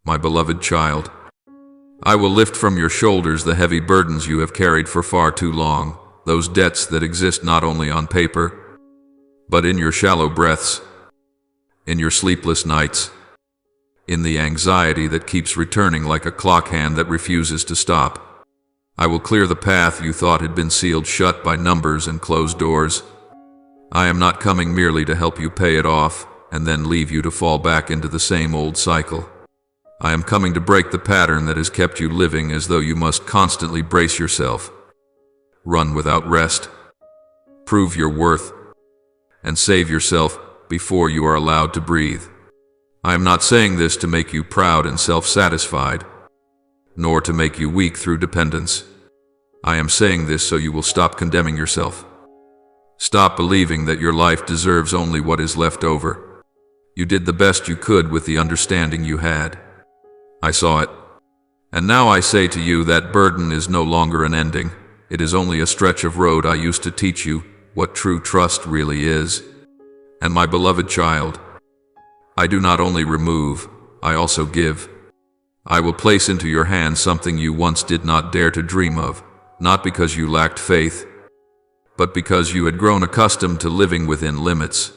My beloved child, I will lift from your shoulders the heavy burdens you have carried for far too long, those debts that exist not only on paper, but in your shallow breaths, in your sleepless nights, in the anxiety that keeps returning like a clock hand that refuses to stop. I will clear the path you thought had been sealed shut by numbers and closed doors. I am not coming merely to help you pay it off and then leave you to fall back into the same old cycle. I am coming to break the pattern that has kept you living as though you must constantly brace yourself, run without rest, prove your worth, and save yourself before you are allowed to breathe. I am not saying this to make you proud and self-satisfied, nor to make you weak through dependence. I am saying this so you will stop condemning yourself. Stop believing that your life deserves only what is left over. You did the best you could with the understanding you had. I saw it. And now I say to you that burden is no longer an ending. It is only a stretch of road I used to teach you what true trust really is. And my beloved child, I do not only remove, I also give. I will place into your hands something you once did not dare to dream of, not because you lacked faith, but because you had grown accustomed to living within limits.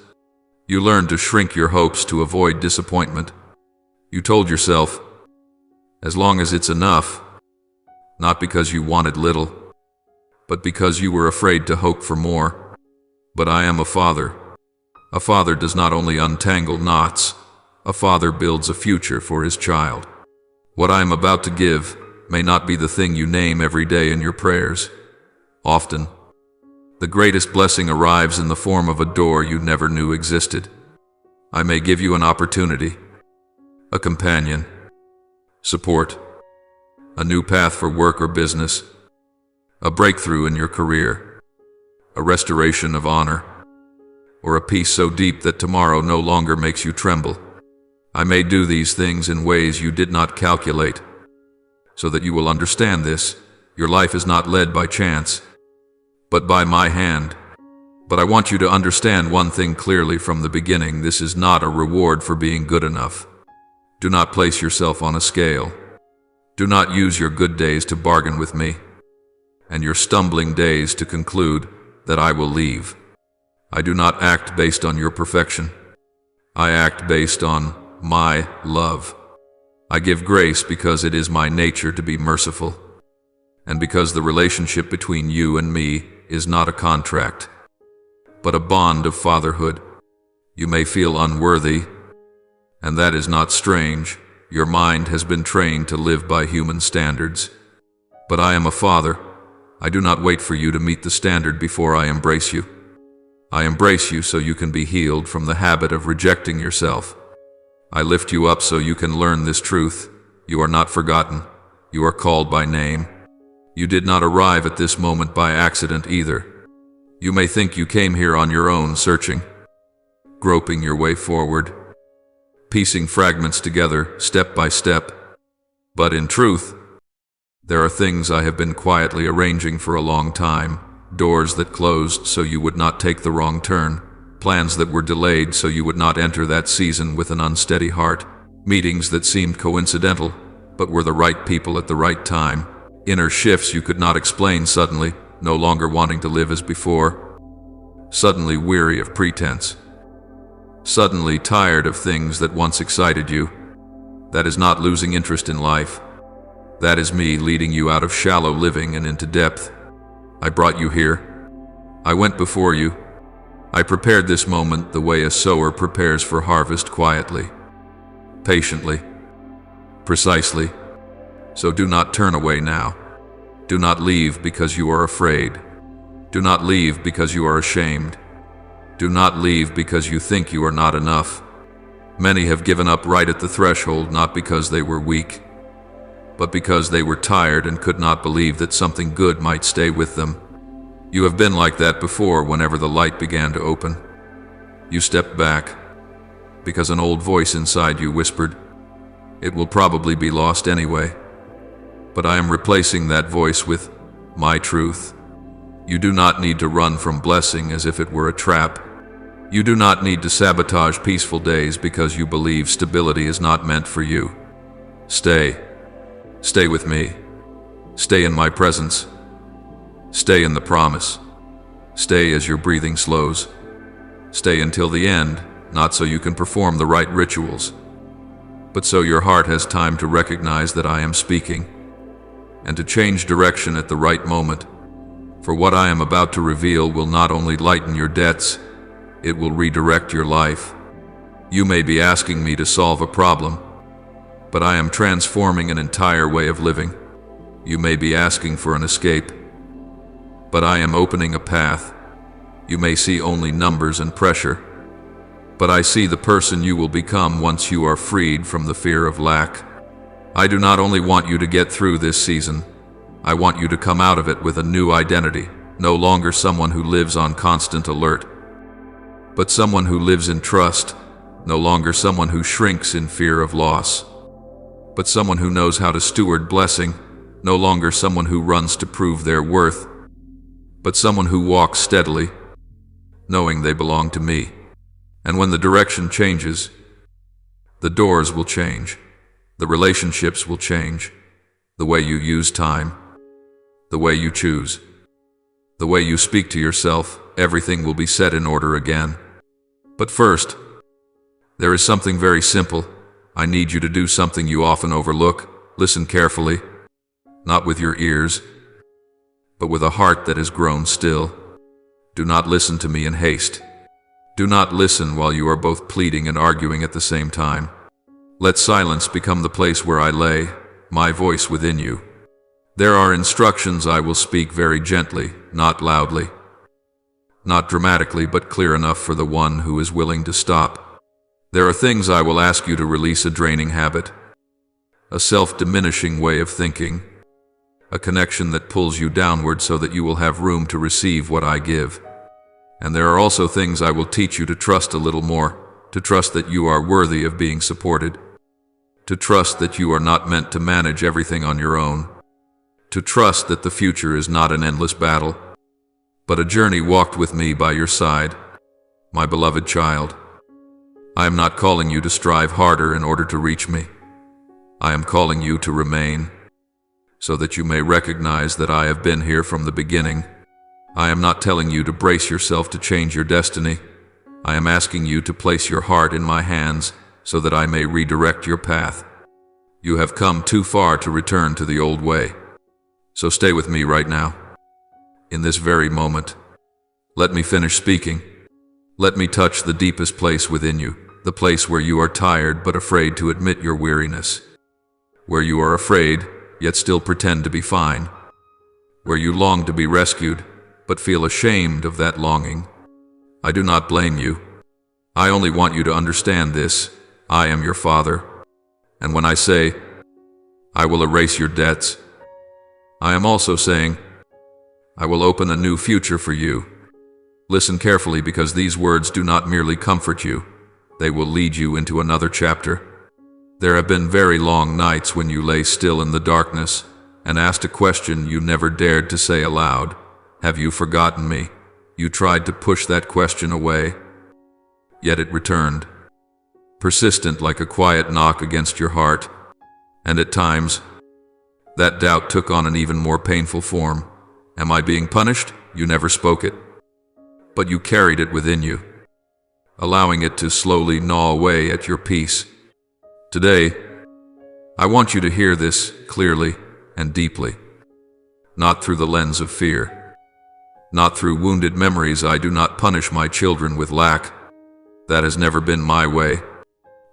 You learned to shrink your hopes to avoid disappointment. You told yourself, as long as it's enough, not because you wanted little, but because you were afraid to hope for more. But I am a father. A father does not only untangle knots, a father builds a future for his child. What I am about to give may not be the thing you name every day in your prayers. Often, the greatest blessing arrives in the form of a door you never knew existed. I may give you an opportunity, a companion, support, a new path for work or business, a breakthrough in your career, a restoration of honor, or a peace so deep that tomorrow no longer makes you tremble. I may do these things in ways you did not calculate, so that you will understand this. Your life is not led by chance, but by my hand. But I want you to understand one thing clearly from the beginning. This is not a reward for being good enough. Do not place yourself on a scale. Do not use your good days to bargain with me, and your stumbling days to conclude that I will leave. I do not act based on your perfection. I act based on my love. I give grace because it is my nature to be merciful, and because the relationship between you and me is not a contract, but a bond of fatherhood. You may feel unworthy, and that is not strange. Your mind has been trained to live by human standards. But I am a father. I do not wait for you to meet the standard before I embrace you. I embrace you so you can be healed from the habit of rejecting yourself. I lift you up so you can learn this truth. You are not forgotten. You are called by name. You did not arrive at this moment by accident either. You may think you came here on your own, searching, groping your way forward, piecing fragments together step by step. But in truth, there are things I have been quietly arranging for a long time. Doors that closed so you would not take the wrong turn. Plans that were delayed so you would not enter that season with an unsteady heart. Meetings that seemed coincidental, but were the right people at the right time. Inner shifts you could not explain suddenly, no longer wanting to live as before. Suddenly weary of pretense. Suddenly tired of things that once excited you. That is not losing interest in life. That is me leading you out of shallow living and into depth. I brought you here. I went before you. I prepared this moment the way a sower prepares for harvest, quietly, patiently, precisely. So do not turn away now. Do not leave because you are afraid. Do not leave because you are ashamed. Do not leave because you think you are not enough. Many have given up right at the threshold, not because they were weak, but because they were tired and could not believe that something good might stay with them. You have been like that before. Whenever the light began to open, you stepped back because an old voice inside you whispered, "It will probably be lost anyway." But I am replacing that voice with my truth. You do not need to run from blessing as if it were a trap. You do not need to sabotage peaceful days because you believe stability is not meant for you. Stay. Stay with me. Stay in my presence. Stay in the promise. Stay as your breathing slows. Stay until the end, not so you can perform the right rituals, but so your heart has time to recognize that I am speaking, and to change direction at the right moment. For what I am about to reveal will not only lighten your debts, it will redirect your life. You may be asking me to solve a problem, but I am transforming an entire way of living. You may be asking for an escape, but I am opening a path. You may see only numbers and pressure, but I see the person you will become once you are freed from the fear of lack. I do not only want you to get through this season, I want you to come out of it with a new identity, no longer someone who lives on constant alert, but someone who lives in trust, no longer someone who shrinks in fear of loss, but someone who knows how to steward blessing, no longer someone who runs to prove their worth, but someone who walks steadily, knowing they belong to me. And when the direction changes, the doors will change, the relationships will change, the way you use time, the way you choose, the way you speak to yourself, everything will be set in order again. But first, there is something very simple. I need you to do something you often overlook. Listen carefully, not with your ears, but with a heart that has grown still. Do not listen to me in haste. Do not listen while you are both pleading and arguing at the same time. Let silence become the place where I lay my voice within you. There are instructions I will speak very gently, not loudly, not dramatically, but clear enough for the one who is willing to stop. There are things I will ask you to release: a draining habit, a self-diminishing way of thinking, a connection that pulls you downward so that you will have room to receive what I give. And there are also things I will teach you to trust a little more, to trust that you are worthy of being supported, to trust that you are not meant to manage everything on your own, to trust that the future is not an endless battle, but a journey walked with me by your side, my beloved child. I am not calling you to strive harder in order to reach me. I am calling you to remain, so that you may recognize that I have been here from the beginning. I am not telling you to brace yourself to change your destiny. I am asking you to place your heart in my hands so that I may redirect your path. You have come too far to return to the old way. So stay with me right now, in this very moment. Let me finish speaking. Let me touch the deepest place within you, the place where you are tired but afraid to admit your weariness, where you are afraid yet still pretend to be fine, where you long to be rescued but feel ashamed of that longing. I do not blame you. I only want you to understand this. I am your Father, and when I say, I will erase your debts, I am also saying, I will open a new future for you. Listen carefully, because these words do not merely comfort you, they will lead you into another chapter. There have been very long nights when you lay still in the darkness and asked a question you never dared to say aloud. Have you forgotten me? You tried to push that question away, yet it returned, persistent like a quiet knock against your heart. And at times, that doubt took on an even more painful form. Am I being punished? You never spoke it, but you carried it within you, allowing it to slowly gnaw away at your peace. Today, I want you to hear this clearly and deeply, not through the lens of fear, not through wounded memories. I do not punish my children with lack. That has never been my way.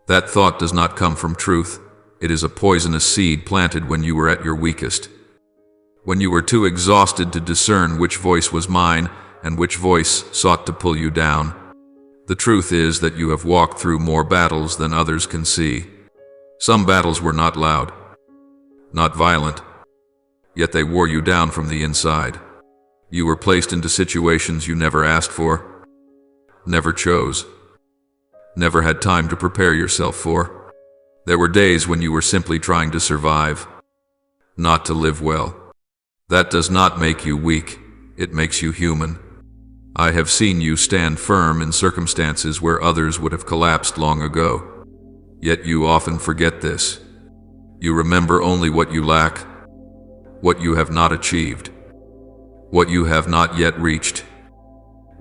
That thought does not come from truth. It is a poisonous seed planted when you were at your weakest, when you were too exhausted to discern which voice was mine and which voice sought to pull you down. The truth is that you have walked through more battles than others can see. Some battles were not loud, not violent, yet they wore you down from the inside. You were placed into situations you never asked for, never chose, never had time to prepare yourself for. There were days when you were simply trying to survive, not to live well. That does not make you weak, it makes you human. I have seen you stand firm in circumstances where others would have collapsed long ago. Yet you often forget this. You remember only what you lack, what you have not achieved, what you have not yet reached.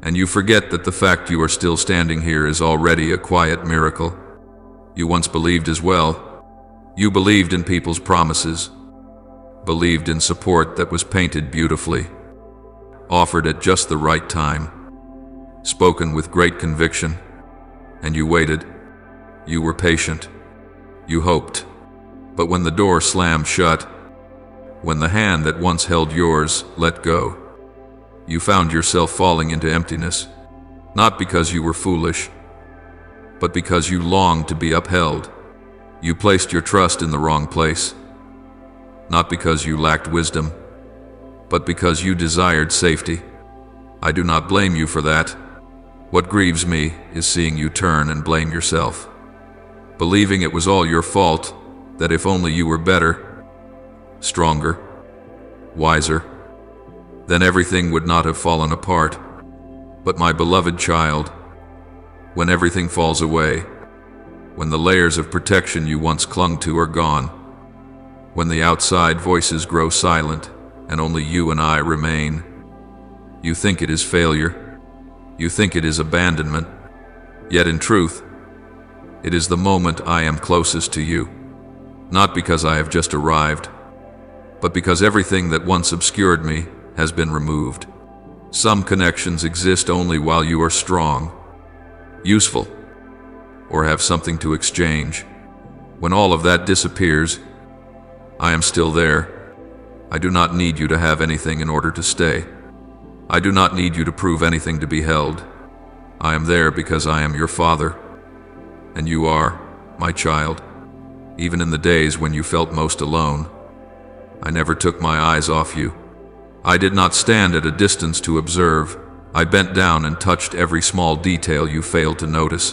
And you forget that the fact you are still standing here is already a quiet miracle. You once believed as well. You believed in people's promises, believed in support that was painted beautifully, offered at just the right time, spoken with great conviction, and you waited. You were patient. You hoped. But when the door slammed shut, when the hand that once held yours let go, you found yourself falling into emptiness, not because you were foolish, but because you longed to be upheld. You placed your trust in the wrong place, not because you lacked wisdom, but because you desired safety. I do not blame you for that. What grieves me is seeing you turn and blame yourself, believing it was all your fault, that if only you were better, stronger, wiser, then everything would not have fallen apart. But my beloved child, when everything falls away, when the layers of protection you once clung to are gone, when the outside voices grow silent and only you and I remain, you think it is failure, you think it is abandonment, yet in truth, it is the moment I am closest to you, not because I have just arrived, but because everything that once obscured me has been removed. Some connections exist only while you are strong, useful, or have something to exchange. When all of that disappears, I am still there. I do not need you to have anything in order to stay. I do not need you to prove anything to be held. I am there because I am your father, and you are my child. Even in the days when you felt most alone, I never took my eyes off you. I did not stand at a distance to observe. I bent down and touched every small detail you failed to notice.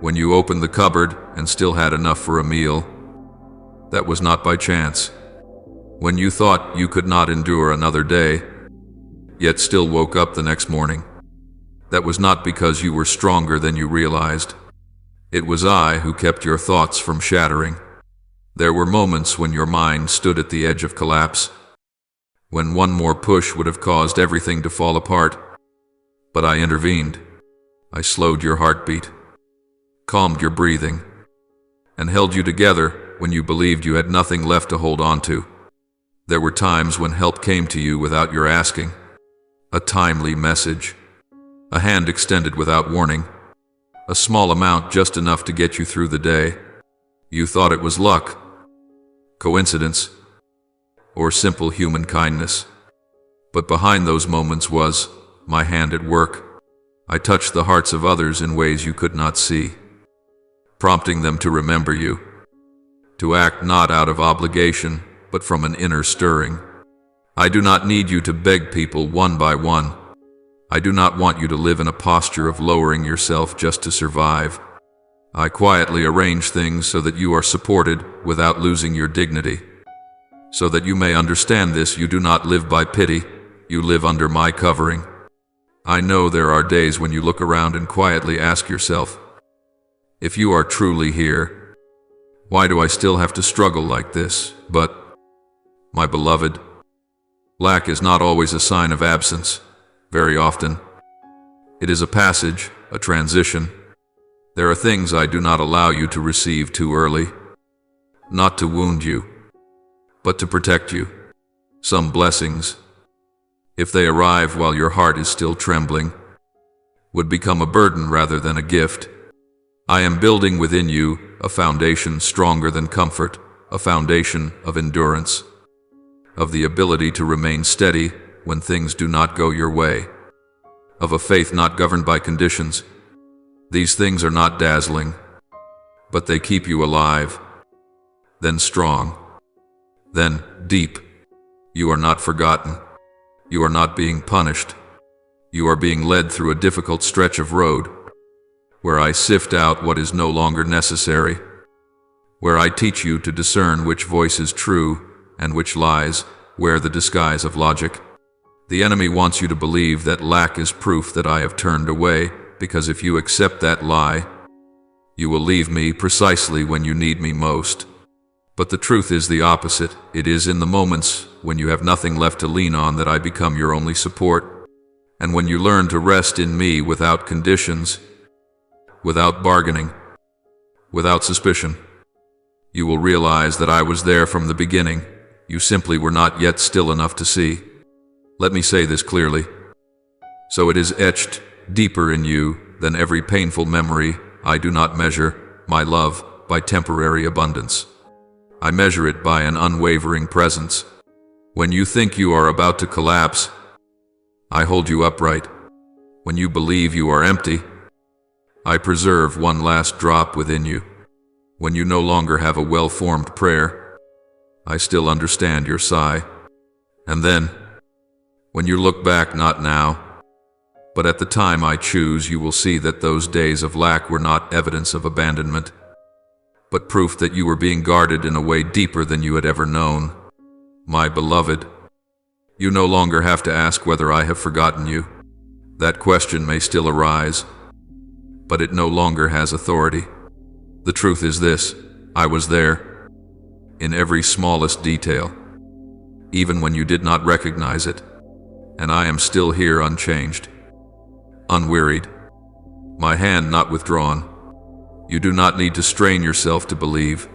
When you opened the cupboard and still had enough for a meal, that was not by chance. When you thought you could not endure another day, yet still woke up the next morning, that was not because you were stronger than you realized. It was I who kept your thoughts from shattering. There were moments when your mind stood at the edge of collapse, when one more push would have caused everything to fall apart. But I intervened. I slowed your heartbeat, calmed your breathing, and held you together when you believed you had nothing left to hold on to. There were times when help came to you without your asking. A timely message, a hand extended without warning, a small amount just enough to get you through the day. You thought it was luck, coincidence, or simple human kindness. But behind those moments was my hand at work. I touched the hearts of others in ways you could not see, prompting them to remember you, to act not out of obligation, but from an inner stirring. I do not need you to beg people one by one. I do not want you to live in a posture of lowering yourself just to survive. I quietly arrange things so that you are supported without losing your dignity. So that you may understand this, you do not live by pity, you live under my covering. I know there are days when you look around and quietly ask yourself, if you are truly here, why do I still have to struggle like this? But, my beloved, lack is not always a sign of absence. Very often, it is a passage, a transition. There are things I do not allow you to receive too early, not to wound you, but to protect you. Some blessings, if they arrive while your heart is still trembling, would become a burden rather than a gift. I am building within you a foundation stronger than comfort, a foundation of endurance, of the ability to remain steady when things do not go your way, of a faith not governed by conditions. These things are not dazzling, but they keep you alive, then strong, then deep. You are not forgotten. You are not being punished. You are being led through a difficult stretch of road, where I sift out what is no longer necessary, where I teach you to discern which voice is true and which lies wear the disguise of logic. The enemy wants you to believe that lack is proof that I have turned away, because if you accept that lie, you will leave me precisely when you need me most. But the truth is the opposite. It is in the moments when you have nothing left to lean on that I become your only support. And when you learn to rest in me without conditions, without bargaining, without suspicion, you will realize that I was there from the beginning. You simply were not yet still enough to see. Let me say this clearly. So it is etched deeper in you than every painful memory. I do not measure my love by temporary abundance. I measure it by an unwavering presence. When you think you are about to collapse, I hold you upright. When you believe you are empty, I preserve one last drop within you. When you no longer have a well-formed prayer, I still understand your sigh. And then, when you look back, not now, but at the time I choose, you will see that those days of lack were not evidence of abandonment, but proof that you were being guarded in a way deeper than you had ever known. My beloved, you no longer have to ask whether I have forgotten you. That question may still arise, but it no longer has authority. The truth is this: I was there, in every smallest detail, even when you did not recognize it, and I am still here unchanged, unwearied, my hand not withdrawn. You do not need to strain yourself to believe.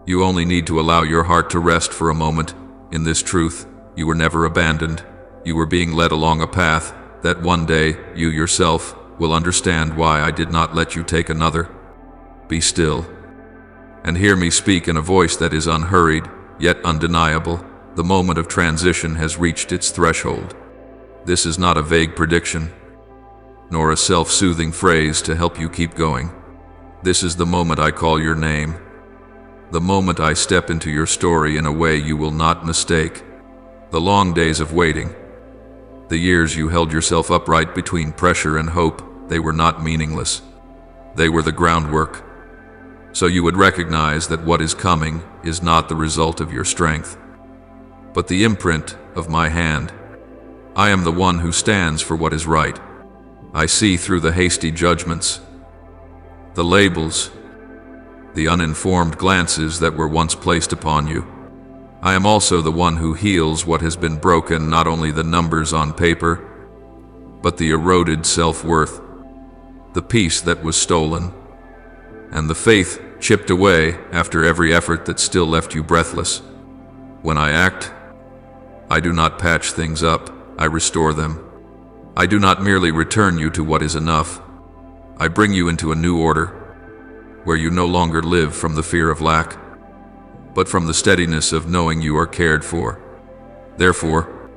You only need to allow your heart to rest for a moment in this truth. You were never abandoned. You were being led along a path that one day you yourself will understand why I did not let you take another. Be still and hear me speak in a voice that is unhurried, yet undeniable. The moment of transition has reached its threshold. This is not a vague prediction, nor a self-soothing phrase to help you keep going. This is the moment I call your name, the moment I step into your story in a way you will not mistake. The long days of waiting, the years you held yourself upright between pressure and hope, they were not meaningless. They were the groundwork. So you would recognize that what is coming is not the result of your strength, but the imprint of my hand. I am the one who stands for what is right. I see through the hasty judgments, the labels, the uninformed glances that were once placed upon you. I am also the one who heals what has been broken, not only the numbers on paper, but the eroded self-worth, the peace that was stolen, and the faith chipped away after every effort that still left you breathless. When I act, I do not patch things up, I restore them. I do not merely return you to what is enough. I bring you into a new order, where you no longer live from the fear of lack, but from the steadiness of knowing you are cared for. Therefore,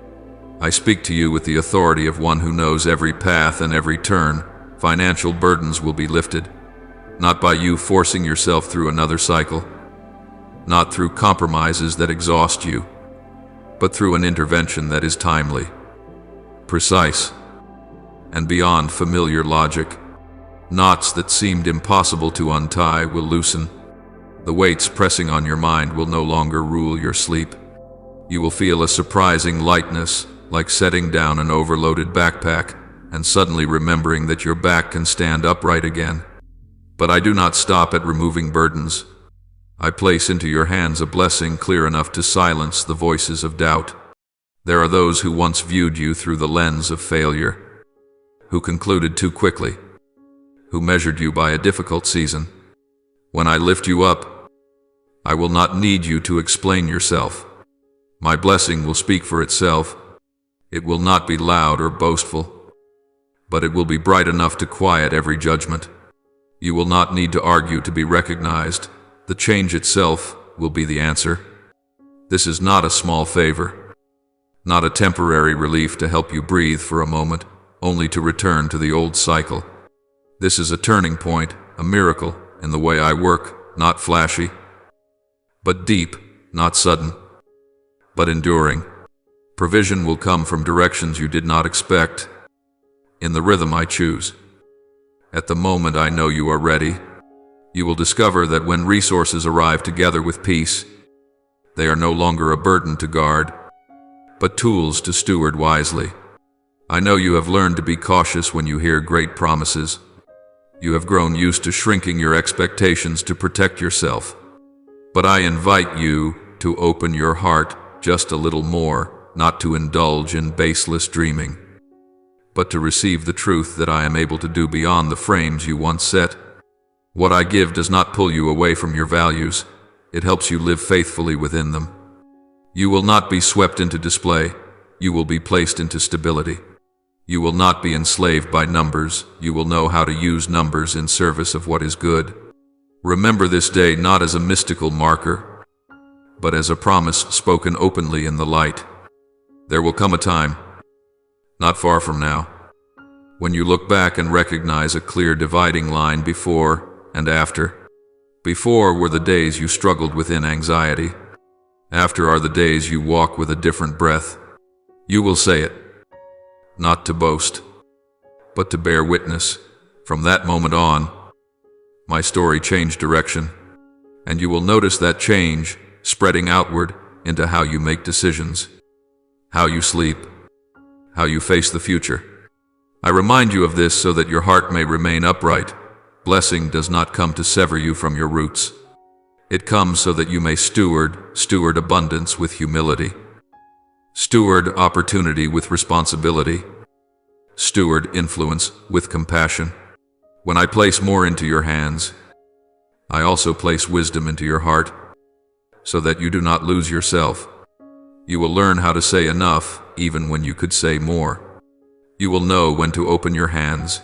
I speak to you with the authority of one who knows every path and every turn. Financial burdens will be lifted, not by you forcing yourself through another cycle, not through compromises that exhaust you, but through an intervention that is timely, precise, and beyond familiar logic. Knots that seemed impossible to untie will loosen. The weights pressing on your mind will no longer rule your sleep. You will feel a surprising lightness, like setting down an overloaded backpack and suddenly remembering that your back can stand upright again. But I do not stop at removing burdens. I place into your hands a blessing clear enough to silence the voices of doubt. There are those who once viewed you through the lens of failure, who concluded too quickly, who measured you by a difficult season. When I lift you up, I will not need you to explain yourself. My blessing will speak for itself. It will not be loud or boastful, but it will be bright enough to quiet every judgment. You will not need to argue to be recognized. The change itself will be the answer. This is not a small favor, not a temporary relief to help you breathe for a moment, only to return to the old cycle. This is a turning point, a miracle in the way I work, not flashy, but deep, not sudden, but enduring. Provision will come from directions you did not expect, in the rhythm I choose. At the moment I know you are ready, you will discover that when resources arrive together with peace, they are no longer a burden to guard, but tools to steward wisely. I know you have learned to be cautious when you hear great promises. You have grown used to shrinking your expectations to protect yourself. But I invite you to open your heart just a little more, not to indulge in baseless dreaming, but to receive the truth that I am able to do beyond the frames you once set. What I give does not pull you away from your values. It helps you live faithfully within them. You will not be swept into display. You will be placed into stability. You will not be enslaved by numbers. You will know how to use numbers in service of what is good. Remember this day not as a mystical marker, but as a promise spoken openly in the light. There will come a time, not far from now, when you look back and recognize a clear dividing line before and after. Before were the days you struggled within anxiety. After are the days you walk with a different breath. You will say it, not to boast, but to bear witness. From that moment on, my story changed direction, and you will notice that change spreading outward into how you make decisions, how you sleep, how you face the future. I remind you of this so that your heart may remain upright. Blessing does not come to sever you from your roots. It comes so that you may steward abundance with humility, steward opportunity with responsibility, steward influence with compassion. When I place more into your hands, I also place wisdom into your heart, so that you do not lose yourself. You will learn how to say enough, even when you could say more. You will know when to open your hands,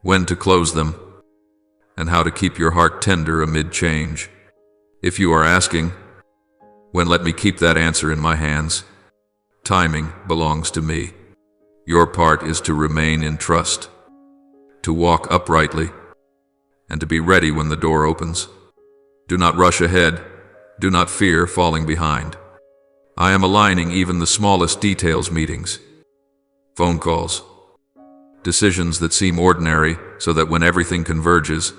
when to close them, and how to keep your heart tender amid change. If you are asking, when let me keep that answer in my hands? Timing belongs to me. Your part is to remain in trust, to walk uprightly, and to be ready when the door opens. Do not rush ahead. Do not fear falling behind. I am aligning even the smallest details, meetings, phone calls, decisions that seem ordinary, so that when everything converges,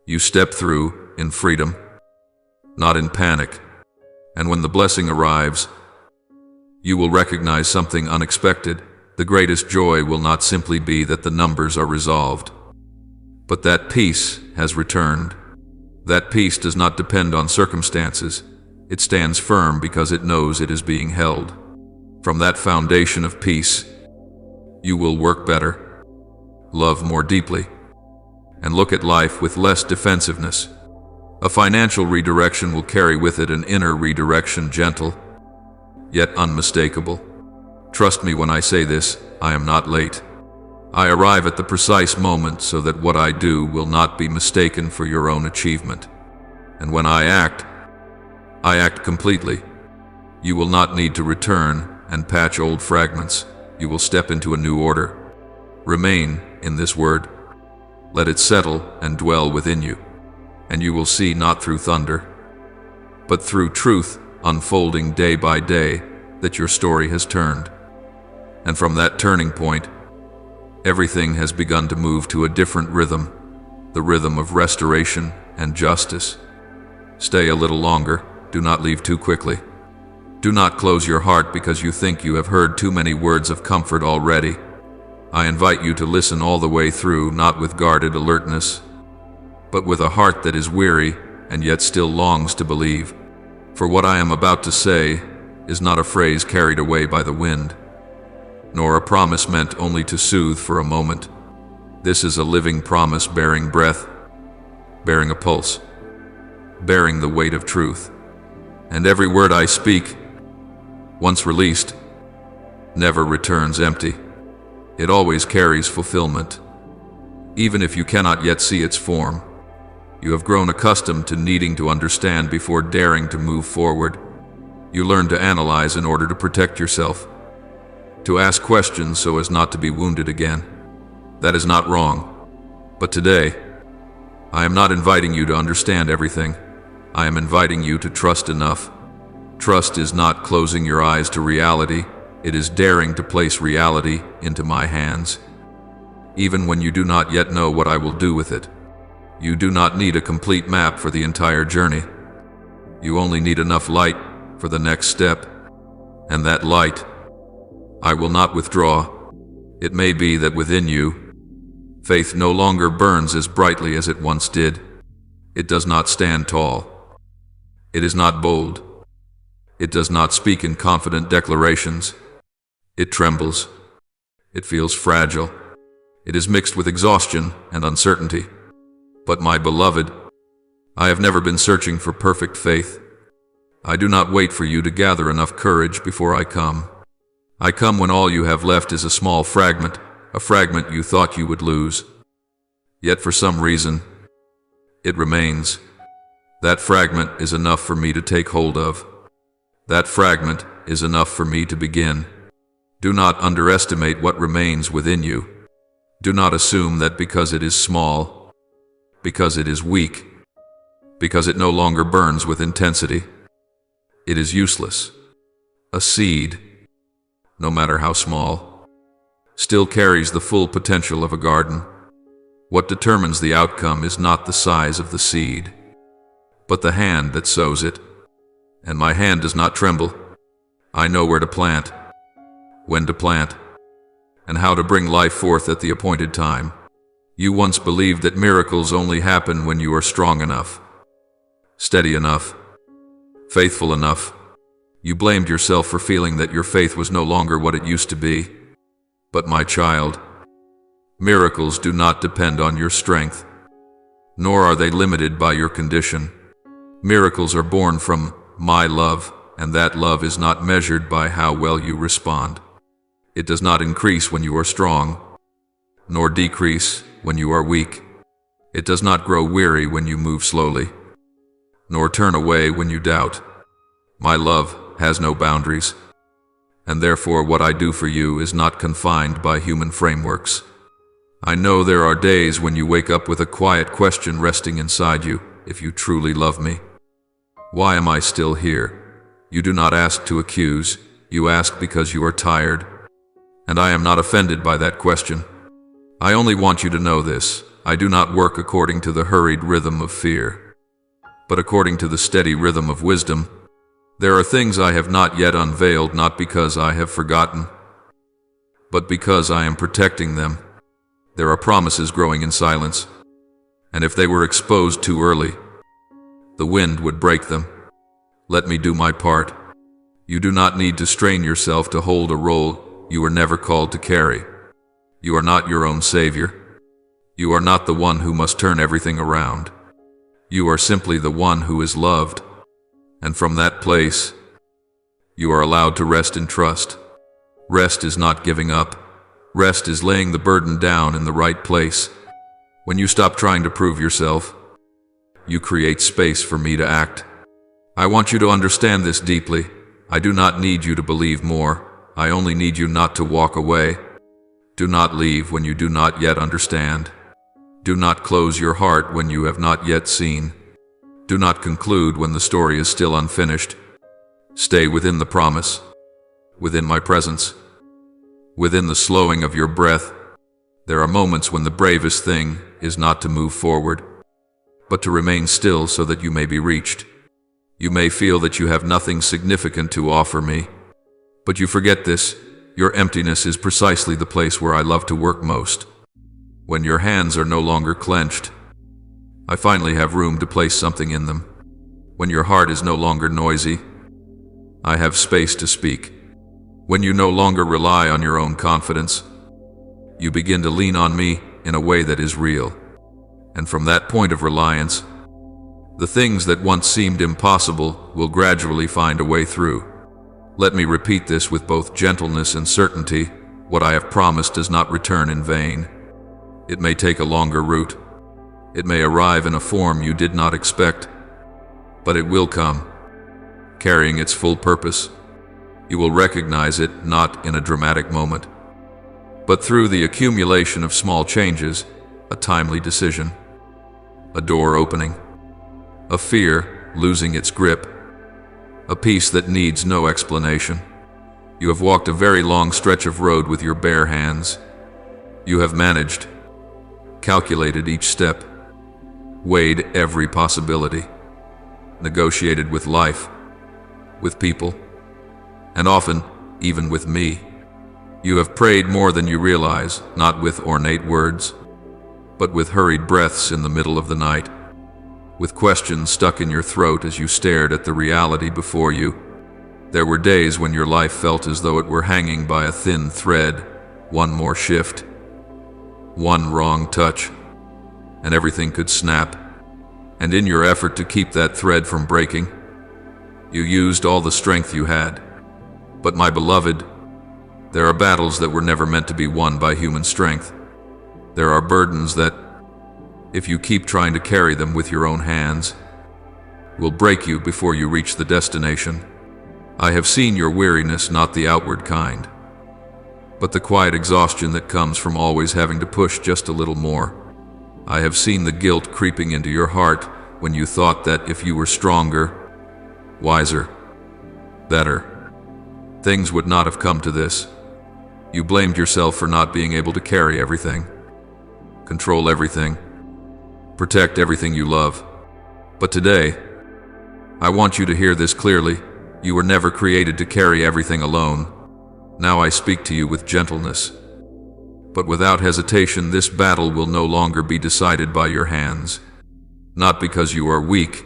you step through in freedom, not in panic. And when the blessing arrives, you will recognize something unexpected. The greatest joy will not simply be that the numbers are resolved, but that peace has returned. That peace does not depend on circumstances. It stands firm because it knows it is being held. From that foundation of peace, you will work better, love more deeply, and look at life with less defensiveness. A financial redirection will carry with it an inner redirection, gentle, yet unmistakable. Trust me when I say this, I am not late. I arrive at the precise moment so that what I do will not be mistaken for your own achievement. And when I act completely. You will not need to return and patch old fragments. You will step into a new order. Remain in this word. Let it settle and dwell within you. And you will see not through thunder, but through truth unfolding day by day that your story has turned. And from that turning point, everything has begun to move to a different rhythm, the rhythm of restoration and justice. Stay a little longer. Do not leave too quickly. Do not close your heart because you think you have heard too many words of comfort already. I invite you to listen all the way through, not with guarded alertness, but with a heart that is weary and yet still longs to believe. For what I am about to say is not a phrase carried away by the wind, nor a promise meant only to soothe for a moment. This is a living promise bearing breath, bearing a pulse, bearing the weight of truth. And every word I speak, once released, never returns empty. It always carries fulfillment. Even if you cannot yet see its form, you have grown accustomed to needing to understand before daring to move forward. You learn to analyze in order to protect yourself, to ask questions so as not to be wounded again. That is not wrong. But today, I am not inviting you to understand everything. I am inviting you to trust enough. Trust is not closing your eyes to reality. It is daring to place reality into my hands, even when you do not yet know what I will do with it. You do not need a complete map for the entire journey. You only need enough light for the next step, and that light I will not withdraw. It may be that within you, faith no longer burns as brightly as it once did. It does not stand tall. It is not bold. It does not speak in confident declarations. It trembles. It feels fragile. It is mixed with exhaustion and uncertainty. But my beloved, I have never been searching for perfect faith. I do not wait for you to gather enough courage before I come. I come when all you have left is a small fragment, a fragment you thought you would lose. Yet for some reason, it remains. That fragment is enough for me to take hold of. That fragment is enough for me to begin. Do not underestimate what remains within you. Do not assume that because it is small, because it is weak, because it no longer burns with intensity, it is useless. A seed, no matter how small, still carries the full potential of a garden. What determines the outcome is not the size of the seed, but the hand that sows it. And my hand does not tremble. I know where to plant, when to plant, and how to bring life forth at the appointed time. You once believed that miracles only happen when you are strong enough, steady enough, faithful enough. You blamed yourself for feeling that your faith was no longer what it used to be. But my child, miracles do not depend on your strength, nor are they limited by your condition. Miracles are born from my love, and that love is not measured by how well you respond. It does not increase when you are strong, nor decrease when you are weak. It does not grow weary when you move slowly, nor turn away when you doubt. My love has no boundaries, and therefore what I do for you is not confined by human frameworks. I know there are days when you wake up with a quiet question resting inside you: if you truly love me, why am I still here? You do not ask to accuse, you ask because you are tired. And I am not offended by that question. I only want you to know this: I do not work according to the hurried rhythm of fear, but according to the steady rhythm of wisdom. There are things I have not yet unveiled, not because I have forgotten, but because I am protecting them. There are promises growing in silence, and if they were exposed too early, the wind would break them. Let me do my part. You do not need to strain yourself to hold a role you were never called to carry. You are not your own savior. You are not the one who must turn everything around. You are simply the one who is loved. And from that place, you are allowed to rest in trust. Rest is not giving up. Rest is laying the burden down in the right place. When you stop trying to prove yourself, you create space for me to act. I want you to understand this deeply. I do not need you to believe more. I only need you not to walk away. Do not leave when you do not yet understand. Do not close your heart when you have not yet seen. Do not conclude when the story is still unfinished. Stay within the promise, within my presence, within the slowing of your breath. There are moments when the bravest thing is not to move forward, but to remain still so that you may be reached. You may feel that you have nothing significant to offer me, but you forget this: your emptiness is precisely the place where I love to work most. When your hands are no longer clenched, I finally have room to place something in them. When your heart is no longer noisy, I have space to speak. When you no longer rely on your own confidence, you begin to lean on me in a way that is real. And from that point of reliance, the things that once seemed impossible will gradually find a way through. Let me repeat this with both gentleness and certainty: what I have promised does not return in vain. It may take a longer route. It may arrive in a form you did not expect, but it will come, carrying its full purpose. You will recognize it not in a dramatic moment, but through the accumulation of small changes: a timely decision, a door opening, a fear losing its grip, a peace that needs no explanation. You have walked a very long stretch of road with your bare hands. You have managed, calculated each step, weighed every possibility, negotiated with life, with people, and often even with me. You have prayed more than you realize, not with ornate words, but with hurried breaths in the middle of the night. with questions stuck in your throat as you stared at the reality before you. There were days when your life felt as though it were hanging by a thin thread, one more shift, one wrong touch, and everything could snap. And in your effort to keep that thread from breaking, you used all the strength you had. But my beloved, there are battles that were never meant to be won by human strength. There are burdens that, if you keep trying to carry them with your own hands, will break you before you reach the destination. I have seen your weariness, not the outward kind, but the quiet exhaustion that comes from always having to push just a little more. I have seen the guilt creeping into your heart when you thought that if you were stronger, wiser, better, things would not have come to this. You blamed yourself for not being able to carry everything, control everything, protect everything you love. But today, I want you to hear this clearly. You were never created to carry everything alone. Now I speak to you with gentleness. But without hesitation, this battle will no longer be decided by your hands. Not because you are weak,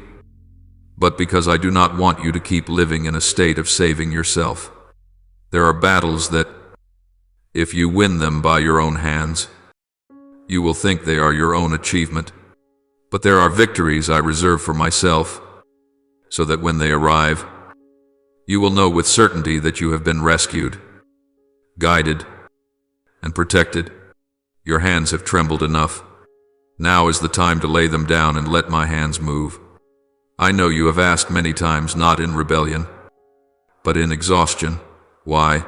but because I do not want you to keep living in a state of saving yourself. There are battles that, if you win them by your own hands, you will think they are your own achievement. But there are victories I reserve for myself, so that when they arrive, you will know with certainty that you have been rescued, guided, and protected. Your hands have trembled enough. Now is the time to lay them down and let my hands move. I know you have asked many times, not in rebellion, but in exhaustion, why?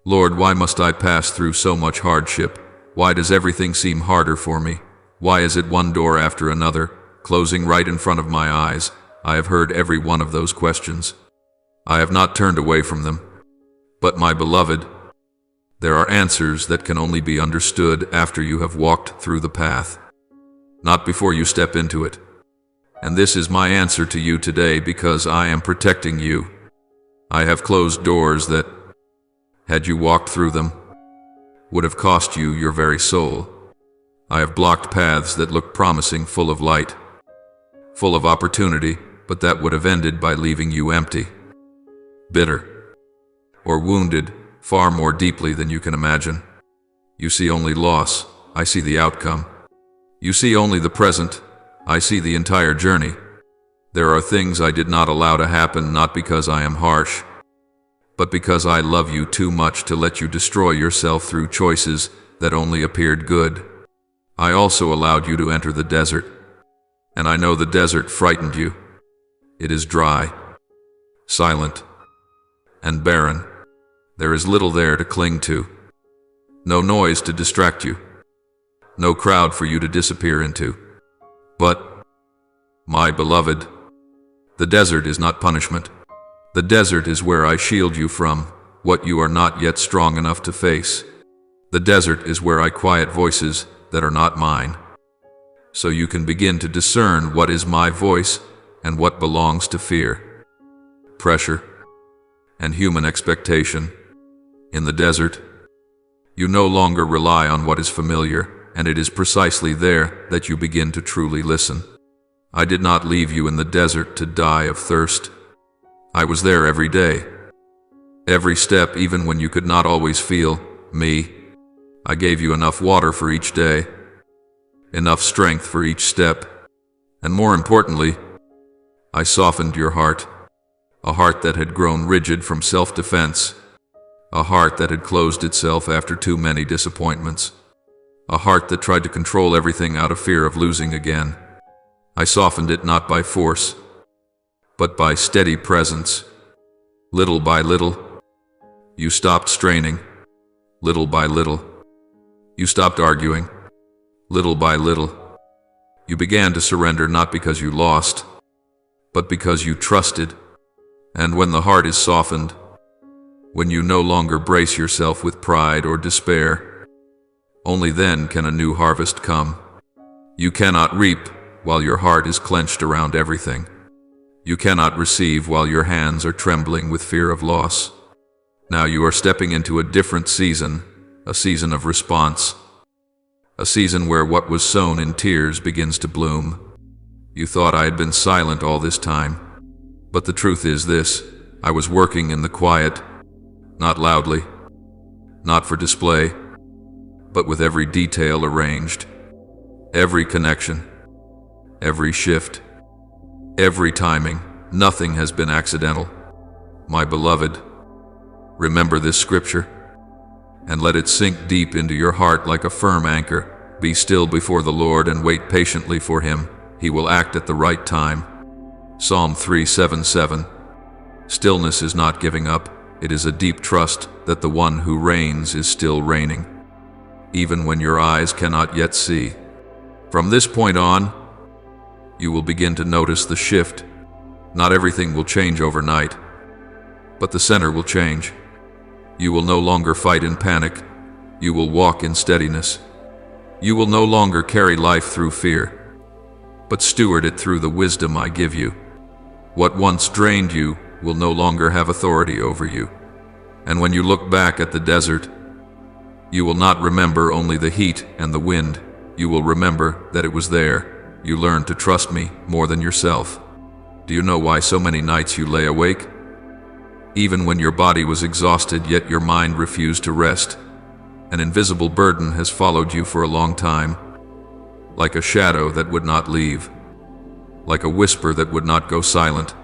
Lord, why must I pass through so much hardship? Why does everything seem harder for me? Why is it one door after another, closing right in front of my eyes? I have heard every one of those questions. I have not turned away from them. But my beloved, there are answers that can only be understood after you have walked through the path, not before you step into it. And this is my answer to you today because I am protecting you. I have closed doors that, had you walked through them, would have cost you your very soul. I have blocked paths that looked promising, full of light, full of opportunity, but that would have ended by leaving you empty, bitter, or wounded far more deeply than you can imagine. You see only loss, I see the outcome. You see only the present, I see the entire journey. There are things I did not allow to happen, not because I am harsh, but because I love you too much to let you destroy yourself through choices that only appeared good. I also allowed you to enter the desert, and I know the desert frightened you. It is dry, silent, and barren. There is little there to cling to, no noise to distract you, no crowd for you to disappear into. But, my beloved, the desert is not punishment. The desert is where I shield you from what you are not yet strong enough to face. The desert is where I quiet voices that are not mine, so you can begin to discern what is my voice and what belongs to fear, pressure, and human expectation. In the desert, you no longer rely on what is familiar, and it is precisely there that you begin to truly listen. I did not leave you in the desert to die of thirst. I was there every day, every step, even when you could not always feel me. I gave you enough water for each day, enough strength for each step, and more importantly, I softened your heart, a heart that had grown rigid from self-defense, a heart that had closed itself after too many disappointments, a heart that tried to control everything out of fear of losing again. I softened it not by force, but by steady presence. Little by little, you stopped straining. Little by little, you stopped arguing. Little by little, you began to surrender, not because you lost, but because you trusted. And when the heart is softened, when you no longer brace yourself with pride or despair, only then can a new harvest come. You cannot reap while your heart is clenched around everything. You cannot receive while your hands are trembling with fear of loss. Now you are stepping into a different season, a season of response, a season where what was sown in tears begins to bloom. You thought I had been silent all this time. But the truth is this: I was working in the quiet, not loudly, not for display, but with every detail arranged, every connection, every shift, every timing. Nothing has been accidental. My beloved, remember this scripture, and let it sink deep into your heart like a firm anchor. Be still before the Lord and wait patiently for Him. He will act at the right time. Psalm 3:7-7. Stillness is not giving up. It is a deep trust that the one who reigns is still reigning, even when your eyes cannot yet see. From this point on, you will begin to notice the shift. Not everything will change overnight, but the center will change. You will no longer fight in panic. You will walk in steadiness. You will no longer carry life through fear, but steward it through the wisdom I give you. What once drained you will no longer have authority over you. And when you look back at the desert, you will not remember only the heat and the wind. You will remember that it was there. You learned to trust me more than yourself. Do you know why so many nights you lay awake? Even when your body was exhausted, yet your mind refused to rest. An invisible burden has followed you for a long time, like a shadow that would not leave, like a whisper that would not go silent.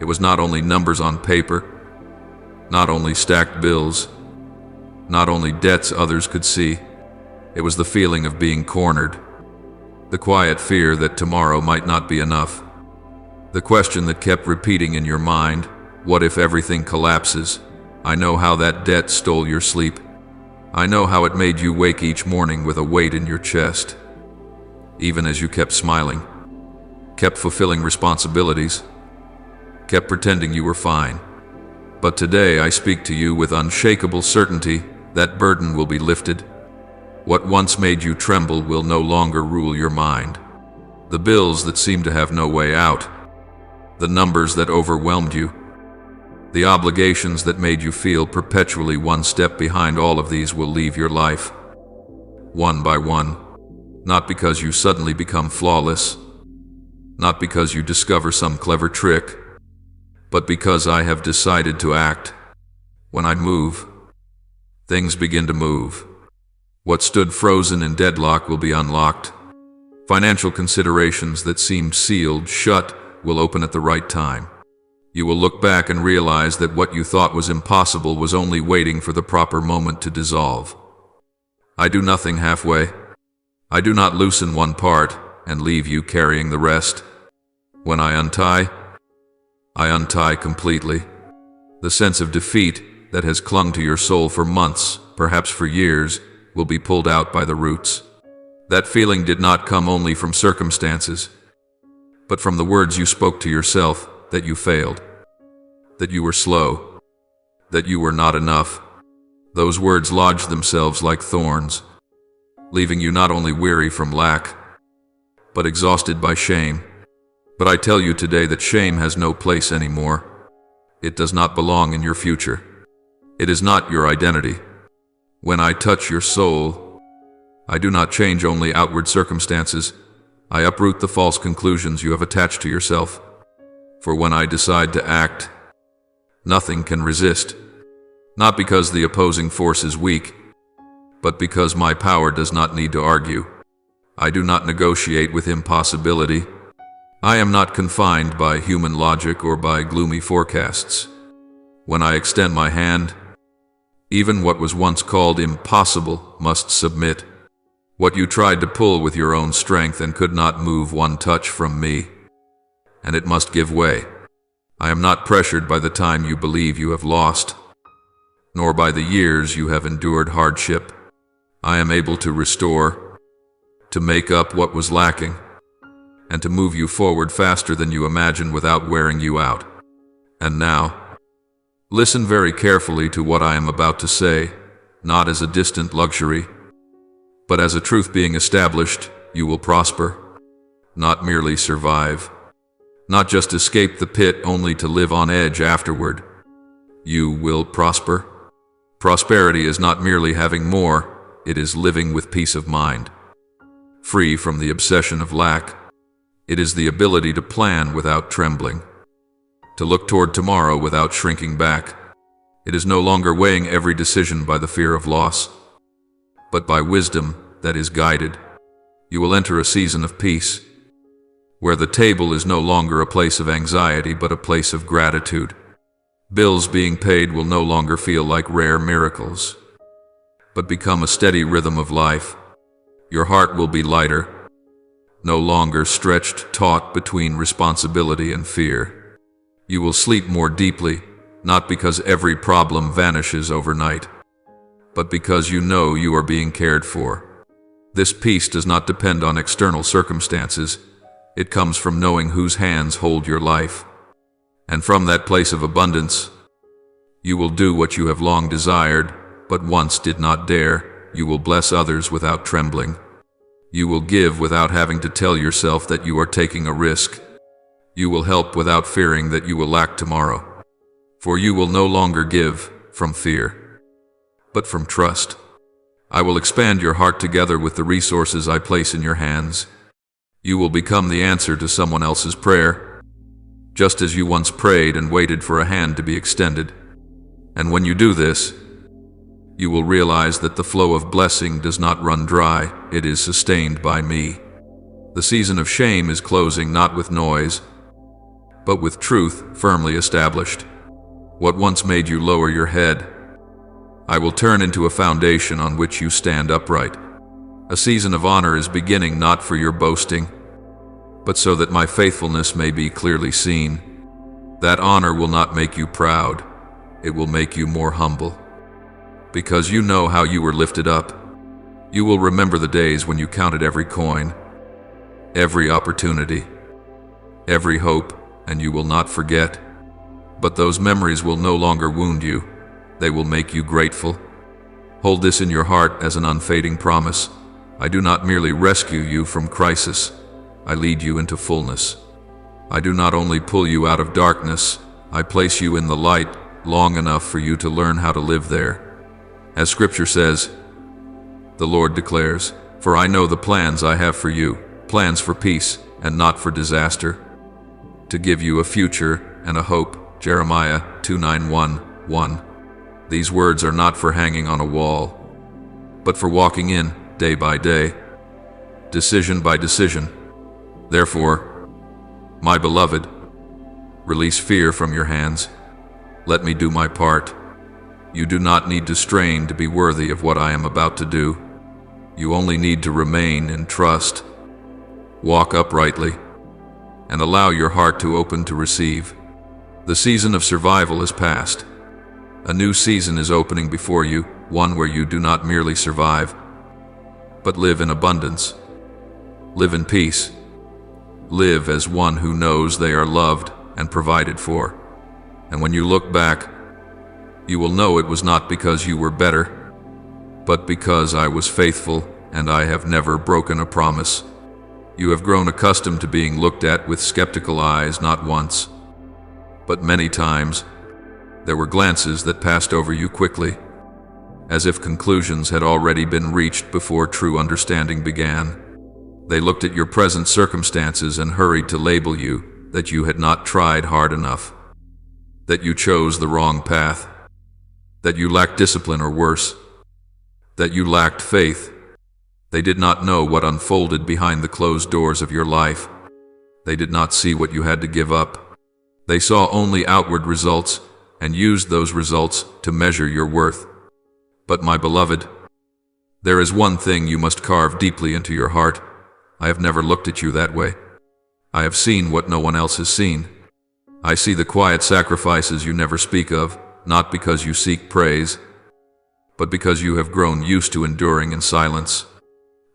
It was not only numbers on paper, not only stacked bills, not only debts others could see. It was the feeling of being cornered, the quiet fear that tomorrow might not be enough, the question that kept repeating in your mind: what if everything collapses? I know how that debt stole your sleep. I know how it made you wake each morning with a weight in your chest, even as you kept smiling, kept fulfilling responsibilities, kept pretending you were fine. But today I speak to you with unshakable certainty. That burden will be lifted. What once made you tremble will no longer rule your mind. The bills that seemed to have no way out, the numbers that overwhelmed you, the obligations that made you feel perpetually one step behind, all of these will leave your life, one by one. Not because you suddenly become flawless, not because you discover some clever trick, but because I have decided to act. When I move, things begin to move. What stood frozen in deadlock will be unlocked. Financial considerations that seemed sealed shut will open at the right time. You will look back and realize that what you thought was impossible was only waiting for the proper moment to dissolve. I do nothing halfway. I do not loosen one part and leave you carrying the rest. When I untie completely. The sense of defeat that has clung to your soul for months, perhaps for years, will be pulled out by the roots. That feeling did not come only from circumstances, but from the words you spoke to yourself: that you failed, that you were slow, that you were not enough. Those words lodged themselves like thorns, leaving you not only weary from lack, but exhausted by shame. But I tell you today that shame has no place anymore. It does not belong in your future. It is not your identity. When I touch your soul, I do not change only outward circumstances. I uproot the false conclusions you have attached to yourself. For when I decide to act, nothing can resist. Not because the opposing force is weak, but because my power does not need to argue. I do not negotiate with impossibility. I am not confined by human logic or by gloomy forecasts. When I extend my hand, even what was once called impossible must submit. What you tried to pull with your own strength and could not move one touch from me, and it must give way. I am not pressured by the time you believe you have lost, nor by the years you have endured hardship. I am able to restore, to make up what was lacking, and to move you forward faster than you imagine without wearing you out. And now, listen very carefully to what I am about to say, not as a distant luxury, but as a truth being established. You will prosper, not merely survive, not just escape the pit only to live on edge afterward. You will prosper. Prosperity is not merely having more, it is living with peace of mind, free from the obsession of lack, It is the ability to plan without trembling, to look toward tomorrow without shrinking back. It is no longer weighing every decision by the fear of loss, but by wisdom that is guided. You will enter a season of peace, where the table is no longer a place of anxiety but a place of gratitude. Bills being paid will no longer feel like rare miracles, but become a steady rhythm of life. Your heart will be lighter, no longer stretched taut between responsibility and fear. You will sleep more deeply, not because every problem vanishes overnight, but because you know you are being cared for. This peace does not depend on external circumstances. It comes from knowing whose hands hold your life. And from that place of abundance, you will do what you have long desired, but once did not dare. You will bless others without trembling. You will give without having to tell yourself that you are taking a risk. You will help without fearing that you will lack tomorrow. For you will no longer give from fear, but from trust. I will expand your heart together with the resources I place in your hands. You will become the answer to someone else's prayer, just as you once prayed and waited for a hand to be extended. And when you do this, you will realize that the flow of blessing does not run dry, it is sustained by me. The season of shame is closing not with noise, but with truth firmly established. What once made you lower your head, I will turn into a foundation on which you stand upright. A season of honor is beginning not for your boasting, but so that my faithfulness may be clearly seen. That honor will not make you proud, it will make you more humble. Because you know how you were lifted up. You will remember the days when you counted every coin, every opportunity, every hope, and you will not forget. But those memories will no longer wound you. They will make you grateful. Hold this in your heart as an unfading promise. I do not merely rescue you from crisis, I lead you into fullness. I do not only pull you out of darkness, I place you in the light long enough for you to learn how to live there. As Scripture says, the Lord declares, "For I know the plans I have for you, plans for peace and not for disaster, to give you a future and a hope." Jeremiah 2:9-1. These words are not for hanging on a wall, but for walking in day by day, decision by decision. Therefore, my beloved, release fear from your hands. Let me do my part. You do not need to strain to be worthy of what I am about to do. You only need to remain in trust. Walk uprightly, and allow your heart to open to receive. The season of survival is past. A new season is opening before you, one where you do not merely survive, but live in abundance. Live in peace. Live as one who knows they are loved and provided for. And when you look back, you will know it was not because you were better, but because I was faithful and I have never broken a promise. You have grown accustomed to being looked at with skeptical eyes not once, but many times. There were glances that passed over you quickly, as if conclusions had already been reached before true understanding began. They looked at your present circumstances and hurried to label you that you had not tried hard enough, that you chose the wrong path, that you lacked discipline or worse, that you lacked faith. They did not know what unfolded behind the closed doors of your life. They did not see what you had to give up. They saw only outward results and used those results to measure your worth. But my beloved, there is one thing you must carve deeply into your heart. I have never looked at you that way. I have seen what no one else has seen. I see the quiet sacrifices you never speak of, not because you seek praise, but because you have grown used to enduring in silence.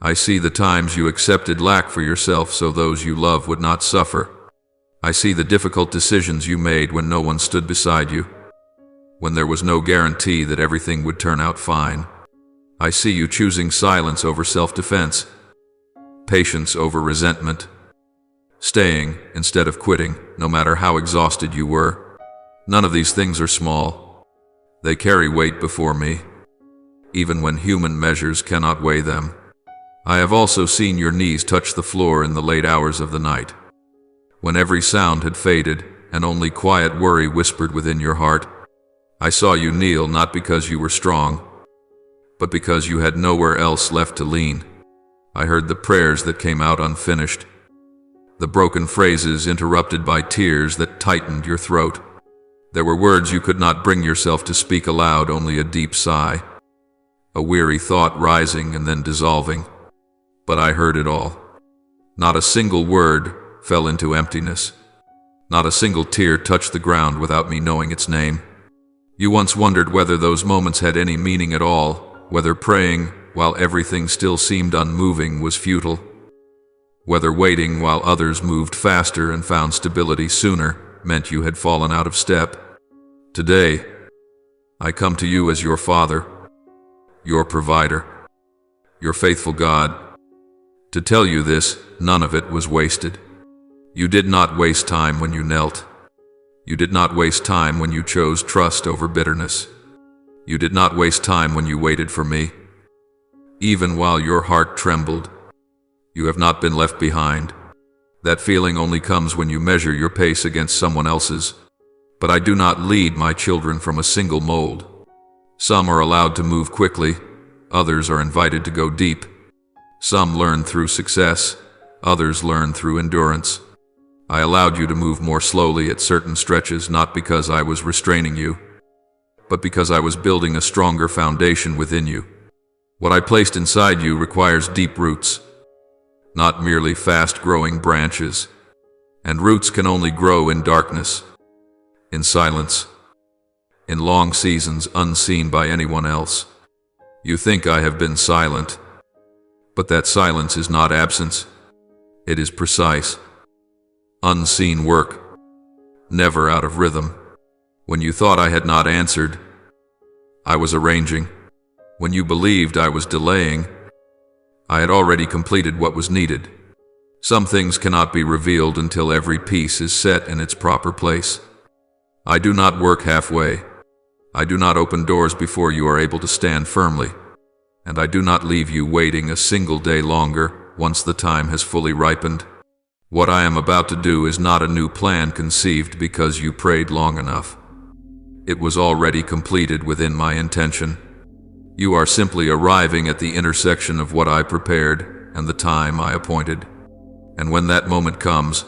I see the times you accepted lack for yourself so those you love would not suffer. I see the difficult decisions you made when no one stood beside you, when there was no guarantee that everything would turn out fine. I see you choosing silence over self-defense, patience over resentment, staying instead of quitting, no matter how exhausted you were. None of these things are small. They carry weight before me, even when human measures cannot weigh them. I have also seen your knees touch the floor in the late hours of the night, when every sound had faded and only quiet worry whispered within your heart. I saw you kneel not because you were strong, but because you had nowhere else left to lean. I heard the prayers that came out unfinished, the broken phrases interrupted by tears that tightened your throat. There were words you could not bring yourself to speak aloud, only a deep sigh, a weary thought rising and then dissolving. But I heard it all. Not a single word fell into emptiness. Not a single tear touched the ground without me knowing its name. You once wondered whether those moments had any meaning at all, whether praying while everything still seemed unmoving was futile, whether waiting while others moved faster and found stability sooner meant you had fallen out of step. Today, I come to you as your Father, your provider, your faithful God, to tell you this: none of it was wasted. You did not waste time when you knelt. You did not waste time when you chose trust over bitterness. You did not waste time when you waited for me. Even while your heart trembled, you have not been left behind. That feeling only comes when you measure your pace against someone else's. But I do not lead my children from a single mold. Some are allowed to move quickly, others are invited to go deep. Some learn through success, others learn through endurance. I allowed you to move more slowly at certain stretches, not because I was restraining you, but because I was building a stronger foundation within you. What I placed inside you requires deep roots, not merely fast-growing branches. And roots can only grow in darkness, in silence, in long seasons unseen by anyone else. You think I have been silent, but that silence is not absence. It is precise, unseen work, never out of rhythm. When you thought I had not answered, I was arranging. When you believed I was delaying, I had already completed what was needed. Some things cannot be revealed until every piece is set in its proper place. I do not work halfway. I do not open doors before you are able to stand firmly. And I do not leave you waiting a single day longer once the time has fully ripened. What I am about to do is not a new plan conceived because you prayed long enough. It was already completed within my intention. You are simply arriving at the intersection of what I prepared and the time I appointed. And when that moment comes,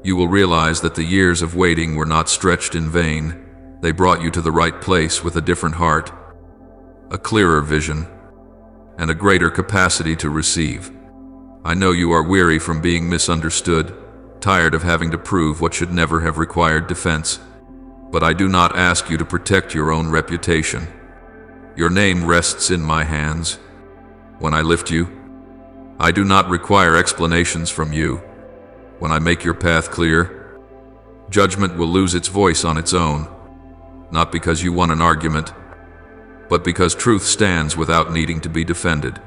you will realize that the years of waiting were not stretched in vain. They brought you to the right place with a different heart, a clearer vision, and a greater capacity to receive. I know you are weary from being misunderstood, tired of having to prove what should never have required defense. But I do not ask you to protect your own reputation. Your name rests in my hands. When I lift you, I do not require explanations from you. When I make your path clear, judgment will lose its voice on its own, not because you won an argument, but because truth stands without needing to be defended.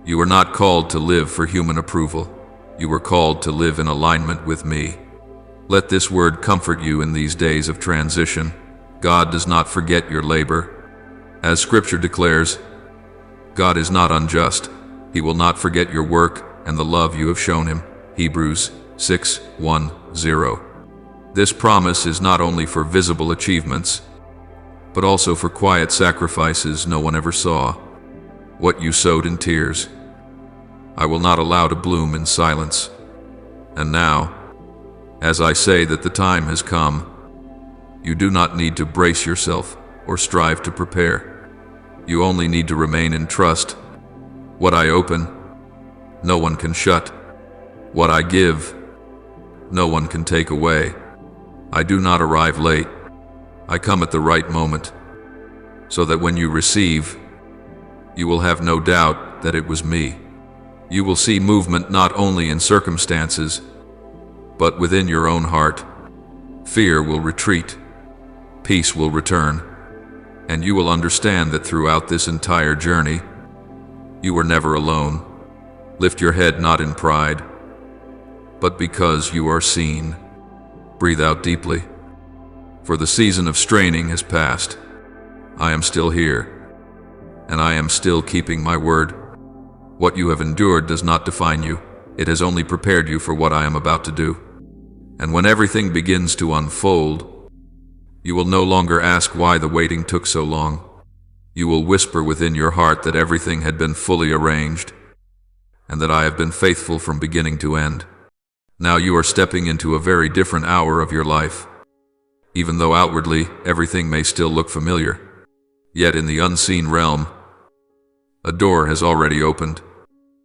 You were not called to live for human approval. You were called to live in alignment with me. Let this word comfort you in these days of transition. God does not forget your labor. As Scripture declares, God is not unjust. He will not forget your work and the love you have shown him. Hebrews 6:1-0. This promise is not only for visible achievements, but also for quiet sacrifices no one ever saw. What you sowed in tears, I will not allow to bloom in silence. And now, as I say that the time has come, you do not need to brace yourself or strive to prepare. You only need to remain in trust. What I open, no one can shut. What I give, no one can take away. I do not arrive late. I come at the right moment, so that when you receive, you will have no doubt that it was me. You will see movement not only in circumstances, but within your own heart. Fear will retreat, peace will return, and you will understand that throughout this entire journey, you were never alone. Lift your head not in pride, but because you are seen. Breathe out deeply, for the season of straining has passed. I am still here, and I am still keeping my word. What you have endured does not define you. It has only prepared you for what I am about to do. And when everything begins to unfold, you will no longer ask why the waiting took so long. You will whisper within your heart that everything had been fully arranged, and that I have been faithful from beginning to end. Now you are stepping into a very different hour of your life. Even though outwardly everything may still look familiar, yet in the unseen realm, a door has already opened.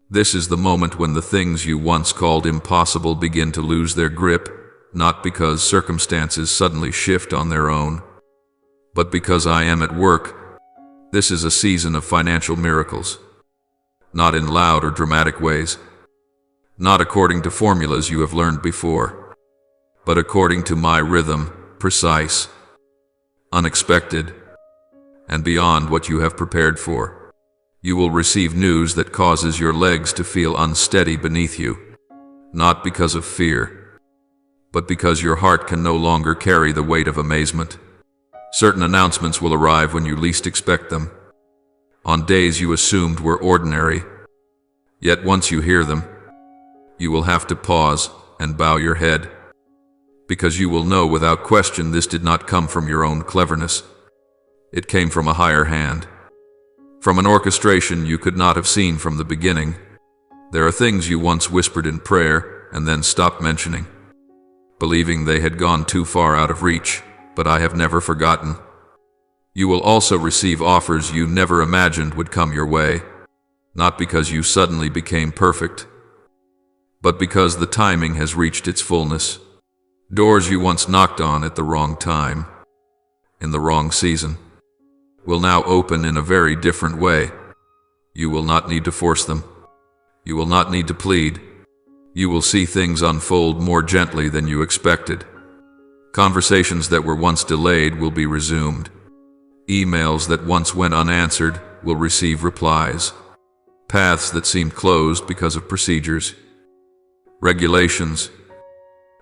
This is the moment when the things you once called impossible begin to lose their grip, not because circumstances suddenly shift on their own, but because I am at work. This is a season of financial miracles, not in loud or dramatic ways, not according to formulas you have learned before, but according to my rhythm, precise, unexpected, and beyond what you have prepared for. You will receive news that causes your legs to feel unsteady beneath you, not because of fear, but because your heart can no longer carry the weight of amazement. Certain announcements will arrive when you least expect them, on days you assumed were ordinary. Yet once you hear them, you will have to pause and bow your head, because you will know without question this did not come from your own cleverness. It came from a higher hand, from an orchestration you could not have seen from the beginning. There are things you once whispered in prayer and then stopped mentioning, believing they had gone too far out of reach, but I have never forgotten. You will also receive offers you never imagined would come your way, not because you suddenly became perfect, but because the timing has reached its fullness. Doors you once knocked on at the wrong time, in the wrong season, will now open in a very different way. You will not need to force them. You will not need to plead. You will see things unfold more gently than you expected. Conversations that were once delayed will be resumed. Emails that once went unanswered will receive replies. Paths that seemed closed because of procedures, regulations,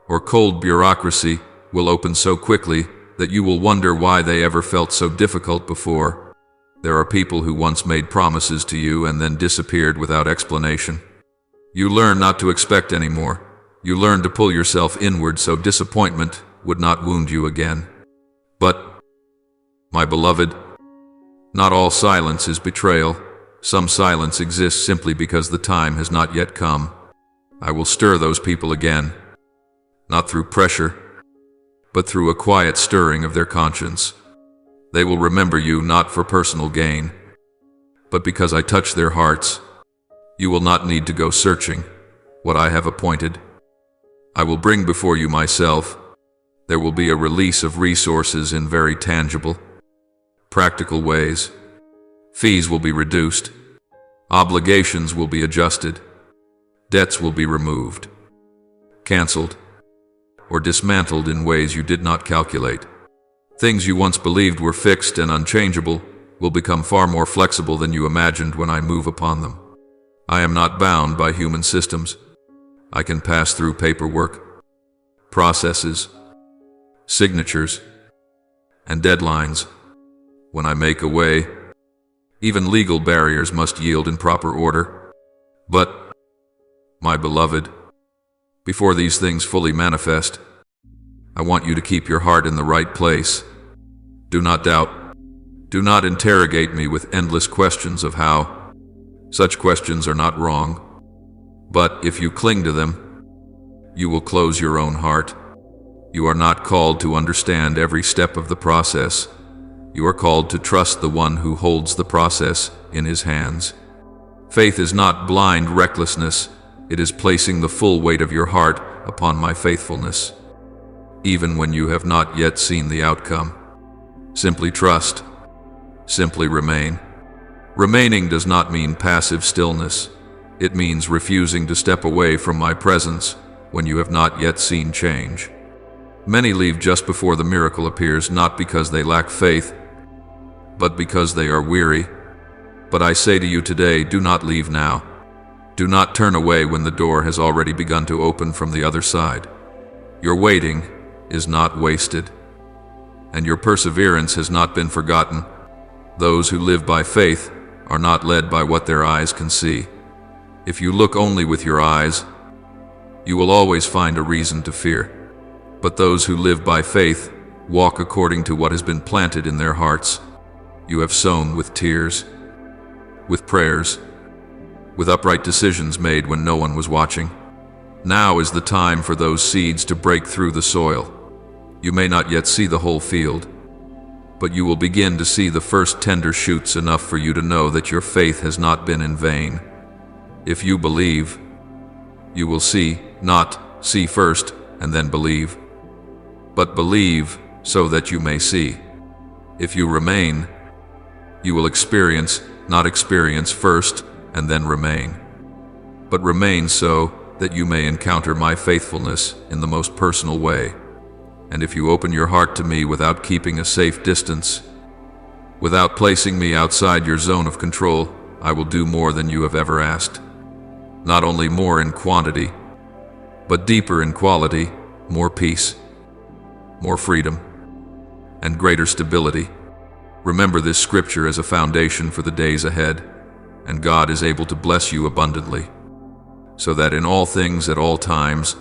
or cold bureaucracy will open so quickly that you will wonder why they ever felt so difficult before. There are people who once made promises to you and then disappeared without explanation. You learn not to expect anymore. You learn to pull yourself inward so disappointment would not wound you again. But, my beloved, not all silence is betrayal. Some silence exists simply because the time has not yet come. I will stir those people again, not through pressure, but through a quiet stirring of their conscience. They will remember you not for personal gain, but because I touch their hearts. You will not need to go searching what I have appointed. I will bring before you myself. There will be a release of resources in very tangible, practical ways. Fees will be reduced. Obligations will be adjusted. Debts will be removed, canceled, or dismantled in ways you did not calculate. Things you once believed were fixed and unchangeable will become far more flexible than you imagined when I move upon them. I am not bound by human systems. I can pass through paperwork, processes, signatures, and deadlines. When I make a way, even legal barriers must yield in proper order. But, my beloved, before these things fully manifest, I want you to keep your heart in the right place. Do not doubt. Do not interrogate me with endless questions of how. Such questions are not wrong. But if you cling to them, you will close your own heart. You are not called to understand every step of the process. You are called to trust the one who holds the process in his hands. Faith is not blind recklessness. It is placing the full weight of your heart upon my faithfulness, even when you have not yet seen the outcome. Simply trust. Simply remain. Remaining does not mean passive stillness. It means refusing to step away from my presence when you have not yet seen change. Many leave just before the miracle appears, not because they lack faith, but because they are weary. But I say to you today, do not leave now. Do not turn away when the door has already begun to open from the other side. Your waiting is not wasted, and your perseverance has not been forgotten. Those who live by faith are not led by what their eyes can see. If you look only with your eyes, you will always find a reason to fear. But those who live by faith walk according to what has been planted in their hearts. You have sown with tears, with prayers, with upright decisions made when no one was watching. Now is the time for those seeds to break through the soil. You may not yet see the whole field, but you will begin to see the first tender shoots, enough for you to know that your faith has not been in vain. If you believe, you will see, not see first and then believe, but believe so that you may see. If you remain, you will experience, not experience first and then remain, but remain so that you may encounter my faithfulness in the most personal way. And if you open your heart to me without keeping a safe distance, without placing me outside your zone of control, I will do more than you have ever asked. Not only more in quantity, but deeper in quality, more peace, more freedom, and greater stability. Remember this scripture as a foundation for the days ahead, and God is able to bless you abundantly, so that in all things at all times,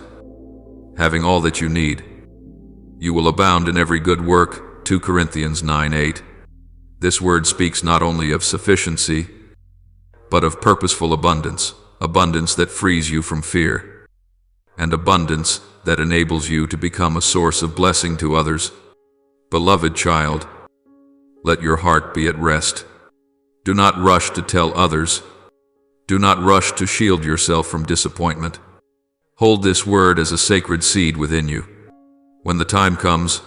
having all that you need, you will abound in every good work. 2 Corinthians 9:8. This word speaks not only of sufficiency, but of purposeful abundance, abundance that frees you from fear, and abundance that enables you to become a source of blessing to others. Beloved child, let your heart be at rest. Do not rush to tell others. Do not rush to shield yourself from disappointment. Hold this word as a sacred seed within you. When the time comes,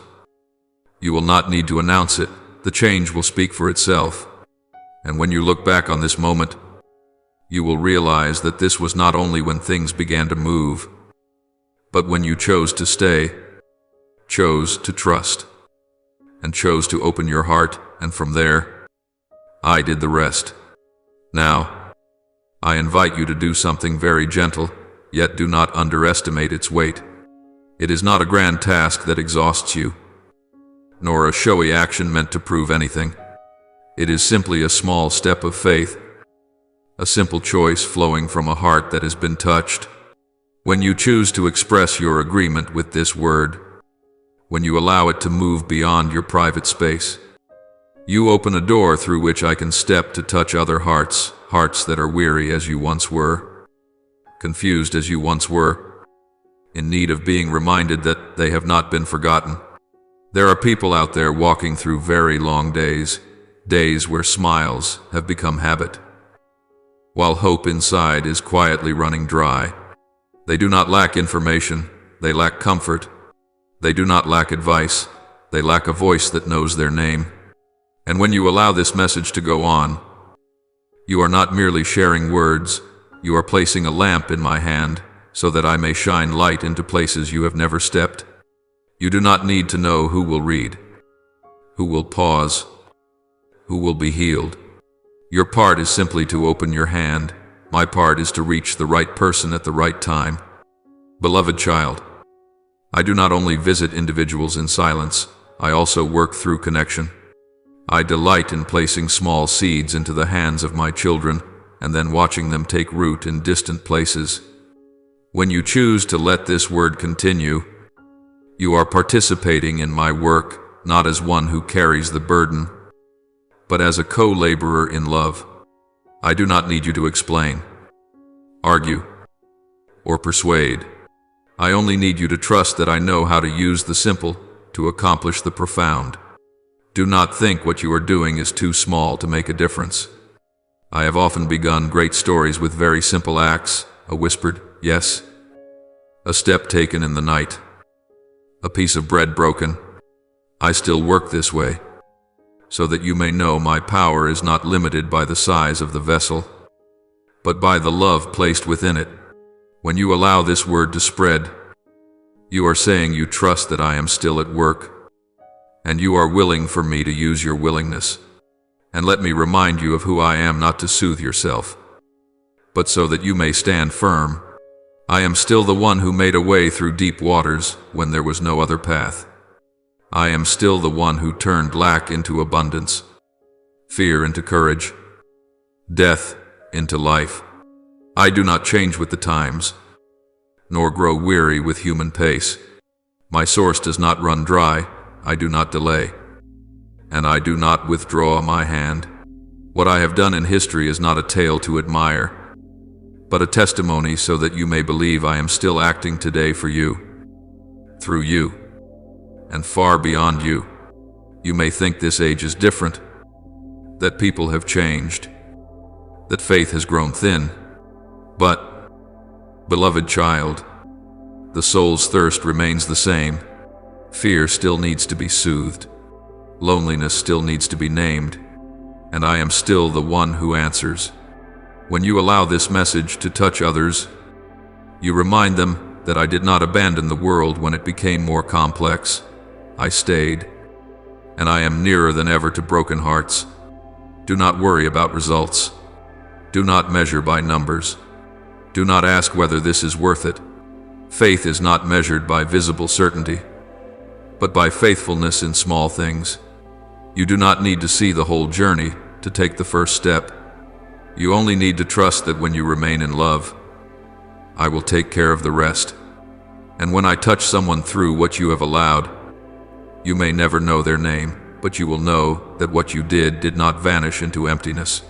you will not need to announce it. The change will speak for itself. And when you look back on this moment, you will realize that this was not only when things began to move, but when you chose to stay, chose to trust, and chose to open your heart, and from there, I did the rest. Now, I invite you to do something very gentle, yet do not underestimate its weight. It is not a grand task that exhausts you, nor a showy action meant to prove anything. It is simply a small step of faith, a simple choice flowing from a heart that has been touched. When you choose to express your agreement with this word, when you allow it to move beyond your private space, you open a door through which I can step to touch other hearts, hearts that are weary as you once were, confused as you once were, in need of being reminded that they have not been forgotten. There are people out there walking through very long days, days where smiles have become habit, while hope inside is quietly running dry. They do not lack information, they lack comfort. They do not lack advice, they lack a voice that knows their name. And when you allow this message to go on, you are not merely sharing words, you are placing a lamp in my hand, so that I may shine light into places you have never stepped. You do not need to know who will read, who will pause, who will be healed. Your part is simply to open your hand. My part is to reach the right person at the right time. Beloved child, I do not only visit individuals in silence, I also work through connection. I delight in placing small seeds into the hands of my children and then watching them take root in distant places. When you choose to let this word continue, you are participating in my work, not as one who carries the burden, but as a co-laborer in love. I do not need you to explain, argue, or persuade. I only need you to trust that I know how to use the simple to accomplish the profound. Do not think what you are doing is too small to make a difference. I have often begun great stories with very simple acts, a whispered yes, a step taken in the night, a piece of bread broken. I still work this way, so that you may know my power is not limited by the size of the vessel, but by the love placed within it. When you allow this word to spread, you are saying you trust that I am still at work, and you are willing for me to use your willingness. And let me remind you of who I am, not to soothe yourself, but so that you may stand firm. I am still the one who made a way through deep waters when there was no other path. I am still the one who turned lack into abundance, fear into courage, death into life. I do not change with the times, nor grow weary with human pace. My source does not run dry, I do not delay, and I do not withdraw my hand. What I have done in history is not a tale to admire, but a testimony so that you may believe I am still acting today for you, through you, and far beyond you. You may think this age is different, that people have changed, that faith has grown thin, but, beloved child, the soul's thirst remains the same. Fear still needs to be soothed. Loneliness still needs to be named, and I am still the one who answers. When you allow this message to touch others, you remind them that I did not abandon the world when it became more complex. I stayed, and I am nearer than ever to broken hearts. Do not worry about results. Do not measure by numbers. Do not ask whether this is worth it. Faith is not measured by visible certainty, but by faithfulness in small things. You do not need to see the whole journey to take the first step. You only need to trust that when you remain in love, I will take care of the rest. And when I touch someone through what you have allowed, you may never know their name, but you will know that what you did not vanish into emptiness.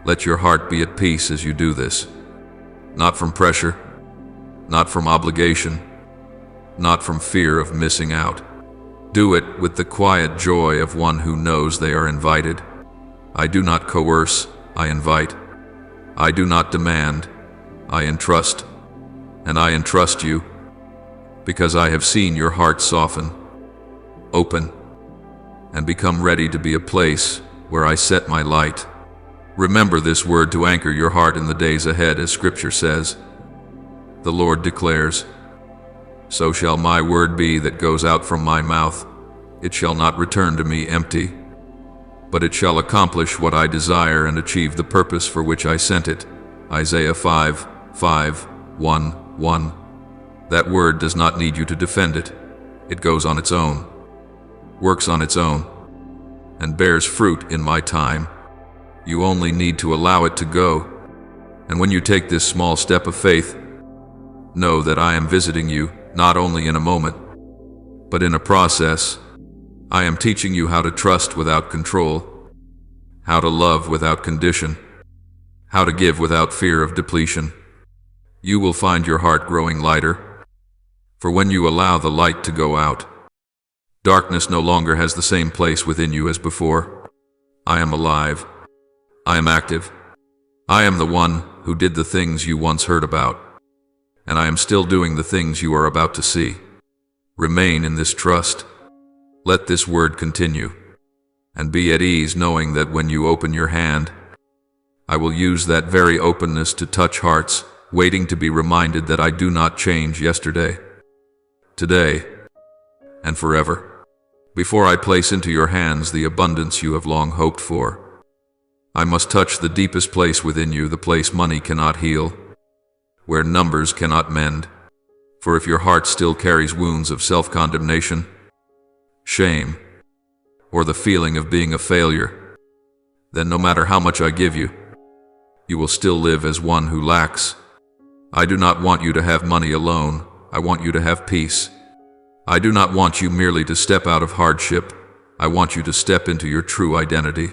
Let your heart be at peace as you do this. Not from pressure, not from obligation, not from fear of missing out. Do it with the quiet joy of one who knows they are invited. I do not coerce, I invite. I do not demand, I entrust. And I entrust you, because I have seen your heart soften, open, and become ready to be a place where I set my light. Remember this word to anchor your heart in the days ahead, as Scripture says. The Lord declares, "So shall my word be that goes out from my mouth. It shall not return to me empty, but it shall accomplish what I desire and achieve the purpose for which I sent it." Isaiah 5:1. That word does not need you to defend it. It goes on its own, works on its own, and bears fruit in my time. You only need to allow it to go. And when you take this small step of faith, know that I am visiting you, not only in a moment, but in a process. I am teaching you how to trust without control, how to love without condition, how to give without fear of depletion. You will find your heart growing lighter, for when you allow the light to go out, darkness no longer has the same place within you as before. I am alive. I am active. I am the one who did the things you once heard about, and I am still doing the things you are about to see. Remain in this trust. Let this word continue, and be at ease knowing that when you open your hand, I will use that very openness to touch hearts, waiting to be reminded that I do not change yesterday, today, and forever. Before I place into your hands the abundance you have long hoped for, I must touch the deepest place within you, the place money cannot heal, where numbers cannot mend. For if your heart still carries wounds of self-condemnation, shame, or the feeling of being a failure, then no matter how much I give you, you will still live as one who lacks. I do not want you to have money alone. I want you to have peace. I do not want you merely to step out of hardship. I want you to step into your true identity.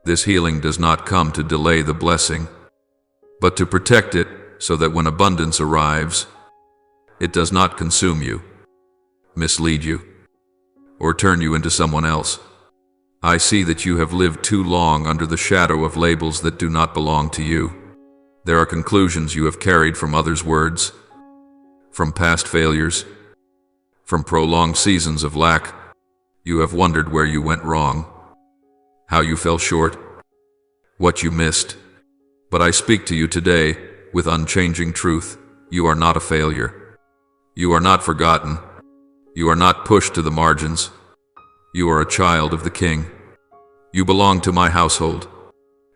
This healing does not come to delay the blessing, but to protect it so that when abundance arrives, it does not consume you, mislead you, or turn you into someone else. I see that you have lived too long under the shadow of labels that do not belong to you. There are conclusions you have carried from others' words, from past failures, from prolonged seasons of lack. You have wondered where you went wrong, how you fell short, what you missed. But I speak to you today with unchanging truth. You are not a failure. You are not forgotten. You are not pushed to the margins. You are a child of the King. You belong to my household,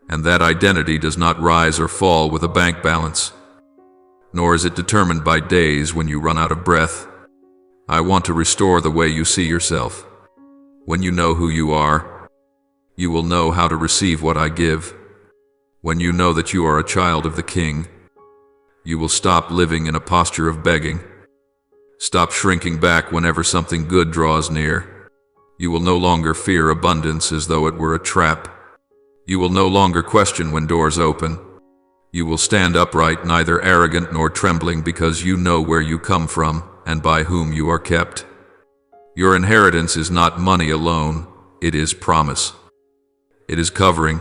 and that identity does not rise or fall with a bank balance, nor is it determined by days when you run out of breath. I want to restore the way you see yourself. When you know who you are, you will know how to receive what I give. When you know that you are a child of the King, you will stop living in a posture of begging. Stop shrinking back whenever something good draws near. You will no longer fear abundance as though it were a trap. You will no longer question when doors open. You will stand upright, neither arrogant nor trembling, because you know where you come from and by whom you are kept. Your inheritance is not money alone, it is promise. It is covering.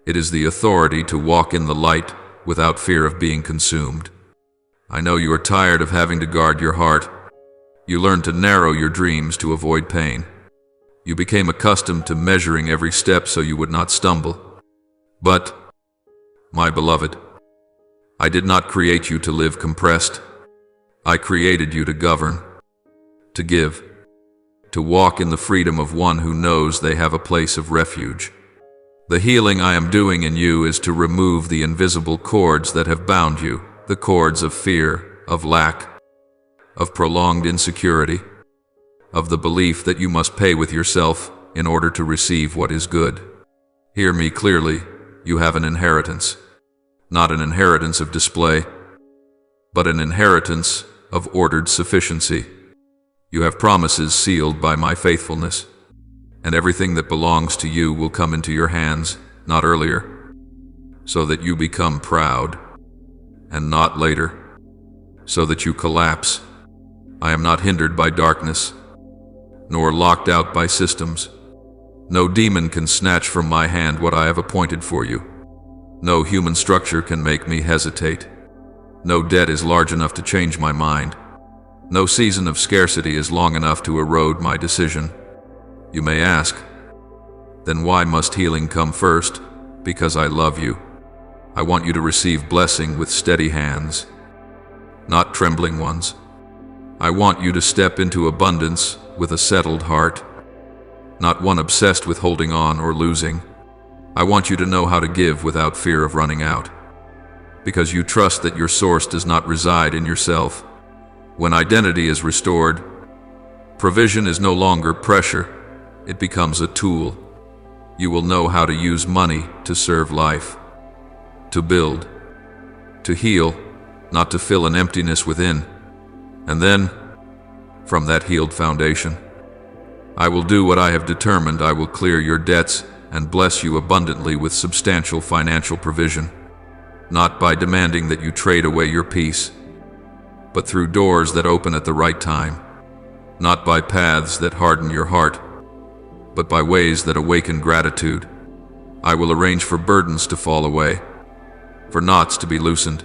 It is the authority to walk in the light without fear of being consumed. I know you are tired of having to guard your heart. You learned to narrow your dreams to avoid pain. You became accustomed to measuring every step so you would not stumble. But, my beloved, I did not create you to live compressed. I created you to govern, to give, to walk in the freedom of one who knows they have a place of refuge. The healing I am doing in you is to remove the invisible cords that have bound you, the cords of fear, of lack, of prolonged insecurity, of the belief that you must pay with yourself in order to receive what is good. Hear me clearly, you have an inheritance, not an inheritance of display, but an inheritance of ordered sufficiency. You have promises sealed by my faithfulness, and everything that belongs to you will come into your hands, not earlier, so that you become proud, and not later, so that you collapse. I am not hindered by darkness, nor locked out by systems. No demon can snatch from my hand what I have appointed for you. No human structure can make me hesitate. No debt is large enough to change my mind. No season of scarcity is long enough to erode my decision. You may ask, then why must healing come first? Because I love you. I want you to receive blessing with steady hands, not trembling ones. I want you to step into abundance with a settled heart, not one obsessed with holding on or losing. I want you to know how to give without fear of running out, because you trust that your source does not reside in yourself. When identity is restored, provision is no longer pressure, it becomes a tool. You will know how to use money to serve life, to build, to heal, not to fill an emptiness within. And then, from that healed foundation, I will do what I have determined. I will clear your debts and bless you abundantly with substantial financial provision, not by demanding that you trade away your peace, but through doors that open at the right time, not by paths that harden your heart, but by ways that awaken gratitude. I will arrange for burdens to fall away, for knots to be loosened,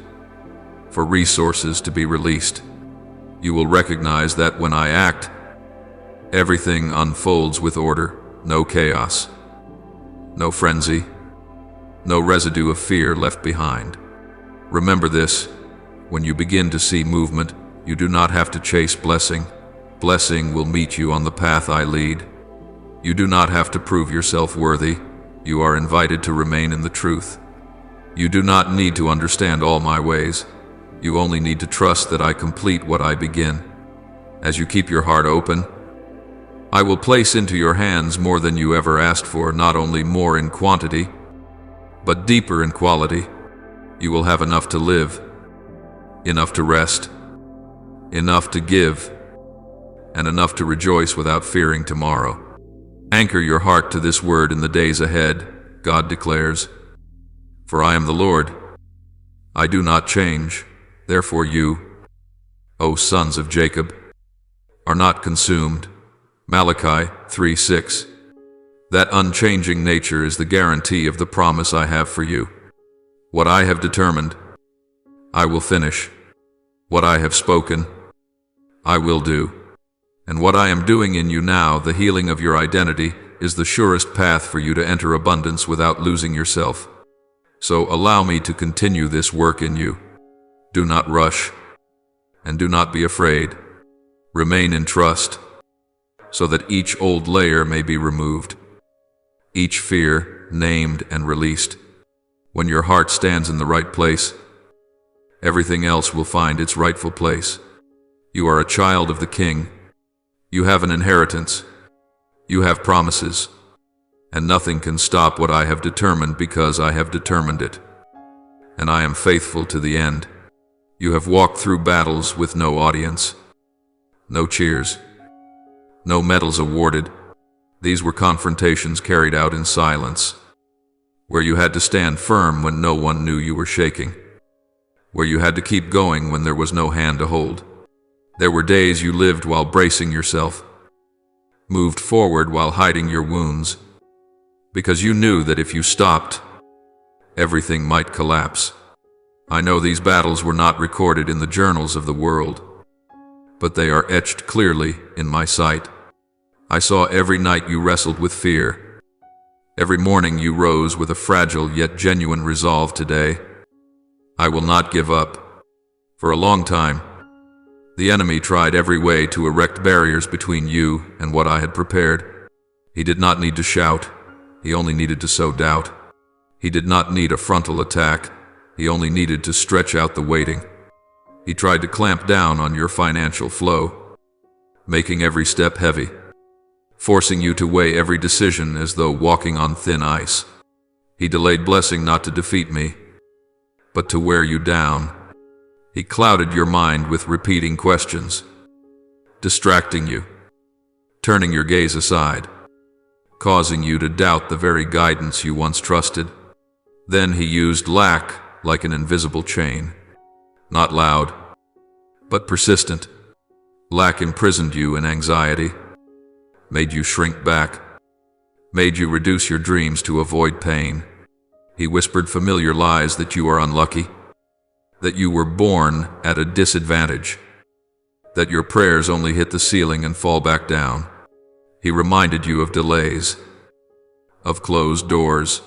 for resources to be released. You will recognize that when I act, everything unfolds with order, no chaos, no frenzy, no residue of fear left behind. Remember this, when you begin to see movement, you do not have to chase blessing. Blessing will meet you on the path I lead. You do not have to prove yourself worthy. You are invited to remain in the truth. You do not need to understand all my ways. You only need to trust that I complete what I begin. As you keep your heart open, I will place into your hands more than you ever asked for, not only more in quantity, but deeper in quality. You will have enough to live, enough to rest, enough to give, and enough to rejoice without fearing tomorrow. Anchor your heart to this word in the days ahead, God declares. For I am the Lord. I do not change. Therefore you, O sons of Jacob, are not consumed. Malachi 3:6. That unchanging nature is the guarantee of the promise I have for you. What I have determined, I will finish. What I have spoken, I will do. And what I am doing in you now, the healing of your identity, is the surest path for you to enter abundance without losing yourself. So allow me to continue this work in you. Do not rush, and do not be afraid. Remain in trust, so that each old layer may be removed, each fear named and released. When your heart stands in the right place, everything else will find its rightful place. You are a child of the King. You have an inheritance. You have promises. And nothing can stop what I have determined, because I have determined it. And I am faithful to the end. You have walked through battles with no audience. No cheers. No medals awarded. These were confrontations carried out in silence, where you had to stand firm when no one knew you were shaking, where you had to keep going when there was no hand to hold. There were days you lived while bracing yourself, moved forward while hiding your wounds, because you knew that if you stopped, everything might collapse. I know these battles were not recorded in the journals of the world, but they are etched clearly in my sight. I saw every night you wrestled with fear. Every morning you rose with a fragile yet genuine resolve today. I will not give up. For a long time, the enemy tried every way to erect barriers between you and what I had prepared. He did not need to shout. He only needed to sow doubt. He did not need a frontal attack. He only needed to stretch out the waiting. He tried to clamp down on your financial flow, making every step heavy, forcing you to weigh every decision as though walking on thin ice. He delayed blessing not to defeat me, but to wear you down. He clouded your mind with repeating questions, distracting you, turning your gaze aside, causing you to doubt the very guidance you once trusted. Then he used lack like an invisible chain, not loud, but persistent. Lack imprisoned you in anxiety, made you shrink back, made you reduce your dreams to avoid pain. He whispered familiar lies that you are unlucky, that you were born at a disadvantage, that your prayers only hit the ceiling and fall back down. He reminded you of delays, of closed doors,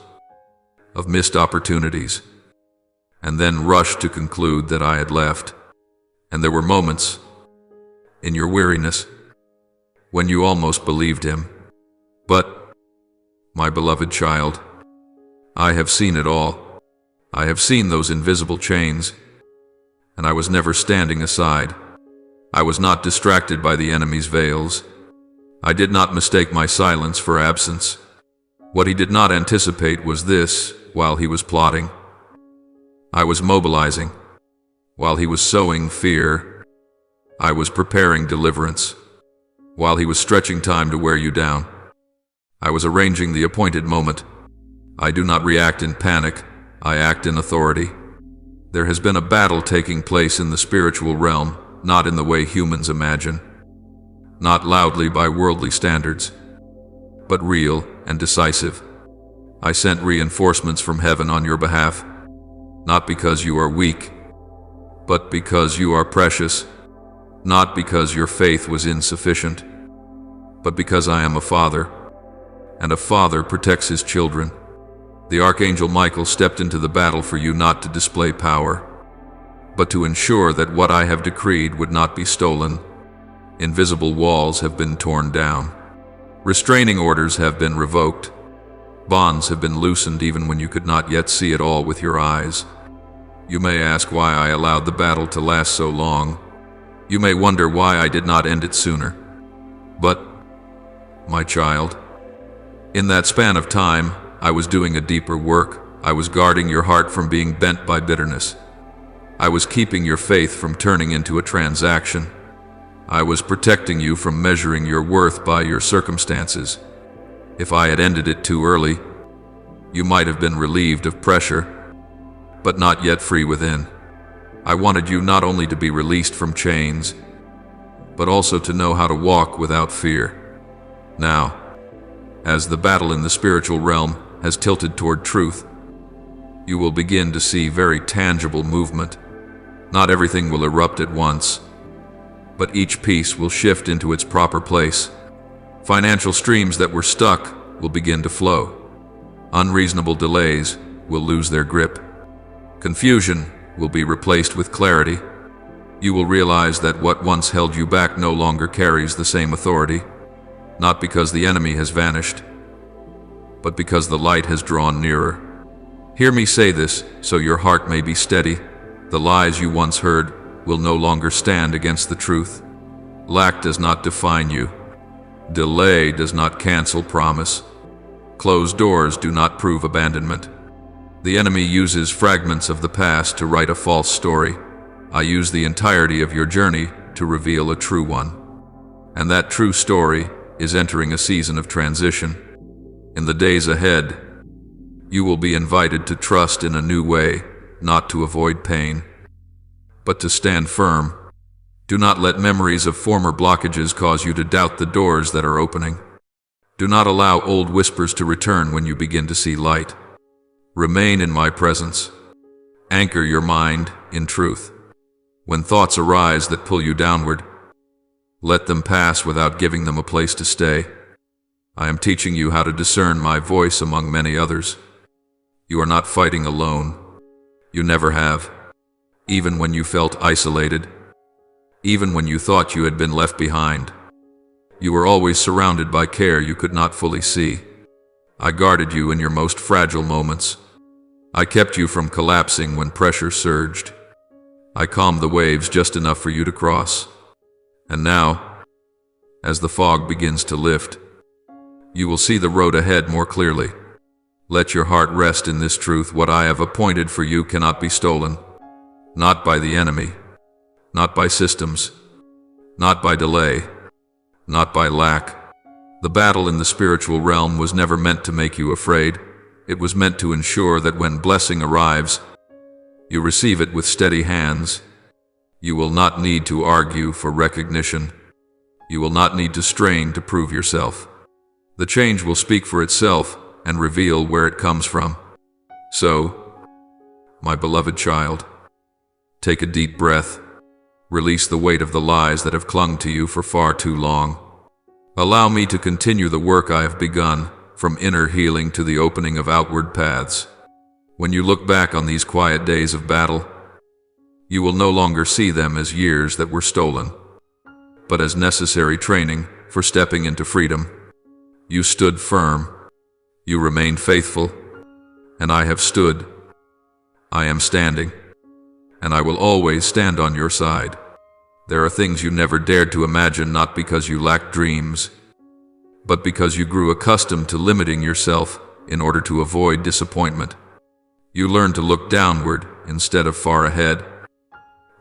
of missed opportunities, and then rushed to conclude that I had left. And there were moments, in your weariness, when you almost believed him. But, my beloved child, I have seen it all. I have seen those invisible chains, and I was never standing aside. I was not distracted by the enemy's veils. I did not mistake my silence for absence. What he did not anticipate was this: while he was plotting, I was mobilizing. While he was sowing fear, I was preparing deliverance. While he was stretching time to wear you down, I was arranging the appointed moment. I do not react in panic, I act in authority. There has been a battle taking place in the spiritual realm, not in the way humans imagine, not loudly by worldly standards, but real and decisive. I sent reinforcements from heaven on your behalf, not because you are weak, but because you are precious, not because your faith was insufficient, but because I am a father, and a father protects his children. The Archangel Michael stepped into the battle for you not to display power, but to ensure that what I have decreed would not be stolen. Invisible walls have been torn down. Restraining orders have been revoked. Bonds have been loosened even when you could not yet see it all with your eyes. You may ask why I allowed the battle to last so long. You may wonder why I did not end it sooner. But, my child, in that span of time, I was doing a deeper work. I was guarding your heart from being bent by bitterness. I was keeping your faith from turning into a transaction. I was protecting you from measuring your worth by your circumstances. If I had ended it too early, you might have been relieved of pressure, but not yet free within. I wanted you not only to be released from chains, but also to know how to walk without fear. Now, as the battle in the spiritual realm has tilted toward truth, you will begin to see very tangible movement. Not everything will erupt at once, but each piece will shift into its proper place. Financial streams that were stuck will begin to flow. Unreasonable delays will lose their grip. Confusion will be replaced with clarity. You will realize that what once held you back no longer carries the same authority, not because the enemy has vanished, but because the light has drawn nearer. Hear me say this so your heart may be steady. The lies you once heard will no longer stand against the truth. Lack does not define you. Delay does not cancel promise. Closed doors do not prove abandonment. The enemy uses fragments of the past to write a false story. I use the entirety of your journey to reveal a true one. And that true story is entering a season of transition. In the days ahead, you will be invited to trust in a new way, not to avoid pain, but to stand firm. Do not let memories of former blockages cause you to doubt the doors that are opening. Do not allow old whispers to return when you begin to see light. Remain in my presence. Anchor your mind in truth. When thoughts arise that pull you downward, let them pass without giving them a place to stay. I am teaching you how to discern my voice among many others. You are not fighting alone. You never have. Even when you felt isolated, even when you thought you had been left behind, you were always surrounded by care you could not fully see. I guarded you in your most fragile moments. I kept you from collapsing when pressure surged. I calmed the waves just enough for you to cross. And now, as the fog begins to lift, you will see the road ahead more clearly. Let your heart rest in this truth: what I have appointed for you cannot be stolen. Not by the enemy, not by systems, not by delay, not by lack. The battle in the spiritual realm was never meant to make you afraid. It was meant to ensure that when blessing arrives, you receive it with steady hands. You will not need to argue for recognition. You will not need to strain to prove yourself. The change will speak for itself and reveal where it comes from. So, my beloved child, take a deep breath. Release the weight of the lies that have clung to you for far too long. Allow me to continue the work I have begun, from inner healing to the opening of outward paths. When you look back on these quiet days of battle, you will no longer see them as years that were stolen, but as necessary training for stepping into freedom. You stood firm. You remained faithful. And I have stood. I am standing. And I will always stand on your side. There are things you never dared to imagine, not because you lacked dreams, but because you grew accustomed to limiting yourself in order to avoid disappointment. You learned to look downward instead of far ahead,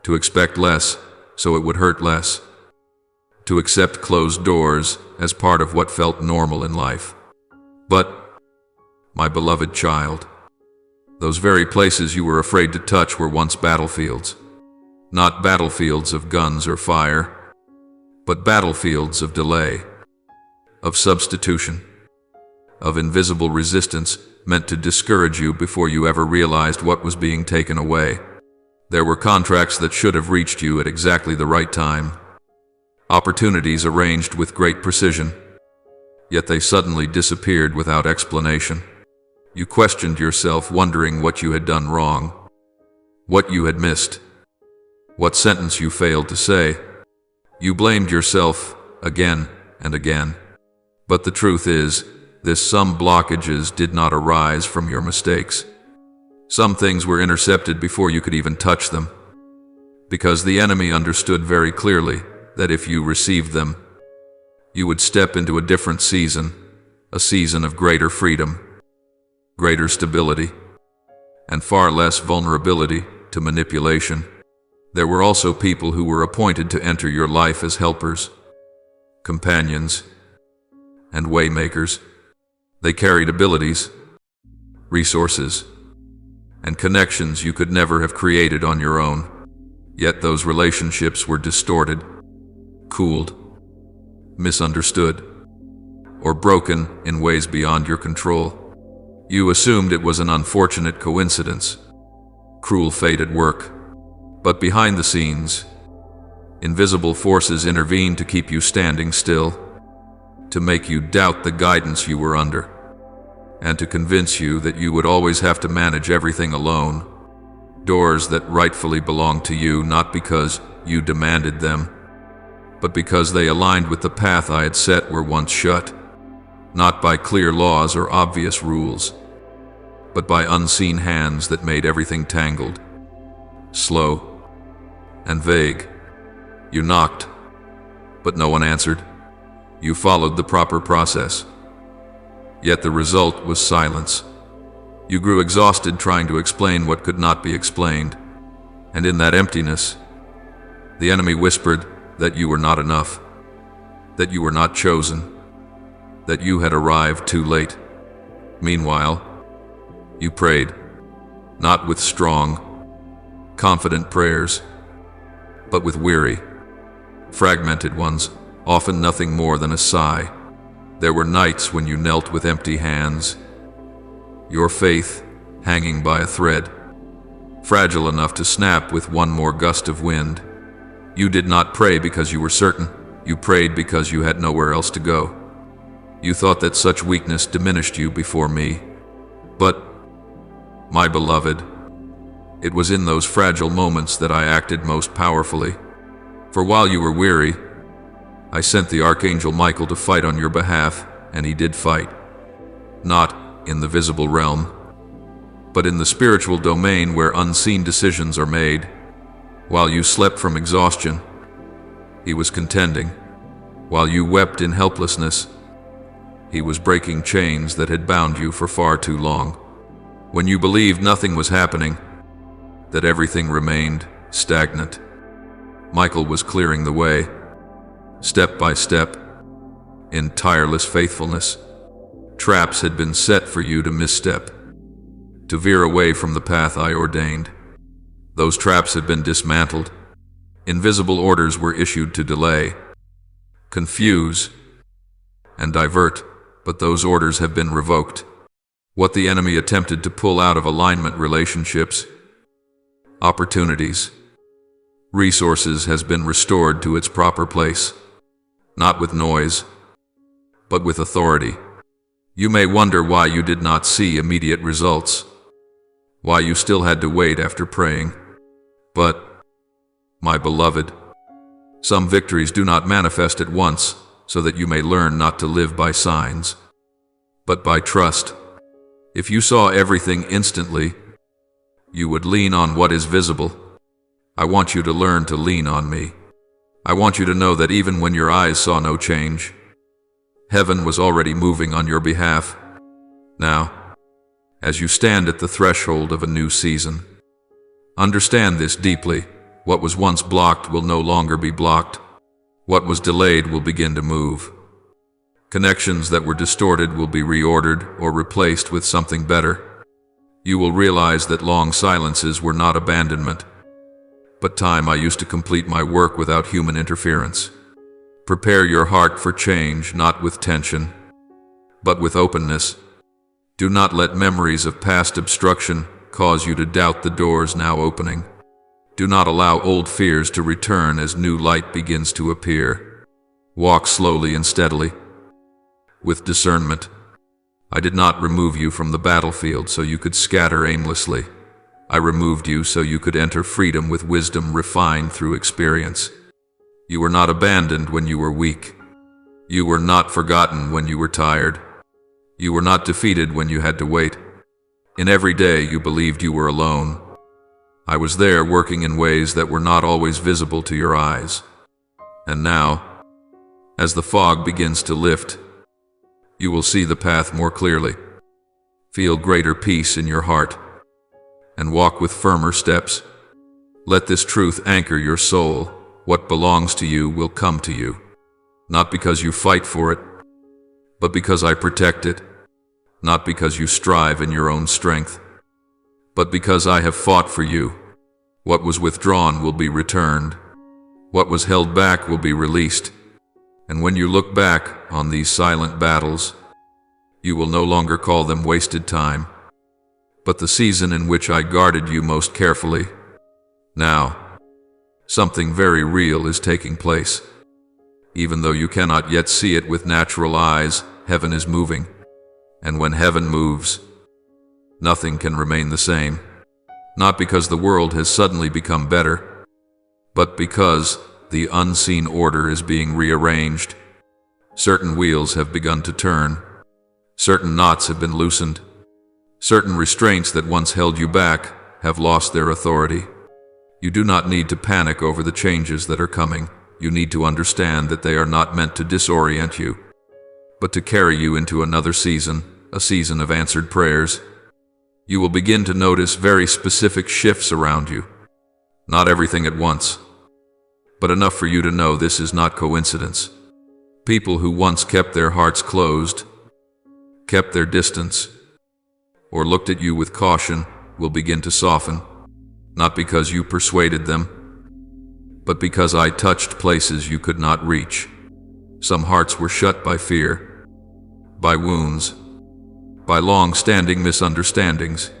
to expect less so it would hurt less, to accept closed doors as part of what felt normal in life. But, my beloved child, those very places you were afraid to touch were once battlefields. Not battlefields of guns or fire, but battlefields of delay, of substitution, of invisible resistance meant to discourage you before you ever realized what was being taken away. There were contracts that should have reached you at exactly the right time, opportunities arranged with great precision, yet they suddenly disappeared without explanation. You questioned yourself, wondering what you had done wrong, what you had missed, what sentence you failed to say. You blamed yourself again and again. But the truth is, some blockages did not arise from your mistakes. Some things were intercepted before you could even touch them, because the enemy understood very clearly that if you received them, you would step into a different season, a season of greater freedom, greater stability, and far less vulnerability to manipulation. There were also people who were appointed to enter your life as helpers, companions, and waymakers. They carried abilities, resources, and connections you could never have created on your own. Yet those relationships were distorted, cooled, misunderstood, or broken in ways beyond your control. You assumed it was an unfortunate coincidence, cruel fate at work. But behind the scenes, invisible forces intervened to keep you standing still, to make you doubt the guidance you were under, and to convince you that you would always have to manage everything alone. Doors that rightfully belonged to you, not because you demanded them, but because they aligned with the path I had set, were once shut, not by clear laws or obvious rules, but by unseen hands that made everything tangled, slow, and vague. You knocked, but no one answered. You followed the proper process, yet the result was silence. You grew exhausted trying to explain what could not be explained, and in that emptiness, the enemy whispered that you were not enough, that you were not chosen, that you had arrived too late. Meanwhile, you prayed, not with strong, confident prayers, but with weary, fragmented ones, often nothing more than a sigh. There were nights when you knelt with empty hands, your faith hanging by a thread, fragile enough to snap with one more gust of wind. You did not pray because you were certain. You prayed because you had nowhere else to go. You thought that such weakness diminished you before me. But, my beloved, it was in those fragile moments that I acted most powerfully. For while you were weary, I sent the Archangel Michael to fight on your behalf, and he did fight. Not in the visible realm, but in the spiritual domain where unseen decisions are made. While you slept from exhaustion, he was contending. While you wept in helplessness, he was breaking chains that had bound you for far too long. When you believed nothing was happening, that everything remained stagnant, Michael was clearing the way, step by step, in tireless faithfulness. Traps had been set for you to misstep, to veer away from the path I ordained. Those traps had been dismantled. Invisible orders were issued to delay, confuse, and divert, but those orders have been revoked. What the enemy attempted to pull out of alignment, relationships, opportunities, resources, has been restored to its proper place, not with noise, but with authority. You may wonder why you did not see immediate results, why you still had to wait after praying. But, my beloved, some victories do not manifest at once, so that you may learn not to live by signs, but by trust. If you saw everything instantly, you would lean on what is visible. I want you to learn to lean on me. I want you to know that even when your eyes saw no change, heaven was already moving on your behalf. Now, as you stand at the threshold of a new season, understand this deeply. What was once blocked will no longer be blocked. What was delayed will begin to move. Connections that were distorted will be reordered or replaced with something better. You will realize that long silences were not abandonment, but time I used to complete my work without human interference. Prepare your heart for change, not with tension, but with openness. Do not let memories of past obstruction cause you to doubt the doors now opening. Do not allow old fears to return as new light begins to appear. Walk slowly and steadily, with discernment. I did not remove you from the battlefield so you could scatter aimlessly. I removed you so you could enter freedom with wisdom refined through experience. You were not abandoned when you were weak. You were not forgotten when you were tired. You were not defeated when you had to wait. In every day you believed you were alone. I was there working in ways that were not always visible to your eyes. And now, as the fog begins to lift, you will see the path more clearly, feel greater peace in your heart, and walk with firmer steps. Let this truth anchor your soul. What belongs to you will come to you, not because you fight for it, but because I protect it, not because you strive in your own strength, but because I have fought for you. What was withdrawn will be returned. What was held back will be released. And when you look back on these silent battles, you will no longer call them wasted time, but the season in which I guarded you most carefully. Now, something very real is taking place. Even though you cannot yet see it with natural eyes, heaven is moving. And when heaven moves, nothing can remain the same. Not because the world has suddenly become better, but because the unseen order is being rearranged. Certain wheels have begun to turn. Certain knots have been loosened. Certain restraints that once held you back have lost their authority. You do not need to panic over the changes that are coming. You need to understand that they are not meant to disorient you, but to carry you into another season, a season of answered prayers. You will begin to notice very specific shifts around you. Not everything at once, but enough for you to know this is not coincidence. People who once kept their hearts closed, kept their distance, or looked at you with caution will begin to soften, not because you persuaded them, but because I touched places you could not reach. Some hearts were shut by fear, by wounds, by long-standing misunderstandings,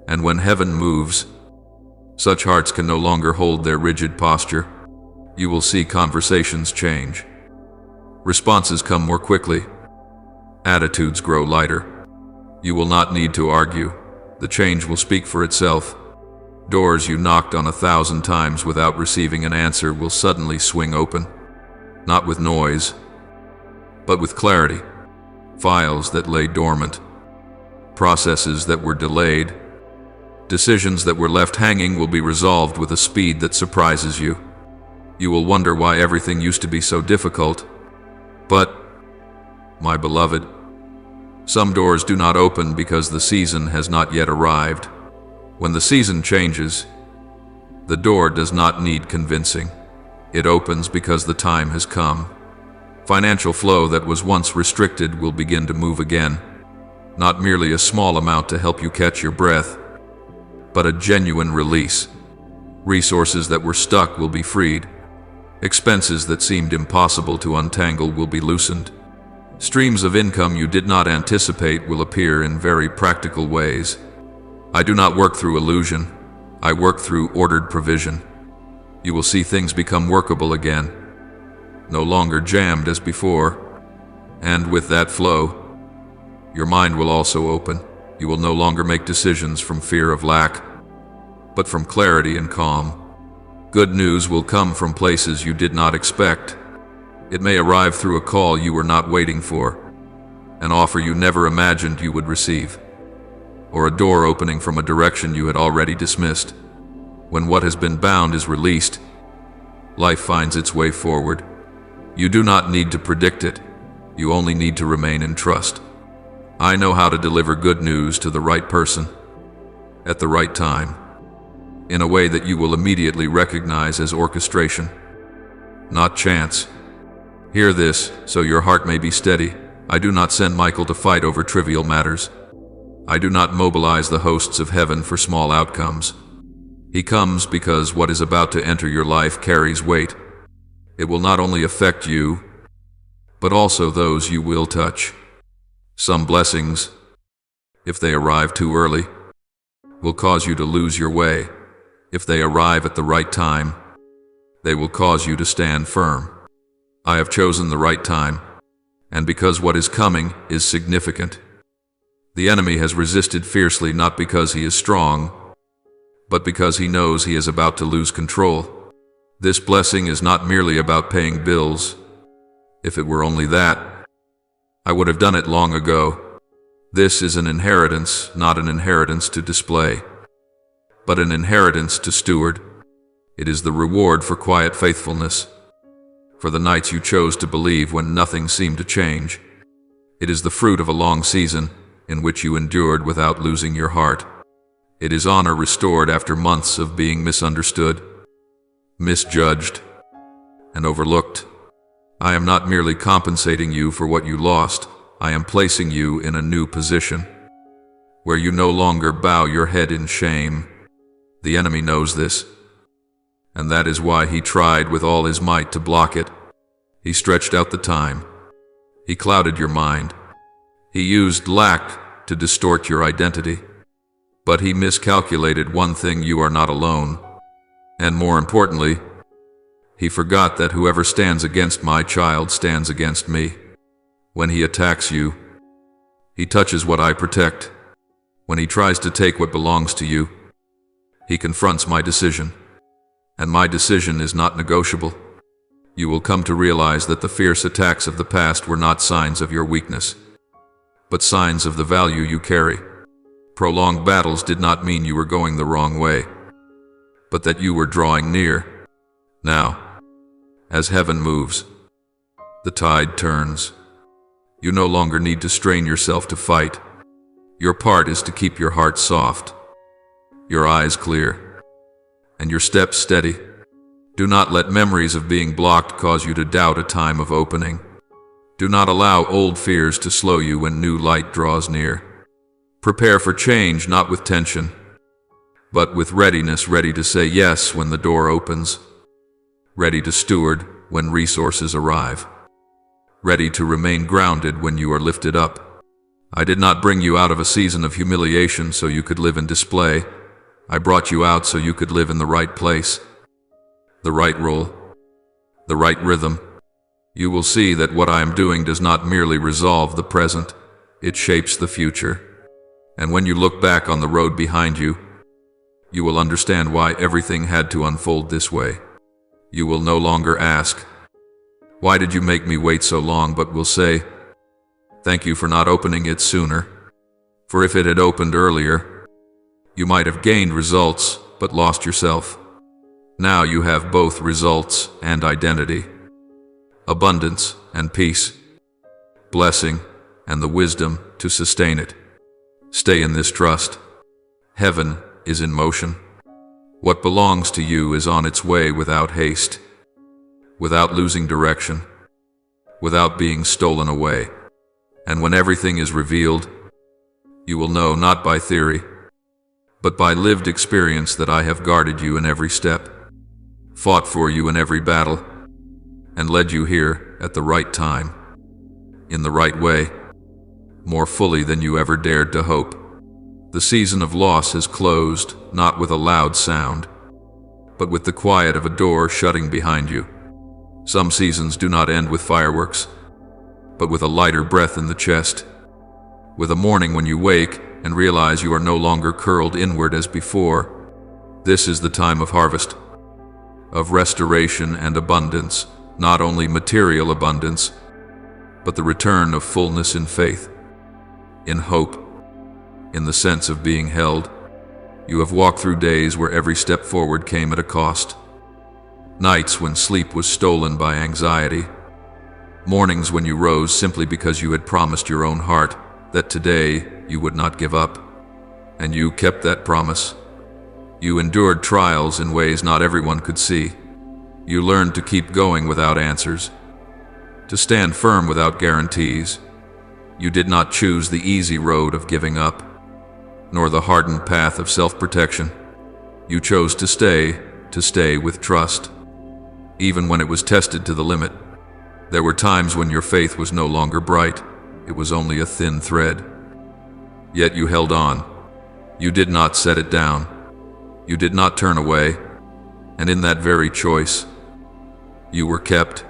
and when heaven moves, such hearts can no longer hold their rigid posture. You will see conversations change. Responses come more quickly. Attitudes grow lighter. You will not need to argue. The change will speak for itself. Doors you knocked on 1,000 times without receiving an answer will suddenly swing open. Not with noise, but with clarity. Files that lay dormant. Processes that were delayed. Decisions that were left hanging will be resolved with a speed that surprises you. You will wonder why everything used to be so difficult. But, my beloved, some doors do not open because the season has not yet arrived. When the season changes, the door does not need convincing. It opens because the time has come. Financial flow that was once restricted will begin to move again. Not merely a small amount to help you catch your breath, but a genuine release. Resources that were stuck will be freed. Expenses that seemed impossible to untangle will be loosened. Streams of income you did not anticipate will appear in very practical ways. I do not work through illusion. I work through ordered provision. You will see things become workable again, no longer jammed as before. And with that flow, your mind will also open. You will no longer make decisions from fear of lack, but from clarity and calm. Good news will come from places you did not expect. It may arrive through a call you were not waiting for, an offer you never imagined you would receive, or a door opening from a direction you had already dismissed. When what has been bound is released, life finds its way forward. You do not need to predict it. You only need to remain in trust. I know how to deliver good news to the right person, at the right time, in a way that you will immediately recognize as orchestration, not chance. Hear this, so your heart may be steady. I do not send Michael to fight over trivial matters. I do not mobilize the hosts of heaven for small outcomes. He comes because what is about to enter your life carries weight. It will not only affect you, but also those you will touch. Some blessings, if they arrive too early, will cause you to lose your way. If they arrive at the right time, they will cause you to stand firm. I have chosen the right time, and because what is coming is significant. The enemy has resisted fiercely not because he is strong, but because he knows he is about to lose control. This blessing is not merely about paying bills. If it were only that, I would have done it long ago. This is an inheritance, not an inheritance to display, but an inheritance to steward. It is the reward for quiet faithfulness, for the nights you chose to believe when nothing seemed to change. It is the fruit of a long season in which you endured without losing your heart. It is honor restored after months of being misunderstood, misjudged, and overlooked. I am not merely compensating you for what you lost. I am placing you in a new position, where you no longer bow your head in shame. The enemy knows this, and that is why he tried with all his might to block it. He stretched out the time. He clouded your mind. He used lack to distort your identity. But he miscalculated one thing: you are not alone. And more importantly, he forgot that whoever stands against my child stands against me. When he attacks you, he touches what I protect. When he tries to take what belongs to you, he confronts my decision. And my decision is not negotiable. You will come to realize that the fierce attacks of the past were not signs of your weakness, but signs of the value you carry. Prolonged battles did not mean you were going the wrong way, but that you were drawing near. Now, as heaven moves, the tide turns. You no longer need to strain yourself to fight. Your part is to keep your heart soft, your eyes clear, and your steps steady. Do not let memories of being blocked cause you to doubt a time of opening. Do not allow old fears to slow you when new light draws near. Prepare for change, not with tension, but with readiness, ready to say yes when the door opens, ready to steward when resources arrive, ready to remain grounded when you are lifted up. I did not bring you out of a season of humiliation so you could live in display. I brought you out so you could live in the right place, the right role, the right rhythm. You will see that what I am doing does not merely resolve the present, it shapes the future. And when you look back on the road behind you, you will understand why everything had to unfold this way. You will no longer ask, "Why did you make me wait so long?" but will say, "Thank you for not opening it sooner." For if it had opened earlier, you might have gained results but lost yourself. Now you have both results and identity, abundance and peace, blessing and the wisdom to sustain it. Stay in this trust. Heaven is in motion. What belongs to you is on its way without haste, without losing direction, without being stolen away. And when everything is revealed, you will know not by theory, but by lived experience that I have guarded you in every step, fought for you in every battle, and led you here at the right time, in the right way, more fully than you ever dared to hope. The season of loss has closed, not with a loud sound, but with the quiet of a door shutting behind you. Some seasons do not end with fireworks, but with a lighter breath in the chest, with a morning when you wake and realize you are no longer curled inward as before. This is the time of harvest, of restoration and abundance, not only material abundance, but the return of fullness in faith, in hope, in the sense of being held. You have walked through days where every step forward came at a cost, nights when sleep was stolen by anxiety, mornings when you rose simply because you had promised your own heart that today you would not give up, and you kept that promise. You endured trials in ways not everyone could see. You learned to keep going without answers, to stand firm without guarantees. You did not choose the easy road of giving up, nor the hardened path of self-protection. You chose to stay with trust, even when it was tested to the limit. There were times when your faith was no longer bright, it was only a thin thread. Yet you held on. You did not set it down. You did not turn away, and in that very choice, you were kept,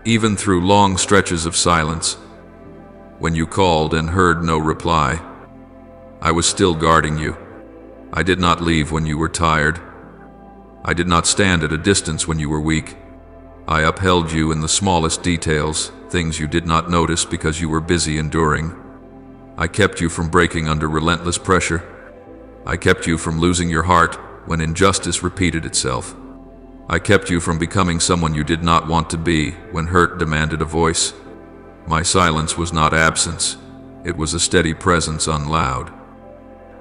even through long stretches of silence. When you called and heard no reply, I was still guarding you. I did not leave when you were tired. I did not stand at a distance when you were weak. I upheld you in the smallest details, things you did not notice because you were busy enduring. I kept you from breaking under relentless pressure. I kept you from losing your heart when injustice repeated itself. I kept you from becoming someone you did not want to be when hurt demanded a voice. My silence was not absence. It was a steady presence unloud,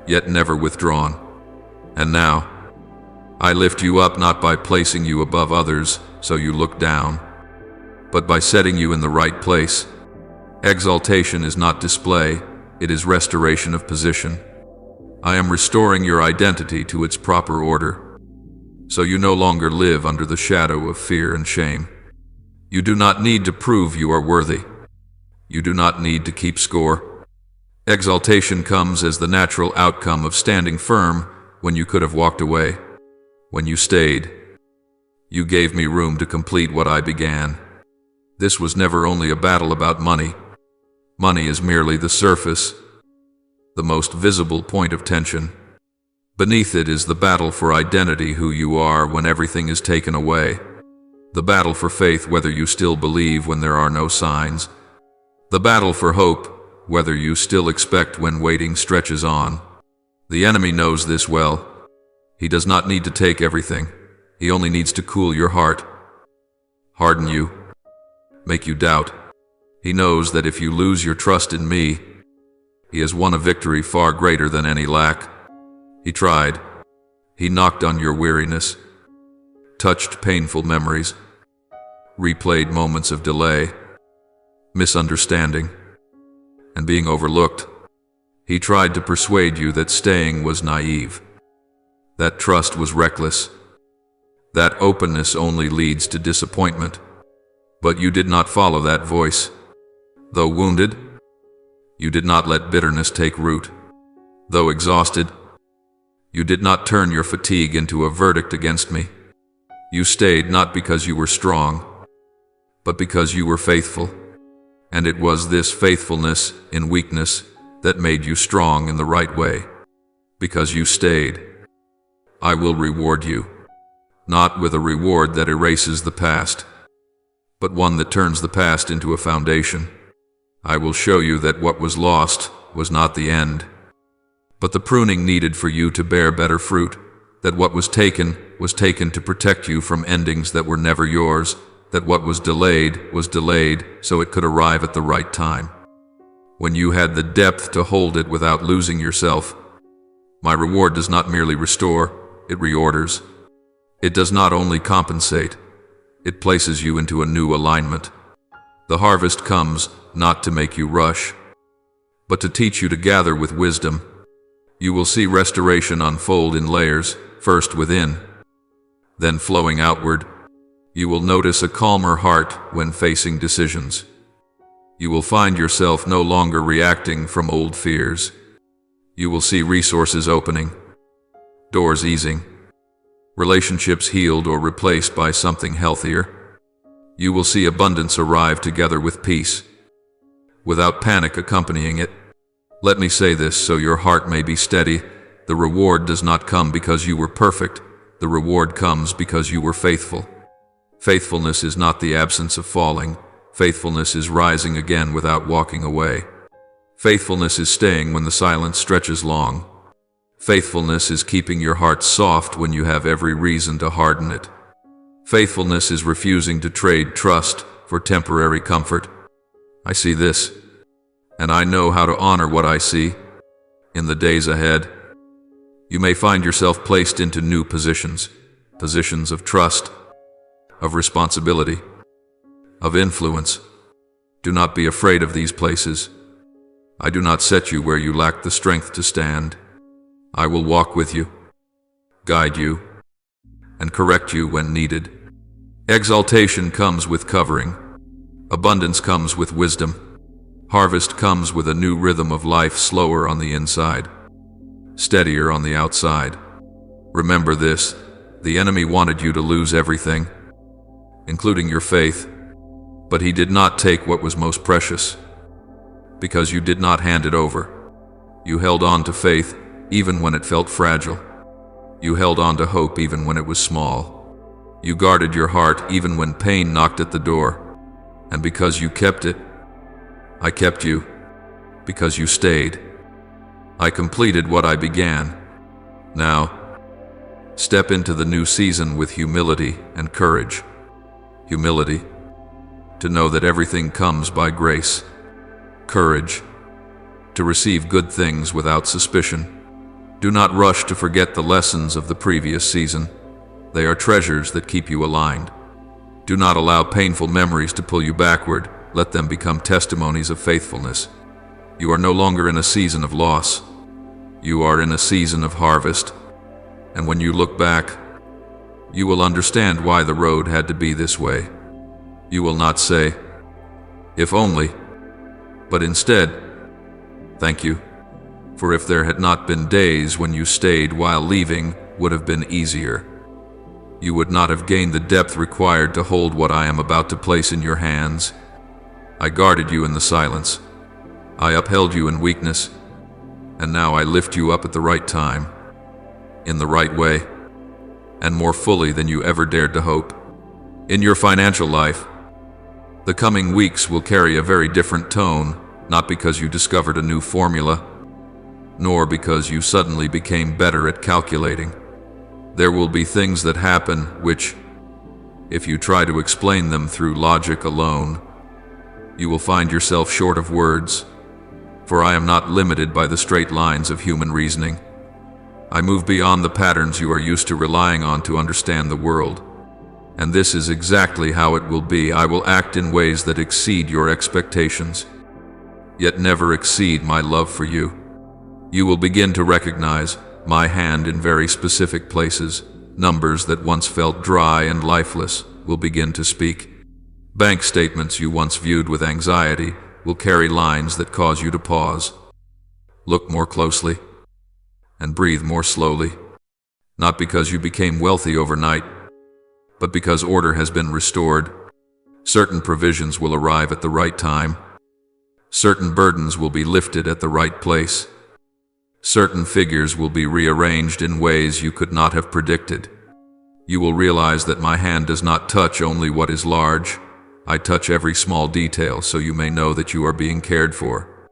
yet never withdrawn. And now, I lift you up not by placing you above others so you look down, but by setting you in the right place. Exaltation is not display, it is restoration of position. I am restoring your identity to its proper order, so you no longer live under the shadow of fear and shame. You do not need to prove you are worthy. You do not need to keep score. Exaltation comes as the natural outcome of standing firm when you could have walked away. When you stayed, you gave me room to complete what I began. This was never only a battle about money. Money is merely the surface, the most visible point of tension. Beneath it is the battle for identity, who you are when everything is taken away. The battle for faith, whether you still believe when there are no signs. The battle for hope, whether you still expect when waiting stretches on. The enemy knows this well. He does not need to take everything. He only needs to cool your heart, harden you, make you doubt. He knows that if you lose your trust in me, he has won a victory far greater than any lack. He tried. He knocked on your weariness, touched painful memories, replayed moments of delay, misunderstanding, and being overlooked. He tried to persuade you that staying was naive, that trust was reckless, that openness only leads to disappointment. But you did not follow that voice. Though wounded, you did not let bitterness take root. Though exhausted, you did not turn your fatigue into a verdict against me. You stayed not because you were strong, but because you were faithful. And it was this faithfulness in weakness that made you strong in the right way. Because you stayed, I will reward you, not with a reward that erases the past, but one that turns the past into a foundation. I will show you that what was lost was not the end, but the pruning needed for you to bear better fruit, that what was taken to protect you from endings that were never yours, that what was delayed so it could arrive at the right time. When you had the depth to hold it without losing yourself, my reward does not merely restore, it reorders. It does not only compensate, it places you into a new alignment. The harvest comes not to make you rush, but to teach you to gather with wisdom. You will see restoration unfold in layers, first within, then flowing outward. You will notice a calmer heart when facing decisions. You will find yourself no longer reacting from old fears. You will see resources opening, doors easing, relationships healed or replaced by something healthier. You will see abundance arrive together with peace, without panic accompanying it. Let me say this so your heart may be steady. The reward does not come because you were perfect. The reward comes because you were faithful. Faithfulness is not the absence of falling. Faithfulness is rising again without walking away. Faithfulness is staying when the silence stretches long. Faithfulness is keeping your heart soft when you have every reason to harden it. Faithfulness is refusing to trade trust for temporary comfort. I see this, and I know how to honor what I see. In the days ahead, you may find yourself placed into new positions, positions of trust, of responsibility, of influence. Do not be afraid of these places. I do not set you where you lack the strength to stand. I will walk with you, guide you, and correct you when needed. Exaltation comes with covering. Abundance comes with wisdom. Harvest comes with a new rhythm of life, slower on the inside, steadier on the outside. Remember this, the enemy wanted you to lose everything, including your faith, but he did not take what was most precious, because you did not hand it over. You held on to faith even when it felt fragile. You held on to hope even when it was small. You guarded your heart even when pain knocked at the door. And because you kept it, I kept you. Because you stayed, I completed what I began. Now, step into the new season with humility and courage. Humility, to know that everything comes by grace. Courage, to receive good things without suspicion. Do not rush to forget the lessons of the previous season. They are treasures that keep you aligned. Do not allow painful memories to pull you backward. Let them become testimonies of faithfulness. You are no longer in a season of loss. You are in a season of harvest. And when you look back, you will understand why the road had to be this way. You will not say, "If only," but instead, "Thank you." For if there had not been days when you stayed while leaving, would have been easier. You would not have gained the depth required to hold what I am about to place in your hands. I guarded you in the silence. I upheld you in weakness. And now I lift you up at the right time, in the right way, and more fully than you ever dared to hope. In your financial life, the coming weeks will carry a very different tone, not because you discovered a new formula, nor because you suddenly became better at calculating. There will be things that happen which, if you try to explain them through logic alone, you will find yourself short of words, for I am not limited by the straight lines of human reasoning. I move beyond the patterns you are used to relying on to understand the world. And this is exactly how it will be. I will act in ways that exceed your expectations, yet never exceed my love for you. You will begin to recognize my hand in very specific places. Numbers that once felt dry and lifeless will begin to speak. Bank statements you once viewed with anxiety will carry lines that cause you to pause, look more closely, and breathe more slowly. Not because you became wealthy overnight, but because order has been restored. Certain provisions will arrive at the right time. Certain burdens will be lifted at the right place. Certain figures will be rearranged in ways you could not have predicted. You will realize that my hand does not touch only what is large. I touch every small detail so you may know that you are being cared for.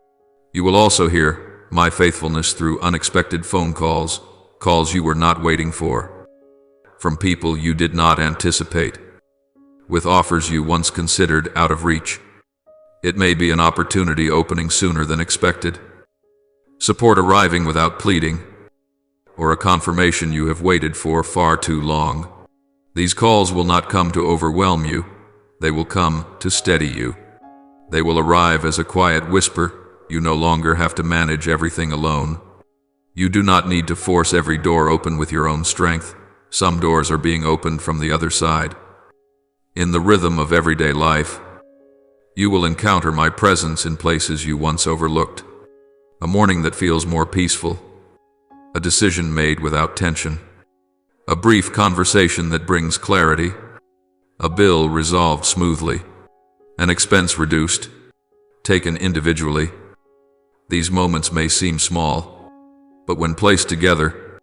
You will also hear my faithfulness through unexpected phone calls, calls you were not waiting for, from people you did not anticipate, with offers you once considered out of reach. It may be an opportunity opening sooner than expected, support arriving without pleading, or a confirmation you have waited for far too long. These calls will not come to overwhelm you. They will come to steady you. They will arrive as a quiet whisper. You no longer have to manage everything alone. You do not need to force every door open with your own strength. Some doors are being opened from the other side. In the rhythm of everyday life, you will encounter my presence in places you once overlooked. A morning that feels more peaceful. A decision made without tension. A brief conversation that brings clarity. A bill resolved smoothly. An expense reduced, taken individually. These moments may seem small, but when placed together,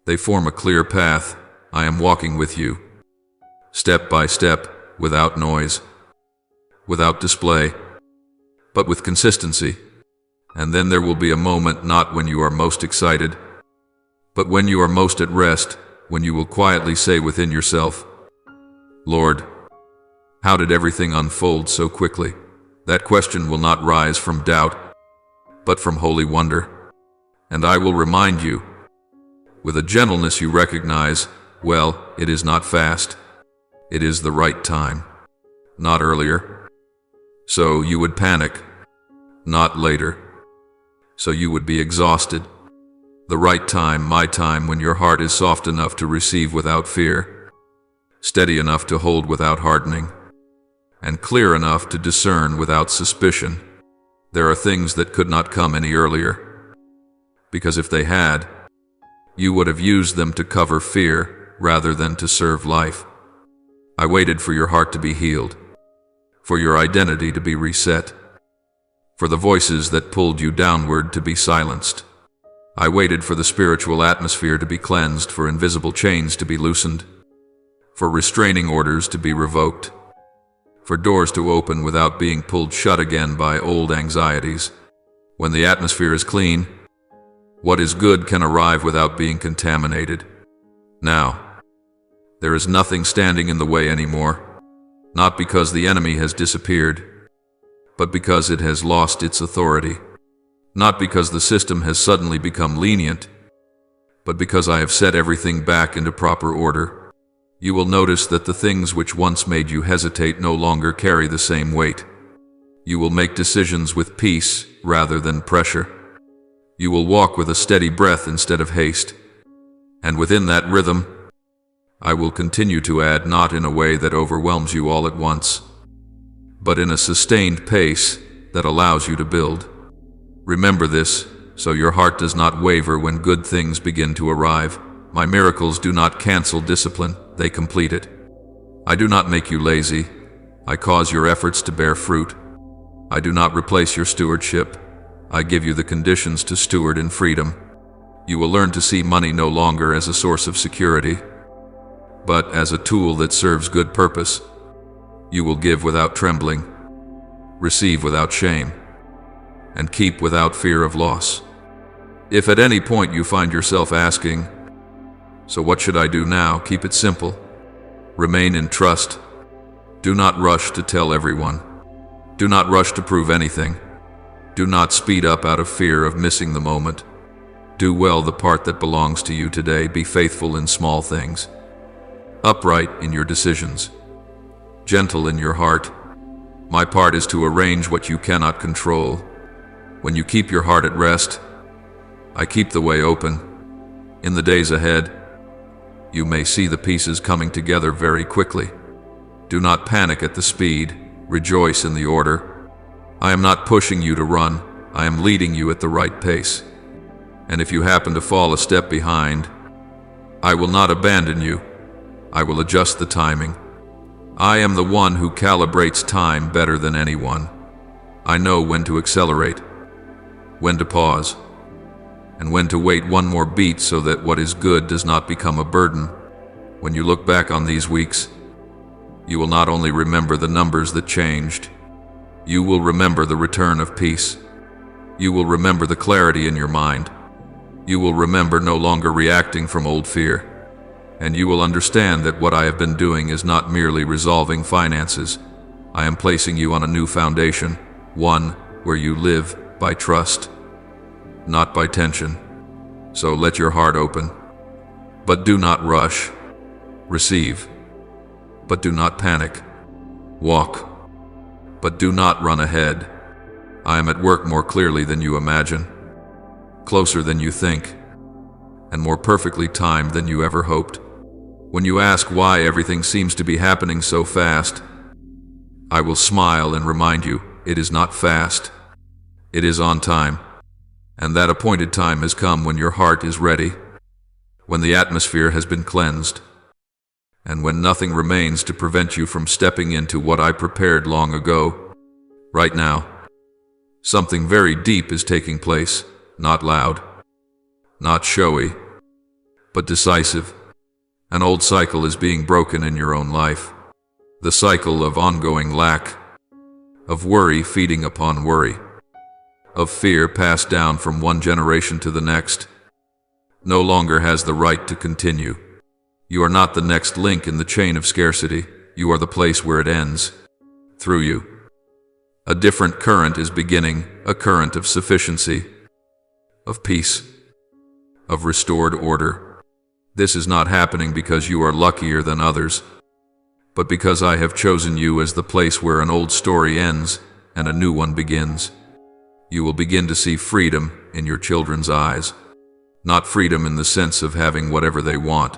they form a clear path. I am walking with you, step by step, without noise, without display, but with consistency. And then there will be a moment not when you are most excited, but when you are most at rest, when you will quietly say within yourself, Lord, how did everything unfold so quickly? That question will not rise from doubt, but from holy wonder. And I will remind you, with a gentleness you recognize, well, it is not fast. It is the right time, not earlier. So you would panic, not later. So you would be exhausted. The right time, my time, when your heart is soft enough to receive without fear, steady enough to hold without hardening, and clear enough to discern without suspicion. There are things that could not come any earlier, because if they had, you would have used them to cover fear rather than to serve life. I waited for your heart to be healed, for your identity to be reset, for the voices that pulled you downward to be silenced. I waited for the spiritual atmosphere to be cleansed, for invisible chains to be loosened, for restraining orders to be revoked, for doors to open without being pulled shut again by old anxieties. When the atmosphere is clean, what is good can arrive without being contaminated. Now, there is nothing standing in the way anymore, not because the enemy has disappeared, but because it has lost its authority. Not because the system has suddenly become lenient, but because I have set everything back into proper order. You will notice that the things which once made you hesitate no longer carry the same weight. You will make decisions with peace rather than pressure. You will walk with a steady breath instead of haste. And within that rhythm, I will continue to add, not in a way that overwhelms you all at once, but in a sustained pace that allows you to build. Remember this, so your heart does not waver when good things begin to arrive. My miracles do not cancel discipline, they complete it. I do not make you lazy. I cause your efforts to bear fruit. I do not replace your stewardship. I give you the conditions to steward in freedom. You will learn to see money no longer as a source of security, but as a tool that serves good purpose. You will give without trembling, receive without shame, and keep without fear of loss. If at any point you find yourself asking, so what should I do now? Keep it simple. Remain in trust. Do not rush to tell everyone. Do not rush to prove anything. Do not speed up out of fear of missing the moment. Do well the part that belongs to you today. Be faithful in small things. upright in your decisions, gentle in your heart. My part is to arrange what you cannot control. When you keep your heart at rest, I keep the way open. In the days ahead, you may see the pieces coming together very quickly. Do not panic at the speed, rejoice in the order. I am not pushing you to run, I am leading you at the right pace. And if you happen to fall a step behind, I will not abandon you. I will adjust the timing. I am the one who calibrates time better than anyone. I know when to accelerate, when to pause, and when to wait one more beat so that what is good does not become a burden. When you look back on these weeks, you will not only remember the numbers that changed, you will remember the return of peace. You will remember the clarity in your mind. You will remember no longer reacting from old fear. And you will understand that what I have been doing is not merely resolving finances. I am placing you on a new foundation, one where you live by trust, not by tension. So let your heart open. But do not rush. Receive. But do not panic. Walk. But do not run ahead. I am at work more clearly than you imagine, closer than you think, and more perfectly timed than you ever hoped. When you ask why everything seems to be happening so fast, I will smile and remind you, it is not fast. It is on time. And that appointed time has come when your heart is ready, when the atmosphere has been cleansed, and when nothing remains to prevent you from stepping into what I prepared long ago. Right now, something very deep is taking place, not loud, not showy, but decisive. An old cycle is being broken in your own life. The cycle of ongoing lack, of worry feeding upon worry, of fear passed down from one generation to the next, no longer has the right to continue. You are not the next link in the chain of scarcity. You are the place where it ends, through you. A different current is beginning, a current of sufficiency, of peace, of restored order. This is not happening because you are luckier than others, but because I have chosen you as the place where an old story ends and a new one begins. You will begin to see freedom in your children's eyes. Not freedom in the sense of having whatever they want,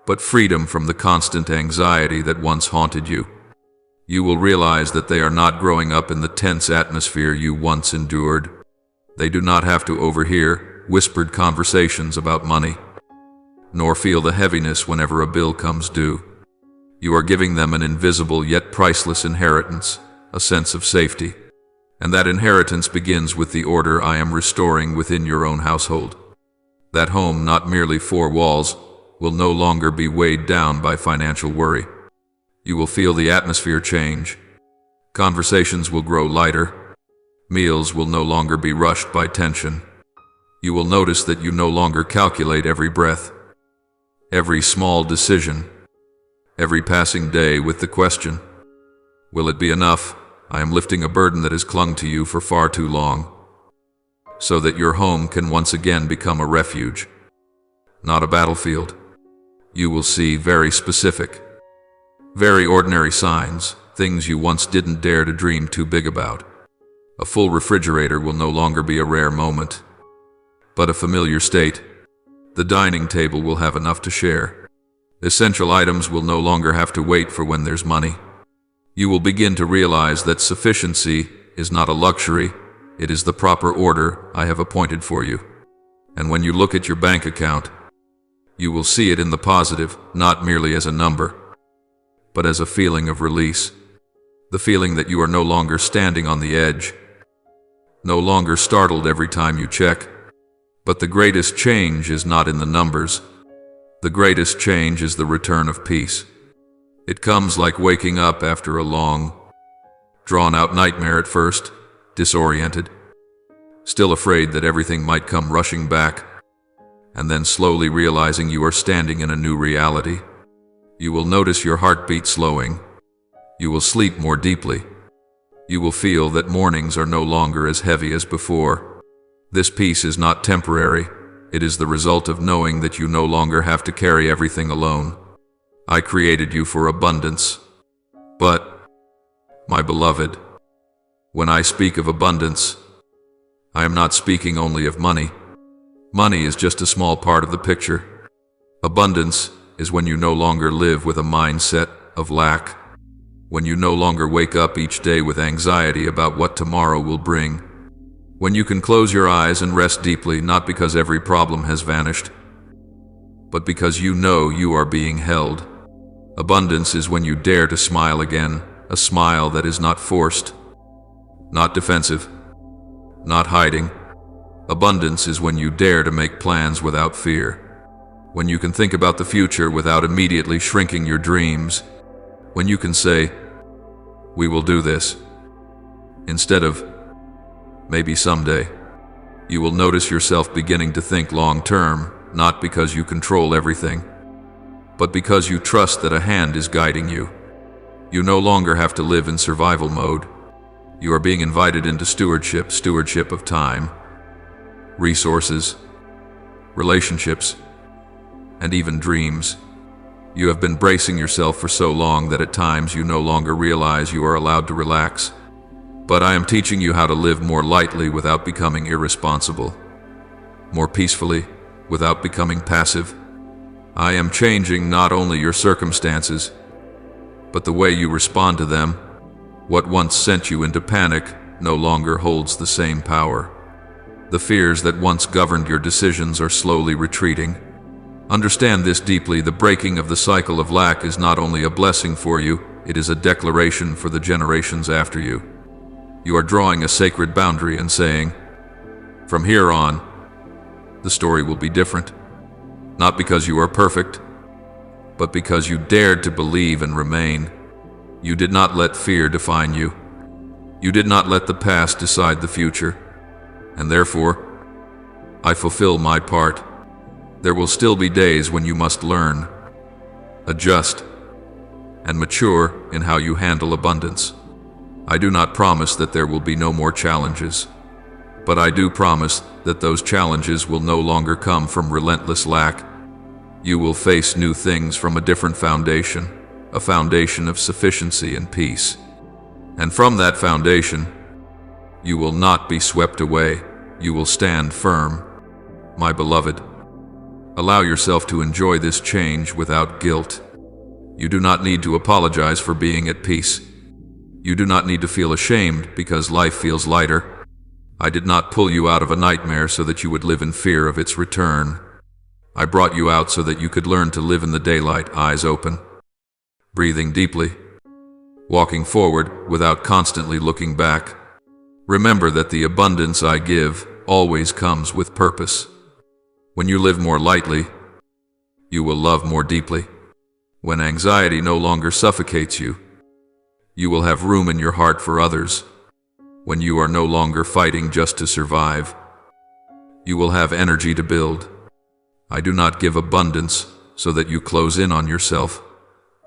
but freedom from the constant anxiety that once haunted you. You will realize that they are not growing up in the tense atmosphere you once endured. They do not have to overhear whispered conversations about money, nor feel the heaviness whenever a bill comes due. You are giving them an invisible yet priceless inheritance, a sense of safety. And that inheritance begins with the order I am restoring within your own household. That home, not merely four walls, will no longer be weighed down by financial worry. You will feel the atmosphere change. Conversations will grow lighter. Meals will no longer be rushed by tension. You will notice that you no longer calculate every breath, every small decision, every passing day with the question, will it be enough? I am lifting a burden that has clung to you for far too long, so that your home can once again become a refuge, not a battlefield. You will see very specific, very ordinary signs, things you once didn't dare to dream too big about. A full refrigerator will no longer be a rare moment, but a familiar state. The dining table will have enough to share. Essential items will no longer have to wait for when there's money. You will begin to realize that sufficiency is not a luxury, it is the proper order I have appointed for you. And when you look at your bank account, you will see it in the positive, not merely as a number, but as a feeling of release. The feeling that you are no longer standing on the edge, no longer startled every time you check. But the greatest change is not in the numbers. The greatest change is the return of peace. It comes like waking up after a long, drawn-out nightmare at first, disoriented, still afraid that everything might come rushing back, and then slowly realizing you are standing in a new reality. You will notice your heartbeat slowing. You will sleep more deeply. You will feel that mornings are no longer as heavy as before. This peace is not temporary. It is the result of knowing that you no longer have to carry everything alone. I created you for abundance. But, my beloved, when I speak of abundance, I am not speaking only of money. Money is just a small part of the picture. Abundance is when you no longer live with a mindset of lack, when you no longer wake up each day with anxiety about what tomorrow will bring, when you can close your eyes and rest deeply, not because every problem has vanished, but because you know you are being held. Abundance is when you dare to smile again, a smile that is not forced, not defensive, not hiding. Abundance is when you dare to make plans without fear, when you can think about the future without immediately shrinking your dreams, when you can say, "We will do this," instead of, "Maybe someday." You will notice yourself beginning to think long term, not because you control everything, but because you trust that a hand is guiding you. You no longer have to live in survival mode. You are being invited into stewardship of time, resources, relationships, and even dreams. You have been bracing yourself for so long that at times you no longer realize you are allowed to relax. But I am teaching you how to live more lightly without becoming irresponsible, more peacefully without becoming passive. I am changing not only your circumstances, but the way you respond to them. What once sent you into panic no longer holds the same power. The fears that once governed your decisions are slowly retreating. Understand this deeply: the breaking of the cycle of lack is not only a blessing for you, it is a declaration for the generations after you. You are drawing a sacred boundary and saying, "From here on, the story will be different." Not because you are perfect, but because you dared to believe and remain. You did not let fear define you. You did not let the past decide the future. And therefore, I fulfill my part. There will still be days when you must learn, adjust, and mature in how you handle abundance. I do not promise that there will be no more challenges, but I do promise that those challenges will no longer come from relentless lack. You will face new things from a different foundation, a foundation of sufficiency and peace. And from that foundation, you will not be swept away. You will stand firm. My beloved, allow yourself to enjoy this change without guilt. You do not need to apologize for being at peace. You do not need to feel ashamed because life feels lighter. I did not pull you out of a nightmare so that you would live in fear of its return. I brought you out so that you could learn to live in the daylight, eyes open, breathing deeply, walking forward without constantly looking back. Remember that the abundance I give always comes with purpose. When you live more lightly, you will love more deeply. When anxiety no longer suffocates you, you will have room in your heart for others. When you are no longer fighting just to survive, you will have energy to build. I do not give abundance so that you close in on yourself.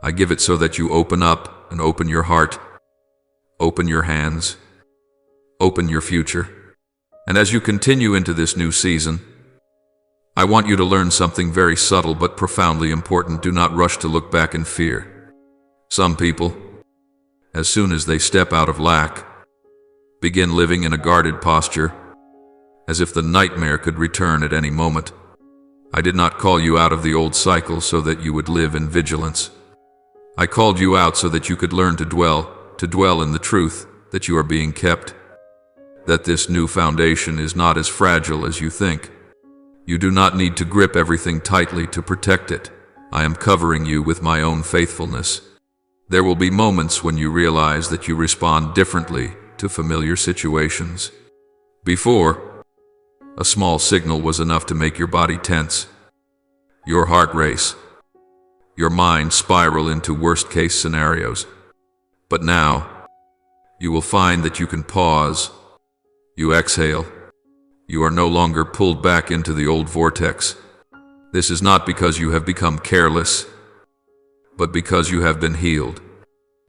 I give it so that you open up and open your heart, open your hands, open your future. And as you continue into this new season, I want you to learn something very subtle but profoundly important. Do not rush to look back in fear. Some people, as soon as they step out of lack, begin living in a guarded posture, as if the nightmare could return at any moment. I did not call you out of the old cycle so that you would live in vigilance. I called you out so that you could learn to dwell in the truth that you are being kept, that this new foundation is not as fragile as you think. You do not need to grip everything tightly to protect it. I am covering you with my own faithfulness. There will be moments when you realize that you respond differently to familiar situations. Before, a small signal was enough to make your body tense, your heart race, your mind spiral into worst-case scenarios. But now, you will find that you can pause. You exhale. You are no longer pulled back into the old vortex. This is not because you have become careless, but because you have been healed.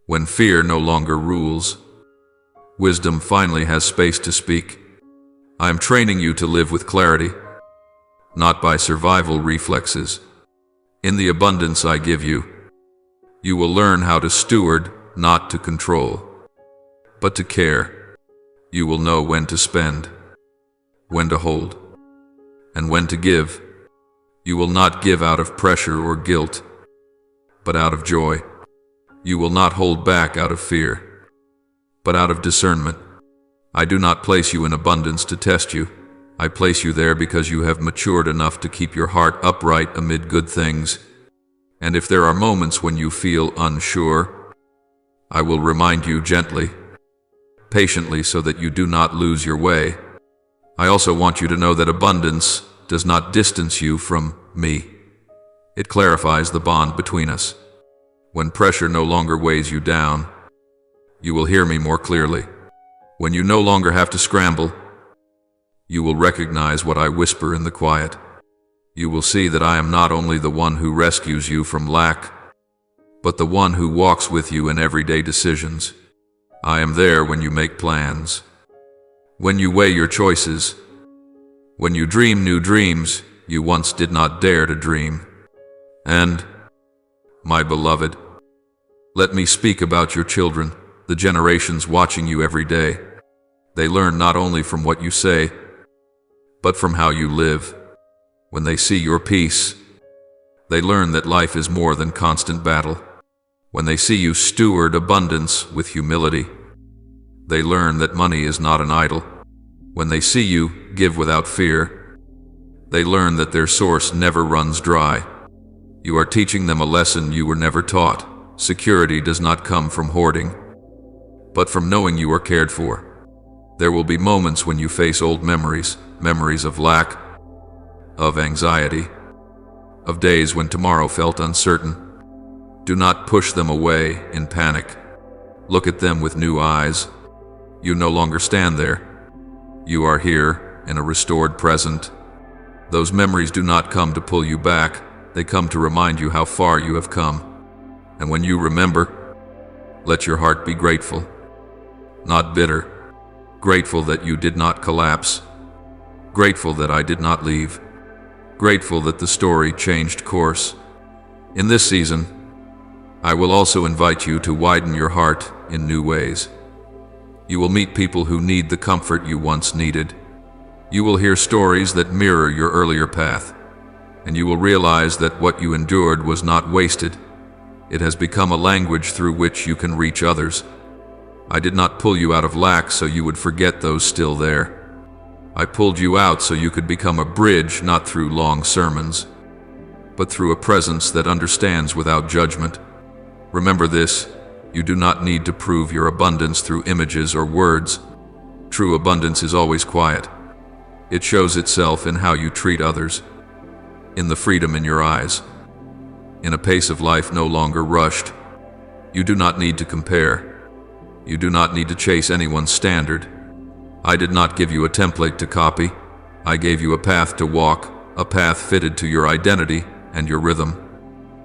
When fear no longer rules, wisdom finally has space to speak. I am training you to live with clarity, not by survival reflexes. In the abundance I give you, You will learn how to steward, not to control, but to care. You will know when to spend, when to hold, and when to give. You will not give out of pressure or guilt, but out of joy. You will not hold back out of fear, but out of discernment. I do not place you in abundance to test you. I place you there because you have matured enough to keep your heart upright amid good things. And if there are moments when you feel unsure, I will remind you gently, patiently, so that you do not lose your way. I also want you to know that abundance does not distance you from me. It clarifies the bond between us. When pressure no longer weighs you down, you will hear me more clearly. When you no longer have to scramble, you will recognize what I whisper in the quiet. You will see that I am not only the one who rescues you from lack, but the one who walks with you in everyday decisions. I am there when you make plans, when you weigh your choices, when you dream new dreams you once did not dare to dream. And, my beloved, let me speak about your children, the generations watching you every day. They learn not only from what you say, but from how you live. When they see your peace, they learn that life is more than constant battle. When they see you steward abundance with humility, they learn that money is not an idol. When they see you give without fear, they learn that their source never runs dry. You are teaching them a lesson you were never taught. Security does not come from hoarding, but from knowing you are cared for. There will be moments when you face old memories, memories of lack, of anxiety, of days when tomorrow felt uncertain. Do not push them away in panic. Look at them with new eyes. You no longer stand there. You are here in a restored present. Those memories do not come to pull you back. They come to remind you how far you have come. And when you remember, let your heart be grateful, not bitter. Grateful that you did not collapse. Grateful that I did not leave. Grateful that the story changed course. In this season, I will also invite you to widen your heart in new ways. You will meet people who need the comfort you once needed. You will hear stories that mirror your earlier path, and you will realize that what you endured was not wasted. It has become a language through which you can reach others. I did not pull you out of lack so you would forget those still there. I pulled you out so you could become a bridge, not through long sermons, but through a presence that understands without judgment. Remember this, you do not need to prove your abundance through images or words. True abundance is always quiet. It shows itself in how you treat others, in the freedom in your eyes, in a pace of life no longer rushed. You do not need to compare. You do not need to chase anyone's standard. I did not give you a template to copy. I gave you a path to walk, a path fitted to your identity and your rhythm.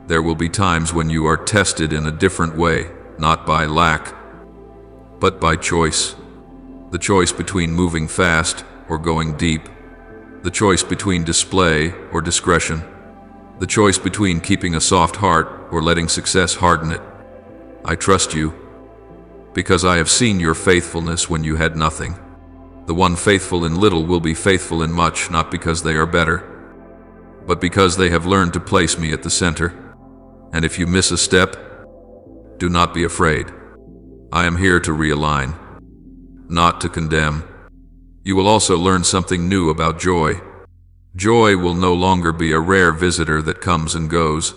There will be times when you are tested in a different way, not by lack, but by choice. The choice between moving fast or going deep. The choice between display or discretion. The choice between keeping a soft heart or letting success harden it. I trust you because I have seen your faithfulness when you had nothing. The one faithful in little will be faithful in much, not because they are better, but because they have learned to place me at the center. And if you miss a step, do not be afraid. I am here to realign, not to condemn. You will also learn something new about joy. Joy will no longer be a rare visitor that comes and goes.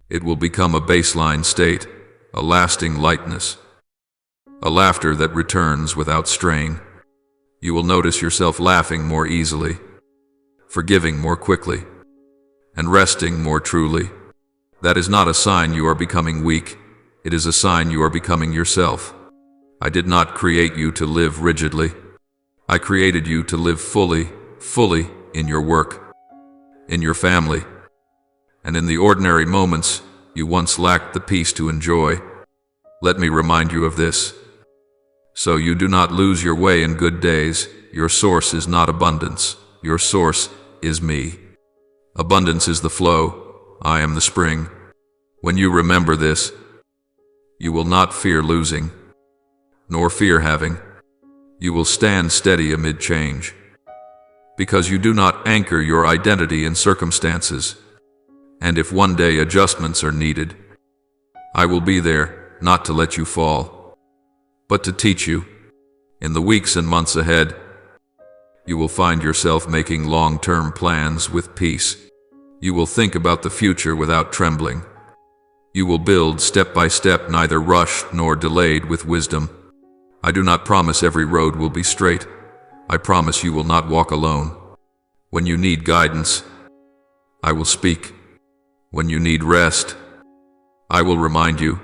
It will become a baseline state, a lasting lightness, a laughter that returns without strain. You will notice yourself laughing more easily, forgiving more quickly, and resting more truly. That is not a sign you are becoming weak. It is a sign you are becoming yourself. I did not create you to live rigidly. I created you to live fully in your work, in your family, and in the ordinary moments you once lacked the peace to enjoy. Let me remind you of this. So you do not lose your way in good days. Your source is not abundance. Your source is me. Abundance is the flow. I am the spring. When you remember this, You will not fear losing, nor fear having. You will stand steady amid change, because you do not anchor your identity in circumstances. And if one day adjustments are needed, I will be there, not to let you fall, but to teach you. In the weeks and months ahead, you will find yourself making long-term plans with peace. You will think about the future without trembling. You will build step by step, neither rushed nor delayed, with wisdom. I do not promise every road will be straight. I promise you will not walk alone. When you need guidance, I will speak. When you need rest, I will remind you.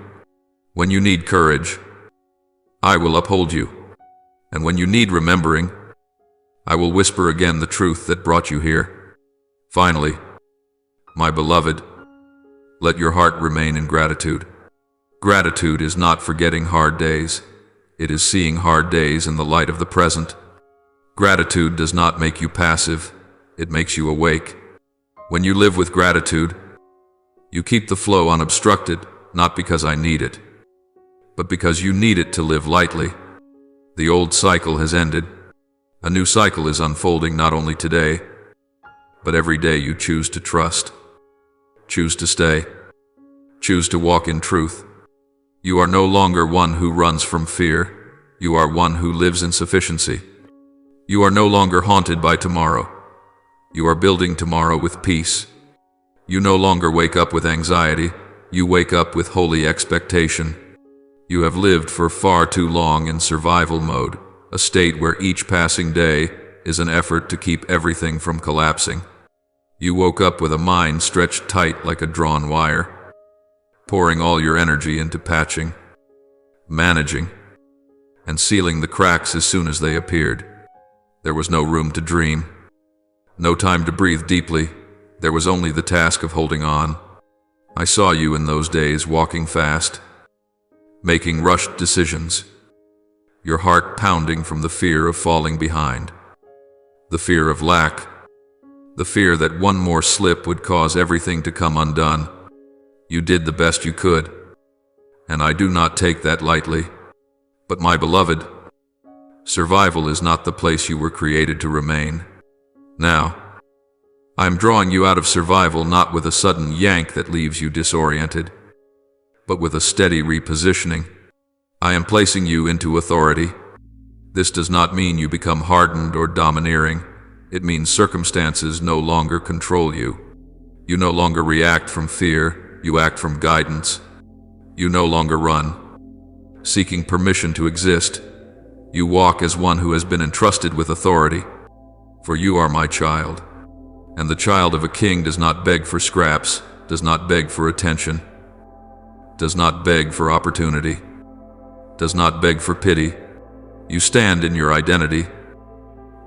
When you need courage, I will uphold you. And when you need remembering, I will whisper again the truth that brought you here. Finally, my beloved, let your heart remain in gratitude. Gratitude is not forgetting hard days. It is seeing hard days in the light of the present. Gratitude does not make you passive. It makes you awake. When you live with gratitude, you keep the flow unobstructed, not because I need it, but because you need it to live lightly. The old cycle has ended. A new cycle is unfolding, not only today, but every day you choose to trust, choose to stay, choose to walk in truth. You are no longer one who runs from fear. You are one who lives in sufficiency. You are no longer haunted by tomorrow. You are building tomorrow with peace. You no longer wake up with anxiety. You wake up with holy expectation. You have lived for far too long in survival mode, a state where each passing day is an effort to keep everything from collapsing. You woke up with a mind stretched tight like a drawn wire, pouring all your energy into patching, managing, and sealing the cracks as soon as they appeared. There was no room to dream, no time to breathe deeply. There was only the task of holding on. I saw you in those days, walking fast, making rushed decisions, your heart pounding from the fear of falling behind, the fear of lack, the fear that one more slip would cause everything to come undone. You did the best you could, and I do not take that lightly. But my beloved, survival is not the place you were created to remain. Now, I am drawing you out of survival, not with a sudden yank that leaves you disoriented, but with a steady repositioning. I am placing you into authority. This does not mean you become hardened or domineering. It means circumstances no longer control you. You no longer react from fear. You act from guidance. You no longer run, seeking permission to exist. You walk as one who has been entrusted with authority. For you are my child, and the child of a king does not beg for scraps, does not beg for attention, does not beg for opportunity, does not beg for pity. You stand in your identity,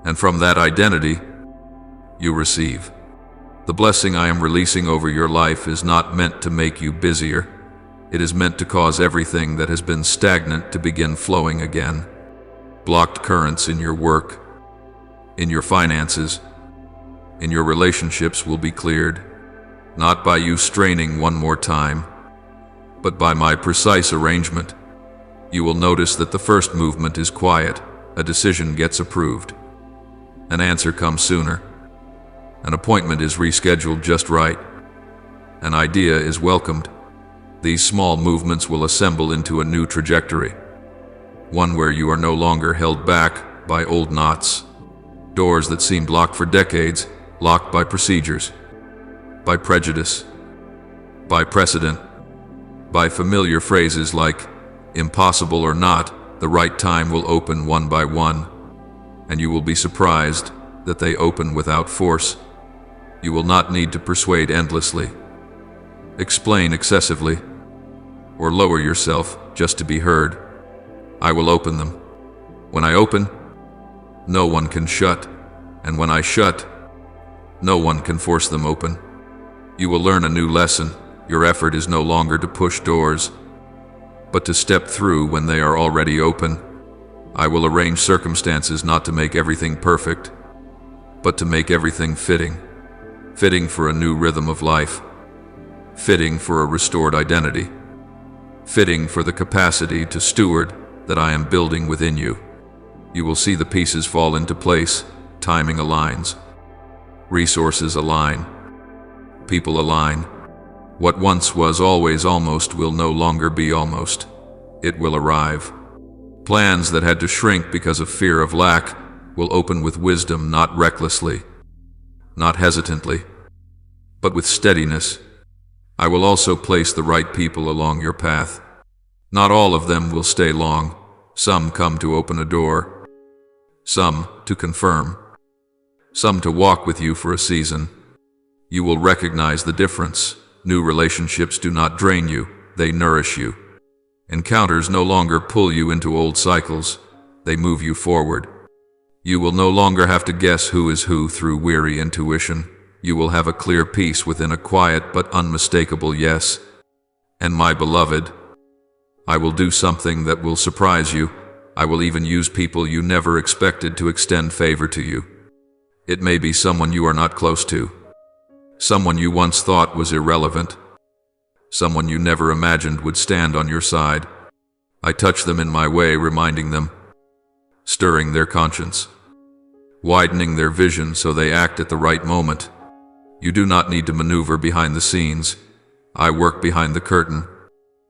and from that identity, you receive. The blessing I am releasing over your life is not meant to make you busier. It is meant to cause everything that has been stagnant to begin flowing again. Blocked currents in your work, in your finances, in your relationships will be cleared, not by you straining one more time, but by my precise arrangement. You will notice that the first movement is quiet. A decision gets approved. An answer comes sooner. An appointment is rescheduled just right. An idea is welcomed. These small movements will assemble into a new trajectory, one where you are no longer held back by old knots, doors that seemed locked for decades, locked by procedures, by prejudice, by precedent, by familiar phrases like impossible or not. The right time will open one by one, and you will be surprised that they open without force. You will not need to persuade endlessly, explain excessively, or lower yourself just to be heard. I will open them. When I open, no one can shut, and when I shut, no one can force them open. You will learn a new lesson. Your effort is no longer to push doors, but to step through when they are already open. I will arrange circumstances not to make everything perfect, but to make everything fitting. Fitting for a new rhythm of life. Fitting for a restored identity. fitting for the capacity to steward that I am building within you. You will see the pieces fall into place, timing aligns, resources align, people align. What once was always almost will no longer be almost. It will arrive. Plans that had to shrink because of fear of lack will open with wisdom, not recklessly, not hesitantly, but with steadiness. I will also place the right people along your path. Not all of them will stay long. Some come to open a door, some to confirm, some to walk with you for a season. You will recognize the difference. New relationships do not drain you, they nourish you. Encounters no longer pull you into old cycles, they move you forward. You will no longer have to guess who is who through weary intuition. You will have a clear peace within a quiet but unmistakable yes. And my beloved, I will do something that will surprise you. I will even use people you never expected to extend favor to you. It may be someone you are not close to, someone you once thought was irrelevant, someone you never imagined would stand on your side. I touch them in my way, reminding them, stirring their conscience, widening their vision so they act at the right moment. You do not need to maneuver behind the scenes. I work behind the curtain.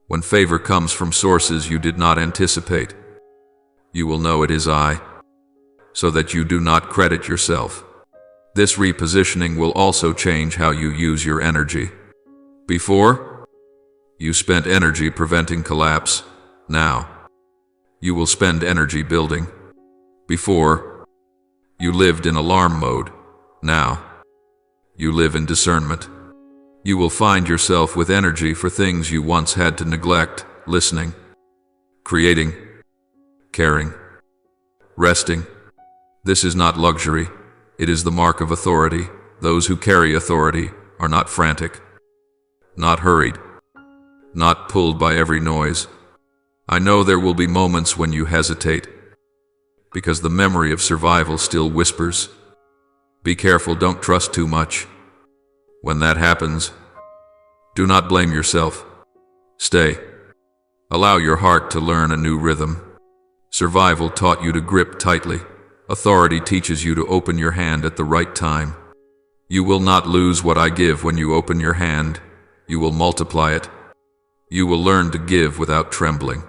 When favor comes from sources you did not anticipate, you will know it is I, so that you do not credit yourself. This repositioning will also change how you use your energy. Before, you spent energy preventing collapse. Now, you will spend energy building. Before, you lived in alarm mode. Now, you live in discernment. You will find yourself with energy for things you once had to neglect: listening, creating, caring, resting. This is not luxury. It is the mark of authority. Those who carry authority are not frantic, not hurried, not pulled by every noise. I know there will be moments when you hesitate, because the memory of survival still whispers. Be careful, don't trust too much. When that happens, do not blame yourself. Stay. Allow your heart to learn a new rhythm. Survival taught you to grip tightly. Authority teaches you to open your hand at the right time. You will not lose what I give when you open your hand. You will multiply it. You will learn to give without trembling,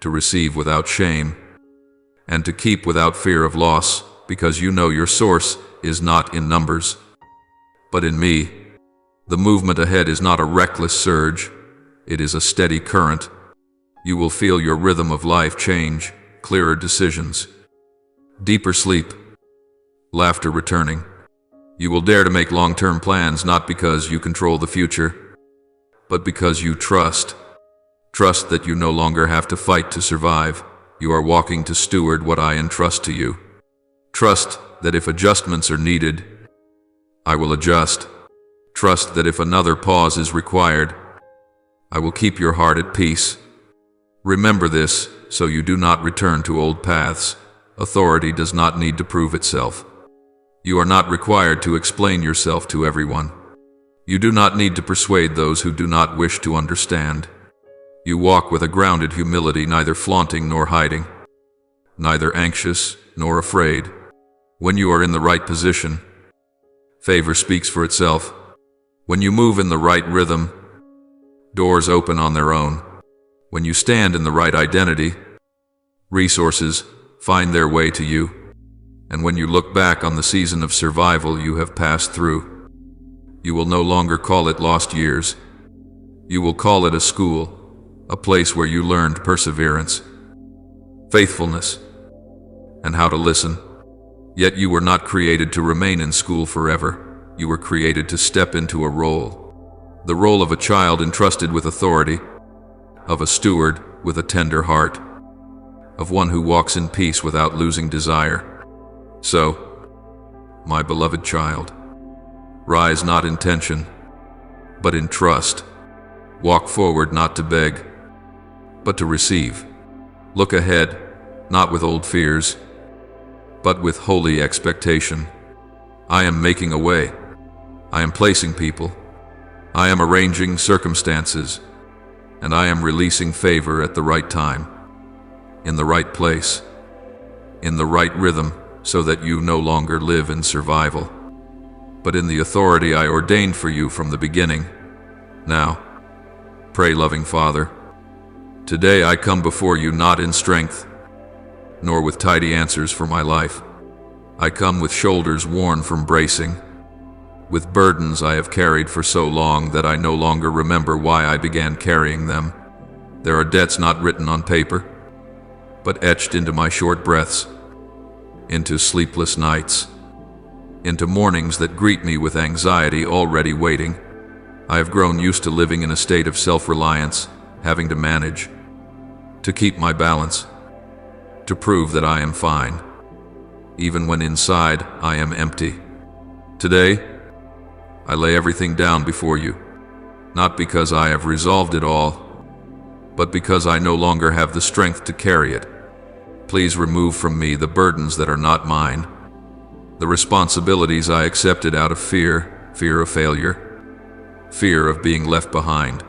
to receive without shame, and to keep without fear of loss, because you know your source is not in numbers, but in me. The movement ahead is not a reckless surge. It is a steady current. You will feel your rhythm of life change, clearer decisions, deeper sleep, laughter returning. You will dare to make long-term plans, not because you control the future, but because you trust. Trust that you no longer have to fight to survive. You are walking to steward what I entrust to you. Trust that if adjustments are needed, I will adjust. Trust that if another pause is required, I will keep your heart at peace. Remember this, so you do not return to old paths. Authority does not need to prove itself. You are not required to explain yourself to everyone. You do not need to persuade those who do not wish to understand. You walk with a grounded humility, neither flaunting nor hiding, neither anxious nor afraid. When you are in the right position, favor speaks for itself. When you move in the right rhythm, doors open on their own. When you stand in the right identity, resources find their way to you. And when you look back on the season of survival you have passed through, you will no longer call it lost years. You will call it a school, a place where you learned perseverance, faithfulness, and how to listen. Yet you were not created to remain in school forever. You were created to step into a role. The role of a child entrusted with authority, of a steward with a tender heart, of one who walks in peace without losing desire. So, my beloved child, rise not in tension, but in trust. Walk forward not to beg, but to receive. Look ahead, not with old fears, but with holy expectation. I am making a way. I am placing people. I am arranging circumstances. and I am releasing favor at the right time, in the right place, in the right rhythm, so that you no longer live in survival, but in the authority I ordained for you from the beginning. Now, pray, loving Father. Today I come before you not in strength, nor with tidy answers for my life. I come with shoulders worn from bracing, with burdens I have carried for so long that I no longer remember why I began carrying them. There are debts not written on paper, but etched into my short breaths, into sleepless nights, into mornings that greet me with anxiety already waiting. I have grown used to living in a state of self-reliance, having to manage, to keep my balance, to prove that I am fine, even when inside I am empty. Today, I lay everything down before you, not because I have resolved it all, but because I no longer have the strength to carry it. Please remove from me the burdens that are not mine, the responsibilities I accepted out of fear, fear of failure, fear of being left behind,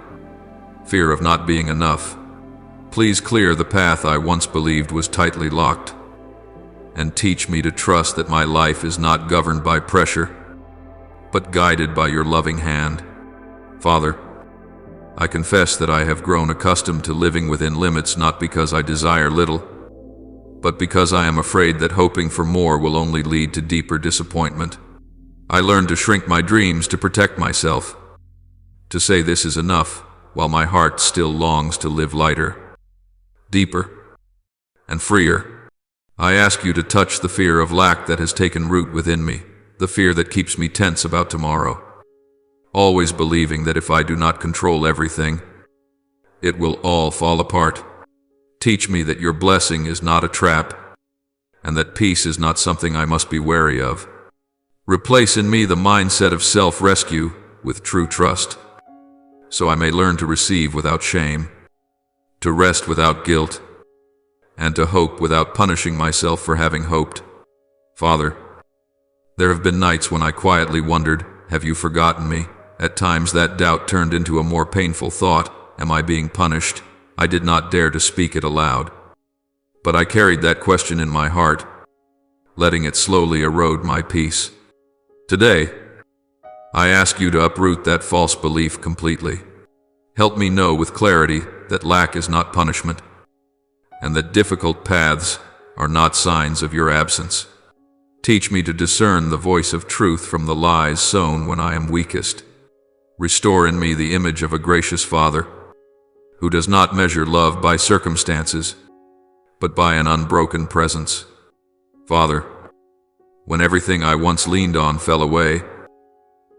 fear of not being enough. Please clear the path I once believed was tightly locked, and teach me to trust that my life is not governed by pressure, but guided by your loving hand. Father, I confess that I have grown accustomed to living within limits, not because I desire little, but because I am afraid that hoping for more will only lead to deeper disappointment. I learned to shrink my dreams to protect myself, to say this is enough, while my heart still longs to live lighter, deeper, and freer. I ask you to touch the fear of lack that has taken root within me, the fear that keeps me tense about tomorrow, always believing that if I do not control everything, it will all fall apart. Teach me that your blessing is not a trap, and that peace is not something I must be wary of. Replace in me the mindset of self-rescue with true trust, so I may learn to receive without shame, to rest without guilt, and to hope without punishing myself for having hoped. Father, there have been nights when I quietly wondered, have you forgotten me? At times that doubt turned into a more painful thought, am I being punished? I did not dare to speak it aloud, but I carried that question in my heart, letting it slowly erode my peace. Today, I ask you to uproot that false belief completely. Help me know with clarity that lack is not punishment, and that difficult paths are not signs of your absence. Teach me to discern the voice of truth from the lies sown when I am weakest. Restore in me the image of a gracious Father, who does not measure love by circumstances, but by an unbroken presence. Father, when everything I once leaned on fell away,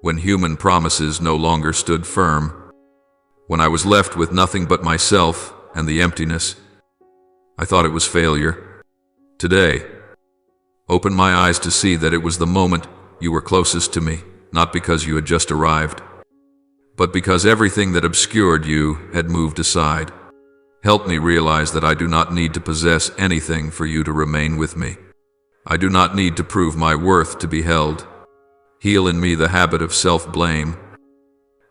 when human promises no longer stood firm, when I was left with nothing but myself and the emptiness, I thought it was failure. Today, open my eyes to see that it was the moment you were closest to me, not because you had just arrived, but because everything that obscured you had moved aside. Help me realize that I do not need to possess anything for you to remain with me. I do not need to prove my worth to be held. Heal in me the habit of self-blame,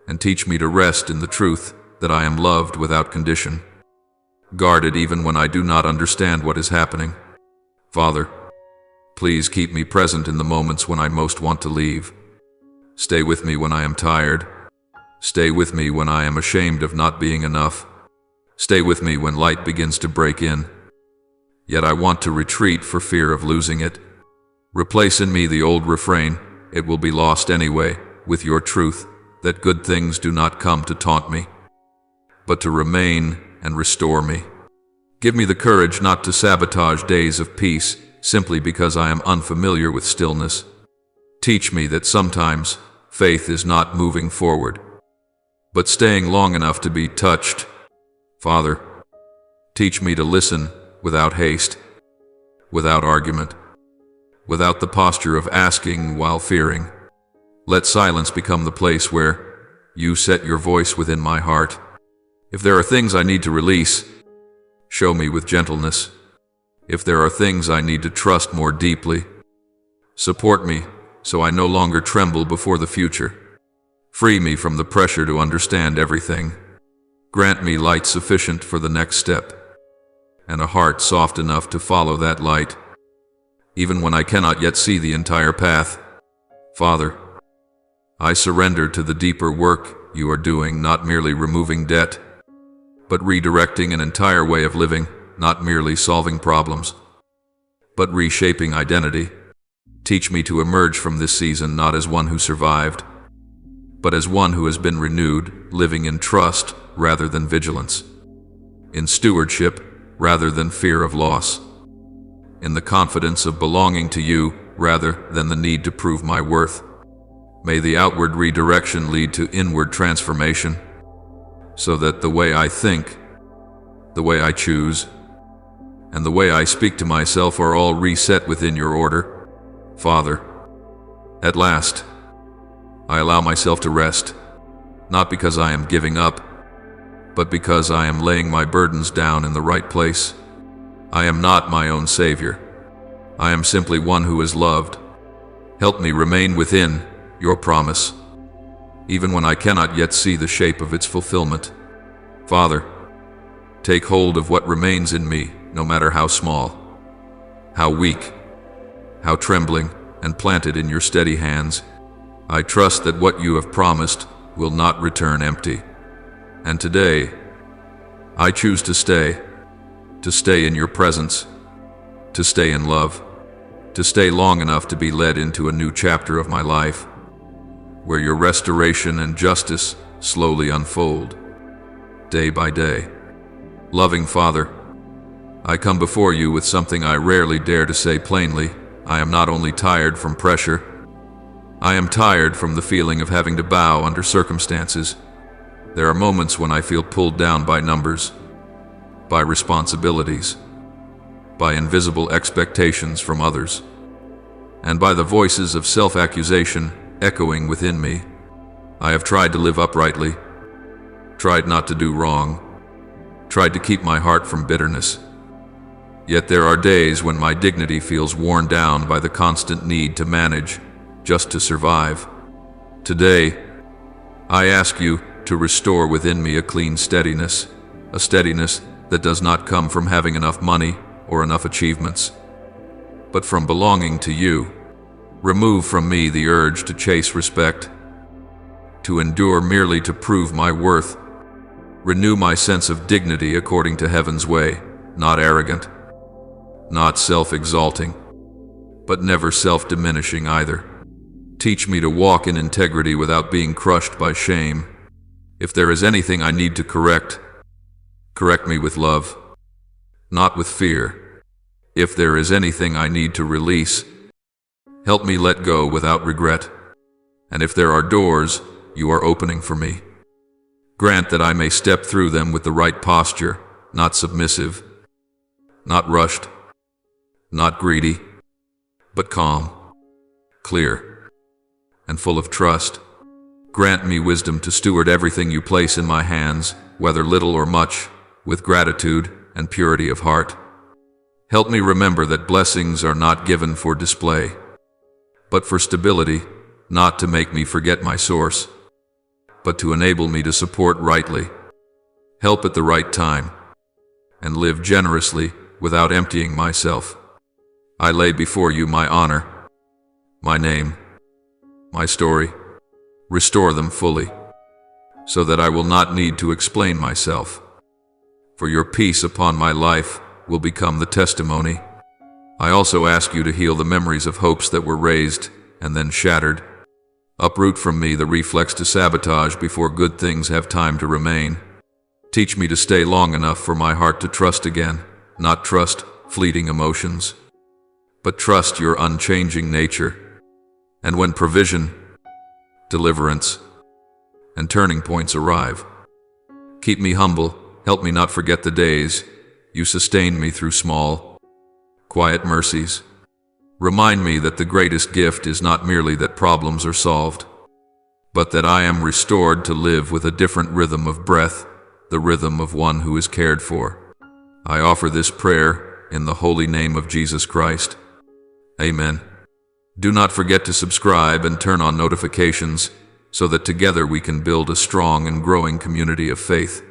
and teach me to rest in the truth that I am loved without condition, guarded even when I do not understand what is happening. Father, please keep me present in the moments when I most want to leave. Stay with me when I am tired. Stay with me when I am ashamed of not being enough. Stay with me when light begins to break in, yet I want to retreat for fear of losing it. Replace in me the old refrain, "It will be lost anyway," with your truth, that good things do not come to taunt me, but to remain and restore me. Give me the courage not to sabotage days of peace simply because I am unfamiliar with stillness. Teach me that sometimes faith is not moving forward, but staying long enough to be touched. Father, teach me to listen without haste, without argument, without the posture of asking while fearing. Let silence become the place where you set your voice within my heart. If there are things I need to release, show me with gentleness. If there are things I need to trust more deeply, support me so I no longer tremble before the future. Free me from the pressure to understand everything. Grant me light sufficient for the next step, and a heart soft enough to follow that light, even when I cannot yet see the entire path. Father, I surrender to the deeper work you are doing, not merely removing debt, but redirecting an entire way of living, not merely solving problems, but reshaping identity. Teach me to emerge from this season not as one who survived, but as one who has been renewed, living in trust rather than vigilance, in stewardship rather than fear of loss, in the confidence of belonging to you rather than the need to prove my worth. May the outward redirection lead to inward transformation, so that the way I think, the way I choose, and the way I speak to myself are all reset within your order. Father, at last, I allow myself to rest, not because I am giving up, but because I am laying my burdens down in the right place. I am not my own savior. I am simply one who is loved. Help me remain within your promise, even when I cannot yet see the shape of its fulfillment. Father, take hold of what remains in me, no matter how small, how weak, how trembling, and plant it in your steady hands. I trust that what you have promised will not return empty. And today, I choose to stay in your presence, to stay in love, to stay long enough to be led into a new chapter of my life, where your restoration and justice slowly unfold, day by day. Loving Father, I come before you with something I rarely dare to say plainly. I am not only tired from pressure, I am tired from the feeling of having to bow under circumstances. There are moments when I feel pulled down by numbers, by responsibilities, by invisible expectations from others, and by the voices of self-accusation echoing within me. I have tried to live uprightly, tried not to do wrong, tried to keep my heart from bitterness. Yet there are days when my dignity feels worn down by the constant need to manage just to survive. Today, I ask you to restore within me a clean steadiness, a steadiness that does not come from having enough money or enough achievements, but from belonging to you. Remove from me the urge to chase respect, to endure merely to prove my worth. Renew my sense of dignity according to heaven's way, not arrogant, not self-exalting, but never self-diminishing either. Teach me to walk in integrity without being crushed by shame. If there is anything I need to correct, correct me with love, not with fear. If there is anything I need to release, help me let go without regret. And if there are doors you are opening for me, grant that I may step through them with the right posture, not submissive, not rushed, not greedy, but calm, clear, and full of trust. Grant me wisdom to steward everything you place in my hands, whether little or much, with gratitude and purity of heart. Help me remember that blessings are not given for display, but for stability, not to make me forget my source, but to enable me to support rightly, help at the right time, and live generously without emptying myself. I lay before you my honor, my name, my story. Restore them fully, so that I will not need to explain myself. For your peace upon my life will become the testimony. I also ask you to heal the memories of hopes that were raised and then shattered. Uproot from me the reflex to sabotage before good things have time to remain. Teach me to stay long enough for my heart to trust again, not trust fleeting emotions, but trust your unchanging nature. And when provision, deliverance, and turning points arrive, keep me humble. Help me not forget the days you sustained me through small, quiet mercies. Remind me that the greatest gift is not merely that problems are solved, but that I am restored to live with a different rhythm of breath, the rhythm of one who is cared for. I offer this prayer in the holy name of Jesus Christ. Amen. Do not forget to subscribe and turn on notifications so that together we can build a strong and growing community of faith.